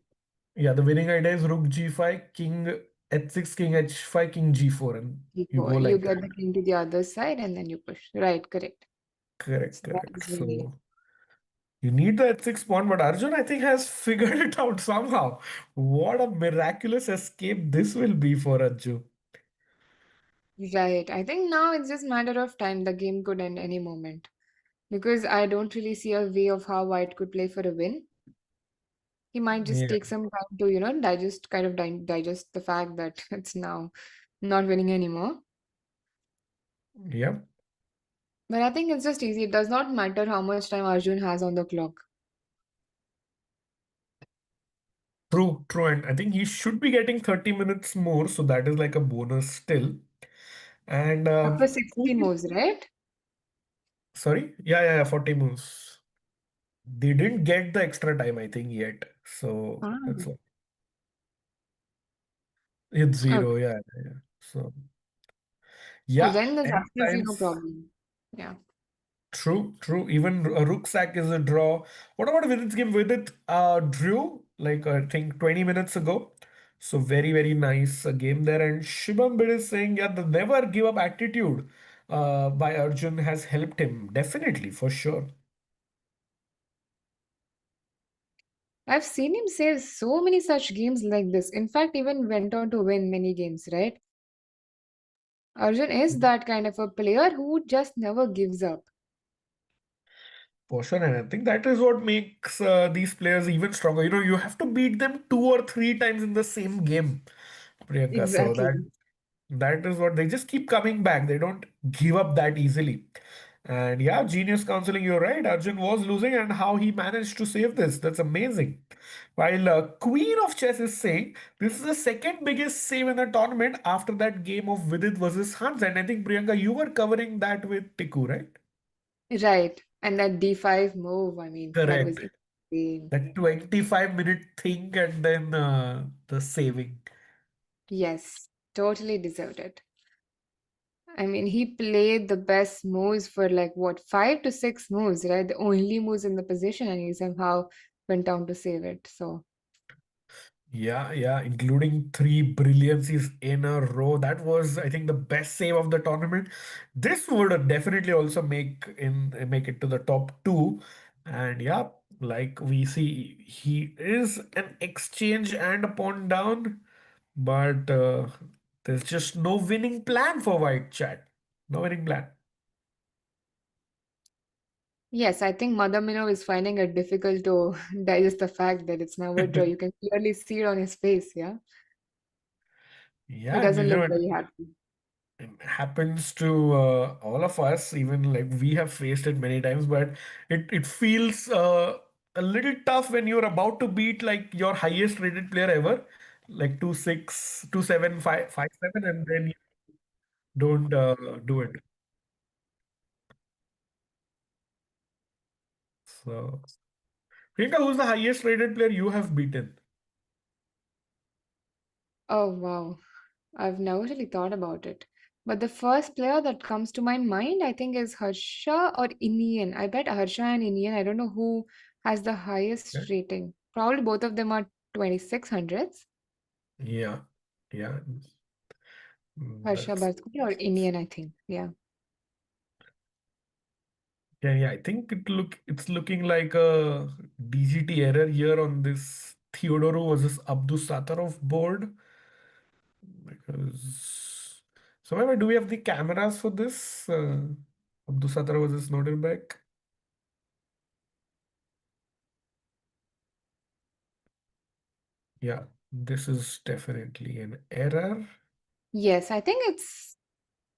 the winning idea is rook g5, king h6, king h5, king g4, and you go g4. You like get that. the king to the other side and then you push. Right, correct. Correct, So that correct. is winning. So you need the h6 pawn, but Arjun, I think, has figured it out somehow. What a miraculous escape this will be for Arjun. Right. I think now it's just matter of time. The game could end any moment. Because I don't really see a way of how White could play for a win. He might just Yeah, take some time to, digest, kind of digest the fact that it's now not winning anymore. yeah. But I think it's just easy. It does not matter how much time Arjun has on the clock. True, true. And I think he should be getting 30 minutes more, so that is like a bonus still. And After 60 Queen, moves, right? sorry? Yeah, 40 moves. They didn't get the extra time, I think, yet. So Ah, that's what. It's okay. zero, yeah. So Oh, yeah, then there's end absolutely no times. problem. Yeah. True, true. Even a rucksack is a draw. What about Vidit's game? Vidit drew like I think 20 minutes ago. So very, very nice game there. And Shibam Bid is saying, yeah, the never give up attitude by Arjun has helped him. Definitely, for sure. I've seen him save so many such games like this. In fact, even went on to win many games, right? Arjun is that kind of a player who just never gives up. For sure. And I think that is what makes these players even stronger. You have to beat them two or three times in the same game, Priyanka. So that Exactly. that is what they just keep coming back. They don't give up that easily. And yeah, genius counseling, you're right. Arjun was losing, and how he managed to save this. That's amazing. While Queen of Chess is saying this is the second biggest save in the tournament after that game of Vidit versus Hans. And I think, Priyanka, you were covering that with Tiku, right? Right. And that D5 move, I mean, that was Correct. insane. That 25-minute thing and then the saving. Yes, totally deserved it. I mean, he played the best moves for like what, 5 to 6 moves, right? The only moves in the position, and he somehow went down to save it. So, Yeah, including three brilliancies in a row. That was, I think, the best save of the tournament. This would definitely also make it to the top two. And yeah, like we see, he is an exchange and a pawn down, but there's just no winning plan for White Chat. No winning plan. yes, I think Mother Minnow is finding it difficult to digest the fact that it's now a draw. You can clearly see it on his face, yeah? He Yeah, and doesn't look very happy. it happens to all of us. Even like we have faced it many times, but it feels a little tough when you're about to beat like your highest rated player ever, like 2-6, 2-7, 5-7, and then you don't do it. So Priyanka, who's the highest rated player you have beaten? Oh, wow. I've never really thought about it. But the first player that comes to my mind, I think, is Harsha or Inian. I bet Harsha and Inian, I don't know who has the Yeah, highest rating. Probably both of them are 2600s. yeah, yeah. Harsha That's Bhaskar or Inian, I think. Yeah. yeah. I think it's looking like a DGT error here on this. Theodoro versus Abdusattorov board. Because so, wait, do we have the cameras for this? Abdusattorov versus Nodirbek. Yeah, this is definitely an error. Yes, I think it's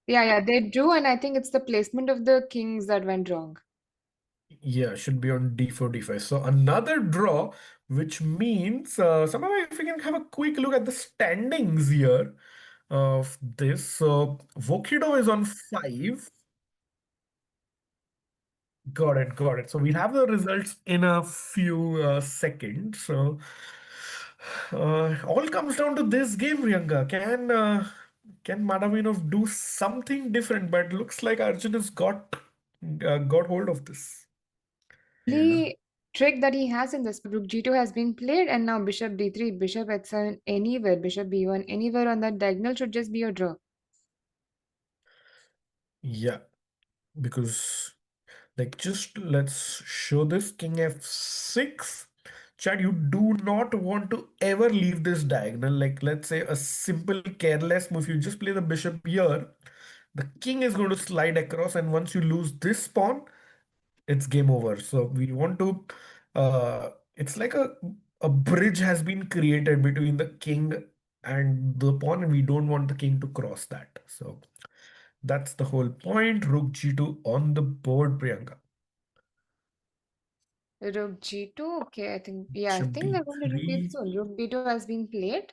yeah, they drew, and I think it's the placement of the kings that went wrong. Yeah, should be on d4, d5. So another draw, which means somehow if we can have a quick look at the standings here of this. So Vokido is on 5. Got it, got it. So we'll have the results in a few seconds. So all comes down to this game, Priyanka. Can Madavinov do something different? But looks like Arjun has got hold of this. Yeah. Only trick that he has in this rook g2 has been played, and now bishop d3, bishop h7 anywhere, bishop b1 anywhere on that diagonal should just be a draw. Yeah, because like just let's show this king f6. Chad, you do not want to ever leave this diagonal. Like let's say a simple careless move. You just play the bishop here. The king is going to slide across, and once you lose this pawn, it's game over. So we want to it's like a bridge has been created between the king and the pawn, and we don't want the king to cross that. So that's the whole point. Rook g2 on the board, Priyanka. Rook g2, okay, I think, yeah, I Bishop think they're going to do it d3, soon. Rook b2 has been played.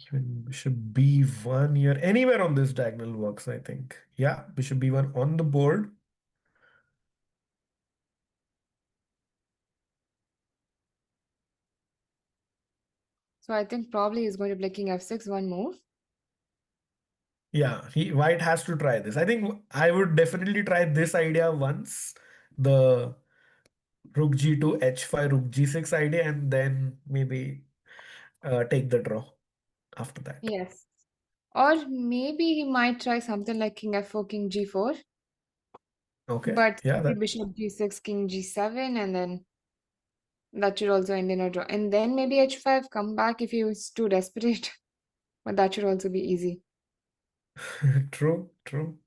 even bishop b1 here. Anywhere on this diagonal works, I think. Yeah, bishop b1 on the board. So I think probably he's going to play king f6, one move. Yeah, White has to try this. I think I would definitely try this idea once. The rook g2, h5, rook g6 idea, and then maybe take the draw after that. Yes. Or maybe he might try something like king f4, king g4, Okay. but Yeah, simply that bishop g6, king g7, and then that should also end in a draw. And then maybe h5, come back if he was too desperate. But that should also be easy. true, true.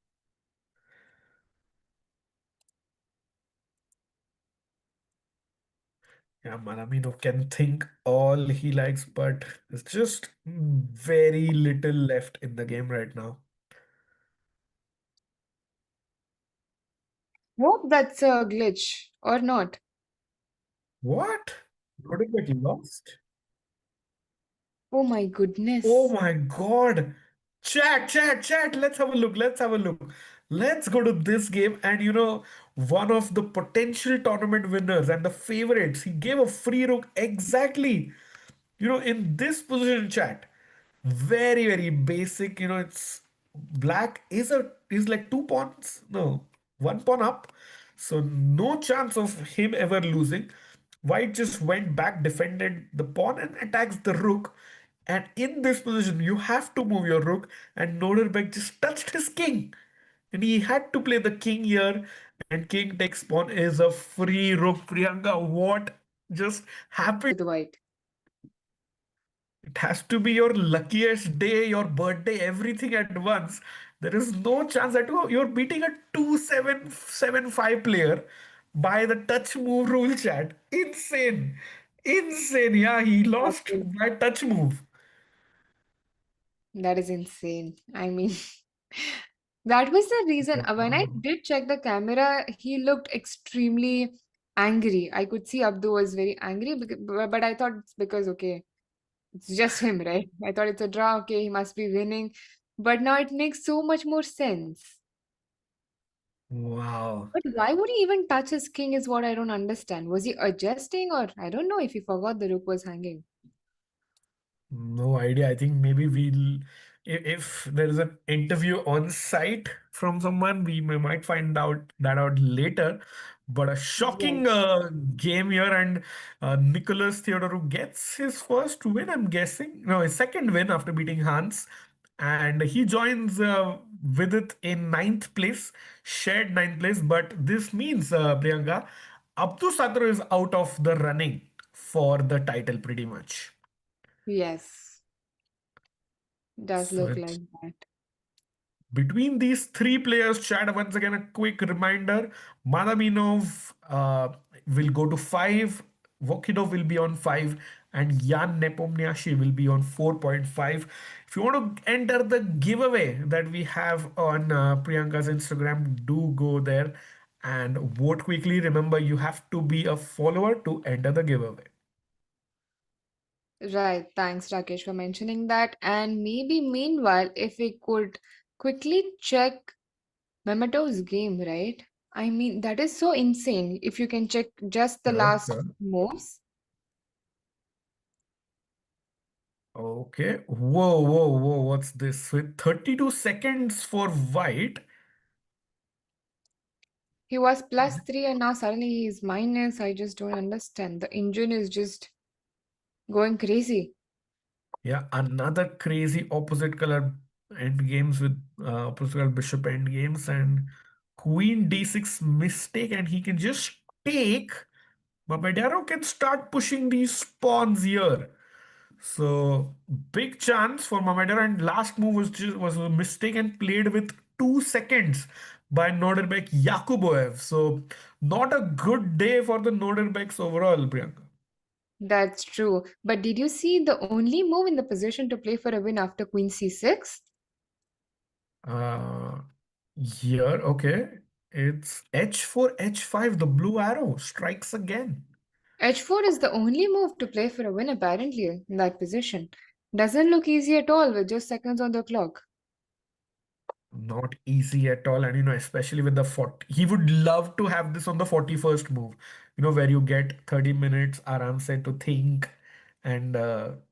Yeah, Maraminov can think all he likes, but there's just very little left in the game right now. Hope that's a glitch or not. What? Nodirbek lost? Oh my Oh goodness. my God. Chat. Let's have a look. Let's have a look. Let's go to this game. And one of the potential tournament winners and the favorites, he gave a free rook exactly, in this position, chat. Very basic. It's black is like 2 pawns. No, 1 pawn up. So no chance of him ever losing. White just went back, defended the pawn, and attacks the rook. And in this position, you have to move your rook. And Noderbek just touched his king. And he had to play the king here. And king takes pawn is a free rook. Priyanka, what just happened? With white. It has to be your luckiest day, your birthday, everything at once. There is no chance that you're beating a 2-7-7-5 player by the touch move rule, chat. Insane. Insane. Yeah, he lost by touch move. That is insane. I mean, that was the reason. When I Wow. did check the camera, he looked extremely angry. I could see Abdu was very angry, but I thought it's because, okay, it's just him, right? I thought it's a draw, okay, he must be winning. But now it makes so much more sense. Wow. But why would he even touch his king is what I don't understand. Was he adjusting, or I don't know if he forgot the rook was hanging? No idea. I think maybe if there is an interview on site from someone, we might find out that out later. But a shocking Yes. game here, and Nicholas Theodorou gets his first win, I'm guessing. No, his second win after beating Hans. and he joins Vidit in ninth place, shared ninth place. But this means, Priyanka, Abdu Satro is out of the running for the title pretty much. Yes, does So look it's like that. between these three players, Chad, once again, a quick reminder Madaminov will go to 5, Vokidov will be on 5, and Jan Nepomniachtchi will be on 4.5. If you want to enter the giveaway that we have on Priyanka's Instagram, do go there and vote quickly. Remember, you have to be a follower to enter the giveaway. Right, thanks Rakesh for mentioning that. And maybe meanwhile, if we could quickly check Memeto's game, right? I mean, that is so insane. If you can check just the Sure, last sure. moves, Okay. Whoa, whoa, whoa. What's this? With 32 seconds for white. he was +3 and now suddenly he's minus. I just don't understand. The engine is just going crazy. Yeah, another crazy opposite color end games with opposite color bishop end games and queen d6 mistake, and he can just take. Babadero can start pushing these pawns here. So big chance for Mamedero, and last move was a mistake and played with 2 seconds by Nodirbek Yakuboev. So not a good day for the Nodirbeks overall, Priyanka. That's true. But did you see the only move in the position to play for a win after Queen C6? Uh, Here, okay. It's h4, h5. The blue arrow strikes again. H4 is the only move to play for a win apparently in that position. Doesn't look easy at all with just seconds on the clock. Not easy at all. And, especially with the 40, he would love to have this on the 41st move, where you get 30 minutes aram se to think and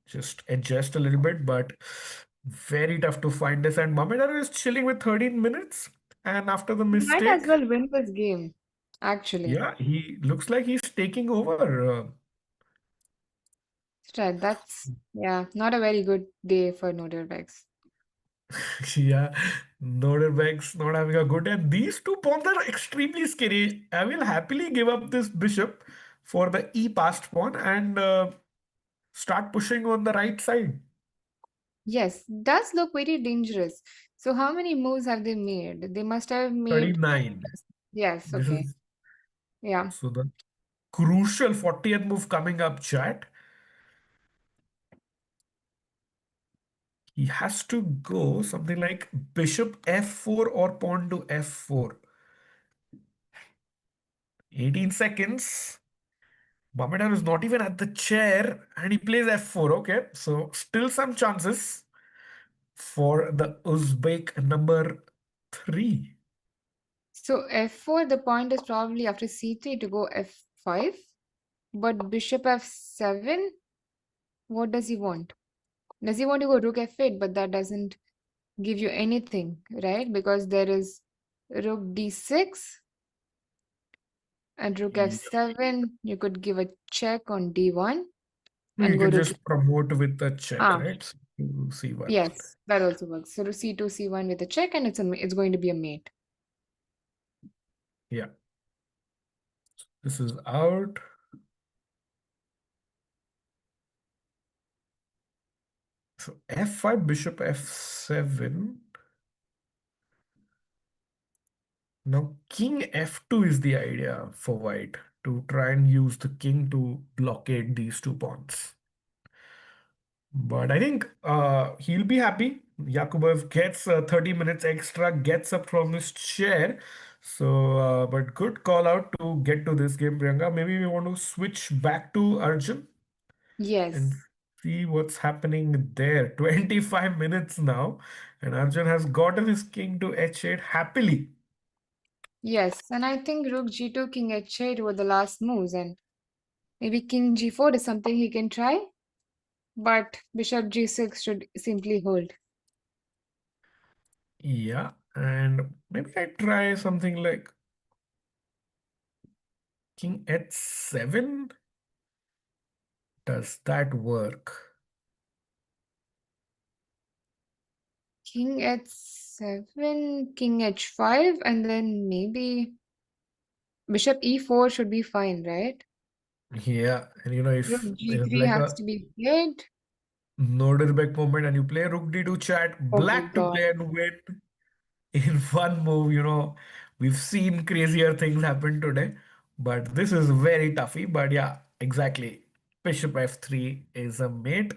just adjust a little bit. But very tough to find this. And Mamedar is chilling with 13 minutes. And after the He might as mistake, well win this game, actually. yeah, he looks like he's taking over. Right, that's, yeah, not a very good day for Nodirbeks. Yeah, Nodirbek's not having a good time. These two pawns are extremely scary. I will happily give up this bishop for the e passed pawn and start pushing on the right side. Yes, does look very dangerous. So how many moves have they made? They must have made, 39. yes, This okay. is Yeah. so the crucial 40th move coming up, chat. He has to go something like bishop f4 or pawn to f4. 18 seconds. Bamidar is not even at the chair and he plays f4. Okay, so still some chances for the Uzbek number 3. So f4, the point is probably after c3 to go f5. But bishop f7, what does he want? Does he want to go rook f8? But that doesn't give you anything, right? Because there is rook d6 and rook Yeah. f7. You could give a check on d1 You and go can rook. just promote with the check, Ah, right? So to C1. yes, that also works. So to c2, c1 with a check, and it's going to be a mate. Yeah, this is out. So f5, bishop f7. Now king f2 is the idea for white to try and use the king to blockade these two pawns. But I think he'll be happy. Yakubov gets 30 minutes extra, gets up from his chair. So, but good call out to get to this game, Priyanka. Maybe we want to switch back to Arjun and Yes, see what's happening there. 25 minutes now, and Arjun has gotten his king to h8 happily. yes. And I think rook g2, king h8 were the last moves, and maybe king g4 is something he can try. But bishop g6 should simply hold. Yeah, and maybe I try something like king h7. Does that work? King h7, king h5, and then maybe bishop e4 should be fine, right? Yeah, and you know, Rook if there's g3 like has a to be played. Nodirbek moment and you play rook d2 chat, Oh my black to god. play and win in one move, you know, we've seen crazier things happen today, but this is very toughy. But yeah, exactly. Bishop f3 is a mate.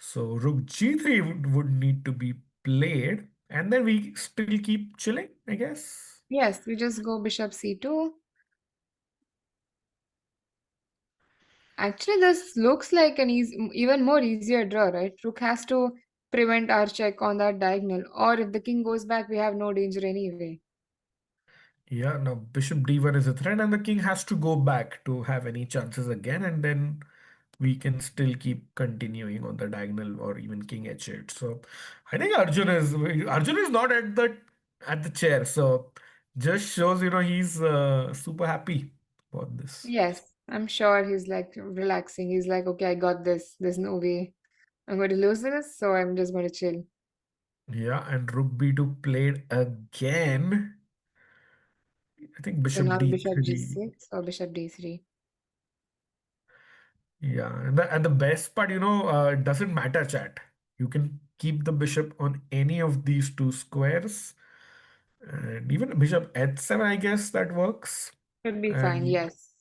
So rook g3 would need to be played, and then we still keep chilling, I guess. Yes, we just go bishop c2. Actually, this looks like an even more easier draw, right? Rook has to prevent our check on that diagonal, or if the king goes back, we have no danger anyway. Yeah, now bishop d1 is a threat, and the king has to go back to have any chances again, and then we can still keep continuing on the diagonal or even king h8. So I think Arjun is not at the chair, so just shows he's super happy about this. Yes, I'm sure he's like relaxing. He's like, okay, I got this. There's no way I'm going to lose this, so I'm just going to chill. Yeah, and rook b2 played again. I think So bishop now bishop d3. g6 or bishop d3. Yeah, and the best part, it doesn't matter, chat. You can keep the bishop on any of these two squares, and even bishop h7, I guess that works. Should be fine, And yes.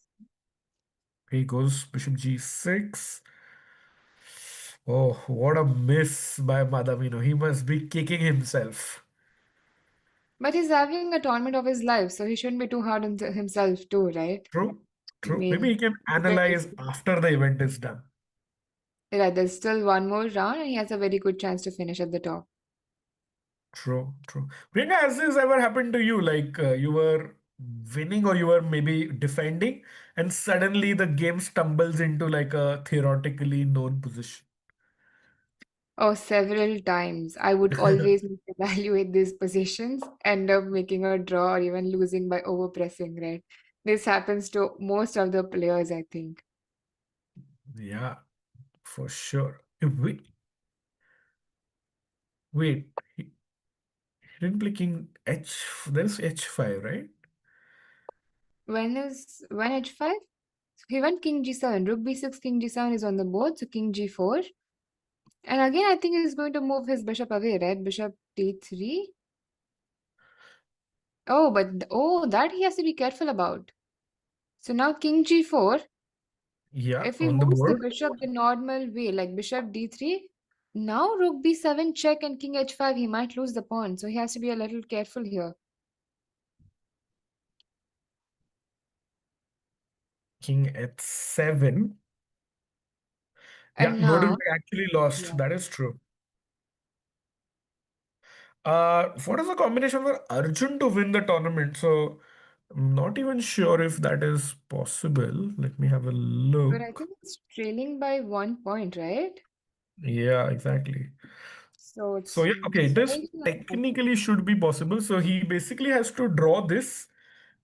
he goes bishop g6. Oh, what a miss by Madamino. He must be kicking himself. But he's having a tournament of his life, so he shouldn't be too hard on himself too, right? True, I true. Maybe mean, he can look at analyze this. after the event is done. Yeah, there's still one more round, and he has a very good chance to finish at the top. True, true. Priyanka, has this ever happened to you? Like you were winning or you were maybe defending, and suddenly the game stumbles into like a theoretically known position. Oh, several times. I would always evaluate these positions, end up making a draw or even losing by overpressing, right? This happens to most of the players, I think. Yeah, for sure. Wait, he didn't play king h. There's h5, right? When h5? He went king g7. Rook b6, king g7 is on the board, so king g4. And again, I think he's going to move his bishop away, right? Bishop d3. Oh, that he has to be careful about. So now king g4. Yeah, If he on the moves the board. bishop the normal way, like bishop d3, now rook b7 check and king h5, he might lose the pawn. So he has to be a little careful here. King h7. Yeah, And now, Nodirbek actually lost. yeah. That is true. What is the combination for Arjun to win the tournament? So I'm not even sure if that is possible. Let me have a But I look. think it's trailing by 1 point, right? Yeah, exactly. So So it's yeah, okay, this deciding on something. technically should be possible. So he basically has to draw this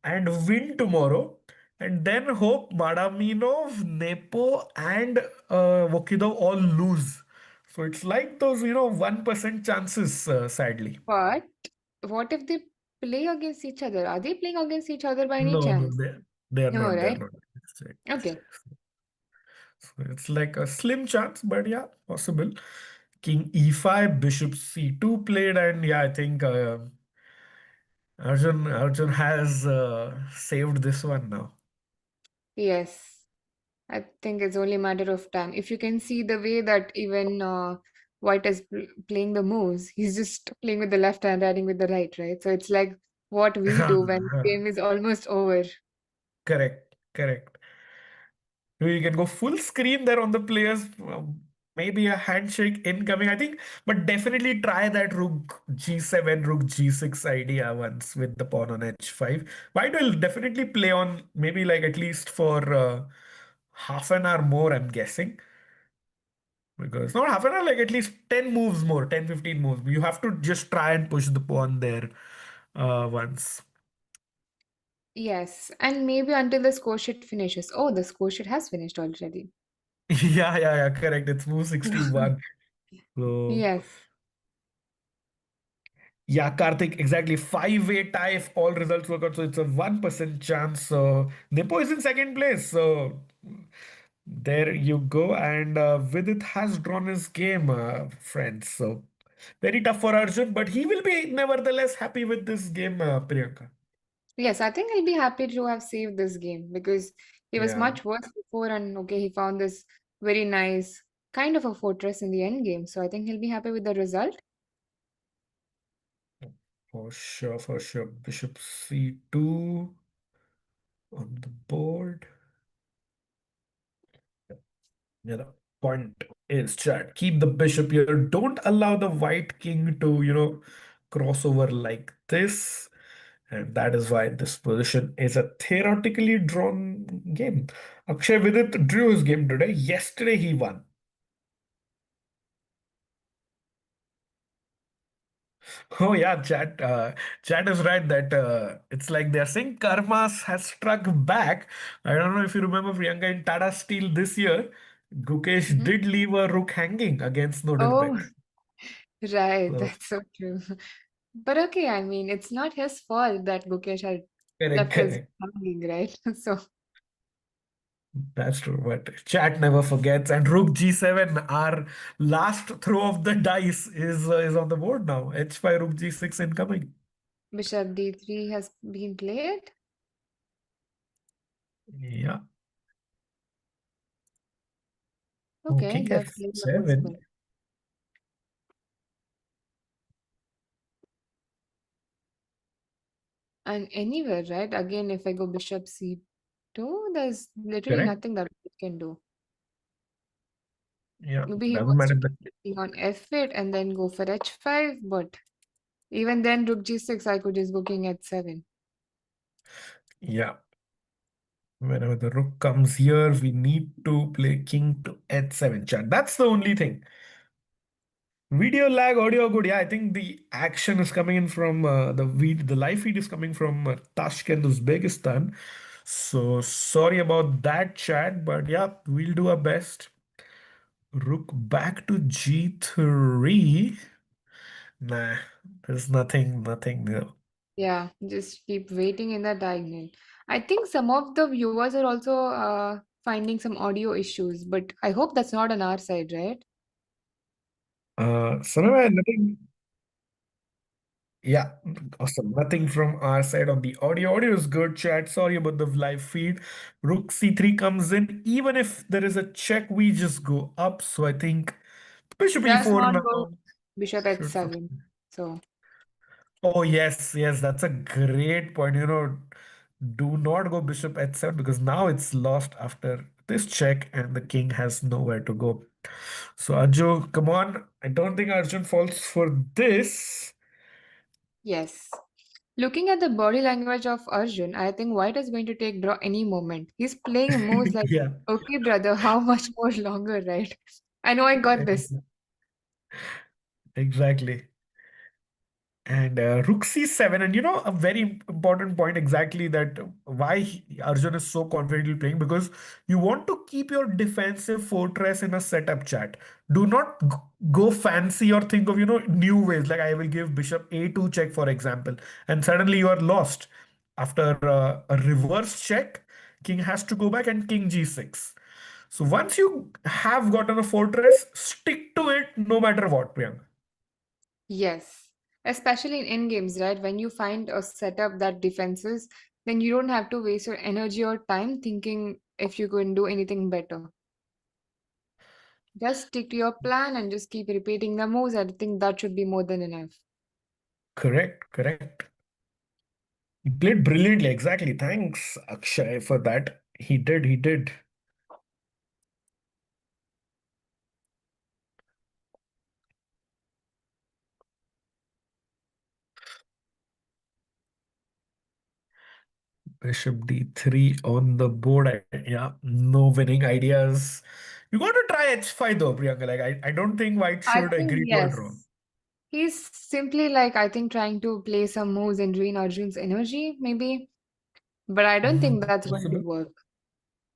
and win tomorrow, and then hope Madaminov, Nepo, and Vokidov all lose. So it's like those, 1% chances, sadly. But what if they play against each other? Are they playing against each other by any No, no, chance? they are No, not. They are right? not. Exactly. Okay. So it's like a slim chance, but yeah, possible. King e5, bishop c2 played, and yeah, I think Arjun has saved this one now. Yes. I think it's only a matter of time. If you can see the way that even White is playing the moves, he's just playing with the left hand, riding with the right, right? So it's like what we do when the game is almost over. Correct, correct. You can go full screen there on the players. Maybe a handshake incoming, I think, but definitely try that rook g7, rook g6 idea once with the pawn on h5. White will definitely play on maybe like at least for half an hour more, I'm guessing. Because not half an hour, like at least 10 moves more, 10, 15 moves. You have to just try and push the pawn there once. Yes, and maybe until the score sheet finishes. Oh, the score sheet has finished already. Yeah, yeah, yeah, correct. It's move 61. So Yes. Yeah, Karthik, exactly. 5-way tie if all results work out. So it's a 1% chance. So Nepo is in second place. So there you go. And Vidit has drawn his game, friends. So very tough for Arjun, but he will be nevertheless happy with this game, Priyanka. Yes, I think he'll be happy to have saved this game because he was Yeah, much worse before, and okay, he found this very nice kind of a fortress in the end game. So I think he'll be happy with the result. for sure, for sure. Bishop C2 on the board. Yeah, the point is, chat, keep the bishop here. Don't allow the white king to, cross over like this. And that is why this position is a theoretically drawn game. Akshay Vidit drew his game today. Yesterday he won. Oh yeah, chat is right that it's like they're saying karmas has struck back. I don't know if you remember Priyanka in Tata Steel this year, Gukesh Mhm. did leave a rook hanging against Oh, Nodirbek. right. So That's so true. But okay, I mean, it's not his fault that Gukesh had correct, left his correct. hanging, right? So That's true. But chat never forgets. And Rook G7, our last throw of the dice is on the board now. H5 Rook G6 incoming. Bishop D3 has been played. Yeah. Oh, Okay, King they've played the F7. possible. And anywhere, right? Again, if I go Bishop C2, there's literally Correct. nothing that we can do. Yeah. Maybe he Doesn't wants to matter. keep playing on F8 and then go for H5, but even then, Rook G6, I could just go King H7. Yeah. Whenever the rook comes here, we need to play king to h7 chat. That's the only thing. Video lag, audio good. Yeah, I think the action is coming in from the live feed is coming from Tashkent, Uzbekistan. So sorry about that, chat, but yeah, we'll do our best. Rook back to g3. Nah, there's nothing there. Yeah, just keep waiting in the diagonal. I think some of the viewers are also finding some audio issues, but I hope that's not on our side, right? Somewhere nothing. Yeah, awesome. Nothing from our side on the audio. Audio is good, chat. Sorry about the live feed. Rook C3 comes in. Even if there is a check, we just go up. So I think Bishop Just E4 not go now Bishop should. H7. So, Oh, yes, yes, that's a great point. Do not go Bishop H7 because now it's lost after this check and the king has nowhere to go. So Arjun, come on. I don't think Arjun falls for this. yes. Looking at the body language of Arjun, I think White is going to take draw any moment. He's playing moves like, Yeah. okay, brother, how much more longer, right? I know I got this. Exactly. And Rook C7, and a very important point exactly that why Arjun is so confidently playing because you want to keep your defensive fortress in a setup chat. Do not go fancy or think of new ways like I will give Bishop A2 check for example, and suddenly you are lost. After a reverse check, King has to go back and King G6. So once you have gotten a fortress, stick to it no matter what, Priyanka. Yes. Especially in end games, right? When you find a setup that defenses, then you don't have to waste your energy or time thinking if you can do anything better. Just stick to your plan and just keep repeating the moves. I think that should be more than enough. Correct, correct. He played brilliantly. Exactly. Thanks, Akshay, for that. He did. He did. Bishop D3 on the board. Yeah, no winning ideas. You got to try H5 though, Priyanka. Like, I don't think White I should think agree to a draw. yes. He's simply like I think trying to play some moves and drain Arjun's energy, maybe. But I don't think that's going to Possible. work.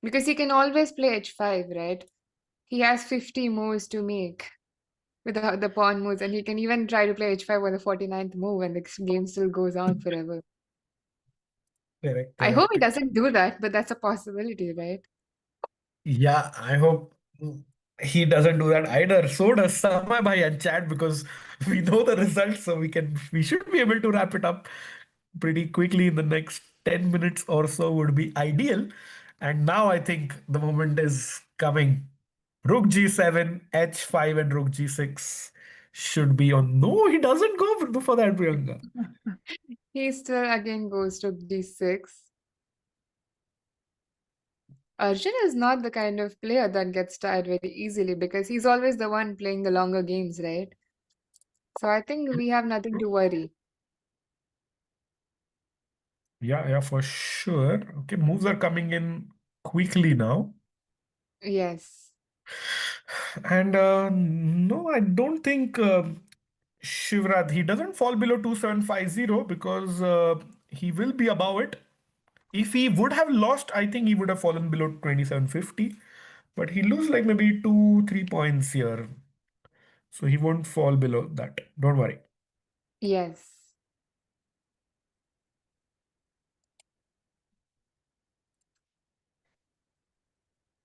Because he can always play h5, right? He has 50 moves to make. with the pawn moves, and he can even try to play h5 on the 49th move, and the game still goes on forever. Correct, I hope he correct. doesn't do that, but that's a possibility, right? Yeah, I hope he doesn't do that either. So does Samay Bhai and chat, because we know the results, so we should be able to wrap it up pretty quickly in the next 10 minutes or so would be ideal. And now I think the moment is coming. Rook G7, H5, and Rook G6 should be on. No, he doesn't go for that, Priyanka. He still again goes to d6. Arjun is not the kind of player that gets tired very easily because he's always the one playing the longer games, right? So I think we have nothing to worry. Yeah, yeah, for sure. Okay, moves are coming in quickly now. Yes. And no, I don't think Shivraj, he doesn't fall below 2750 because he will be above it. If he would have lost, I think he would have fallen below 2750. But he lose like maybe 2, 3 points here. So he won't fall below that. Don't worry. Yes.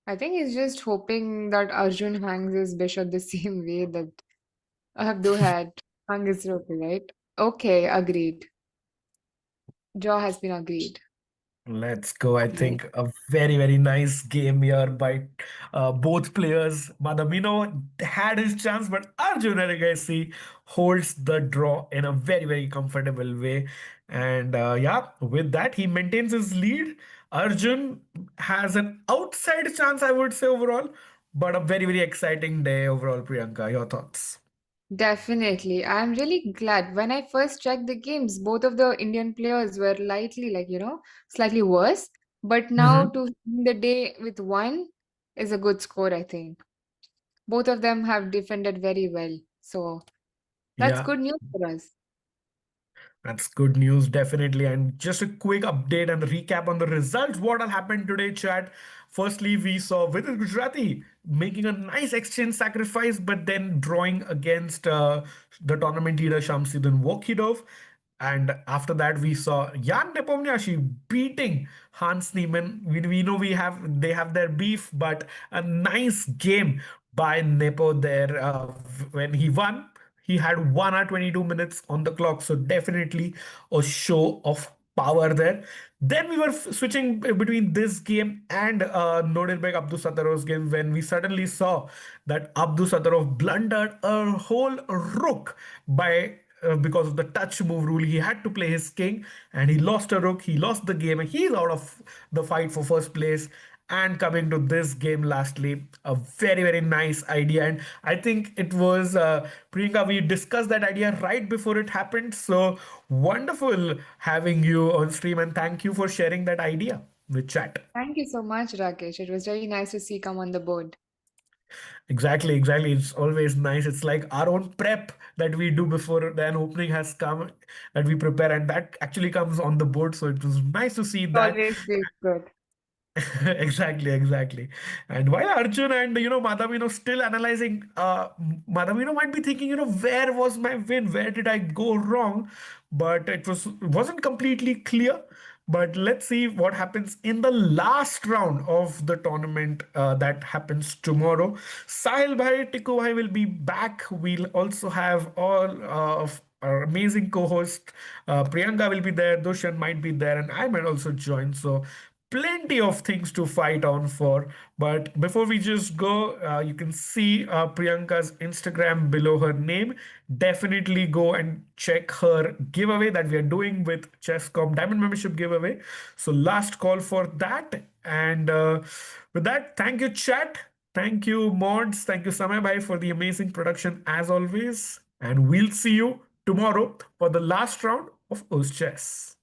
I think he's just hoping that Arjun hangs his bishop the same way that Abdu had hung his rook, right? Okay, agreed. Draw has been agreed. Let's go. I Right. think a very, very nice game here by both players. Madamino had his chance, but Arjun Erigasi holds the draw in a very, very comfortable way. And yeah, with that, he maintains his lead. Arjun has an outside chance, I would say, overall, but a very, very exciting day overall, Priyanka. Your thoughts? Definitely. I'm really glad. When I first checked the games, both of the Indian players were lightly, slightly worse. But now Hmm. to end the day with one is a good score, I think. Both of them have defended very well. So that's Yeah. good news for us. That's good news, definitely. And just a quick update and recap on the results. What all happened today, chat? Firstly, we saw Vidit Gujarati making a nice exchange sacrifice, but then drawing against the tournament leader Shamsuddin Wokidov. And after that, we saw Jan Nepomniachtchi beating Hans Niemann. We know they have their beef, but a nice game by Nepo there when he won. He had 1 hour 22 minutes on the clock, so definitely a show of power there. Then we were switching between this game and Nodirbek Abdusattorov's game when we suddenly saw that Abdusattorov blundered a whole rook by because of the touch move rule. He had to play his king and he lost a rook. He lost the game and he's out of the fight for first place. And coming to this game, lastly, a very, very nice idea. And I think it was Priyanka, we discussed that idea right before it happened. So wonderful having you on stream. And thank you for sharing that idea with chat. Thank you so much, Rakesh. It was very nice to see you come on the board. Exactly, exactly. It's always nice. It's like our own prep that we do before an opening has come, that we prepare, and that actually comes on the board. So it was nice to see that. Always feels good. Exactly, exactly. And while Arjun and Madhavino still analyzing, Madhavino might be thinking, where was my win? Where did I go wrong? But wasn't completely clear. But let's see what happens in the last round of the tournament that happens tomorrow. Sahil Bhai, Tiku Bhai will be back. We'll also have all of our amazing co-host. Priyanka will be there, Dushan might be there, and I might also join. So plenty of things to fight on for. But before we just go, you can see Priyanka's Instagram below her name. Definitely go and check her giveaway that we are doing with Chesscom Diamond Membership giveaway. So last call for that. And with that, thank you, chat. Thank you, mods. Thank you, Samay Bhai, for the amazing production as always. And we'll see you tomorrow for the last round of UzChess.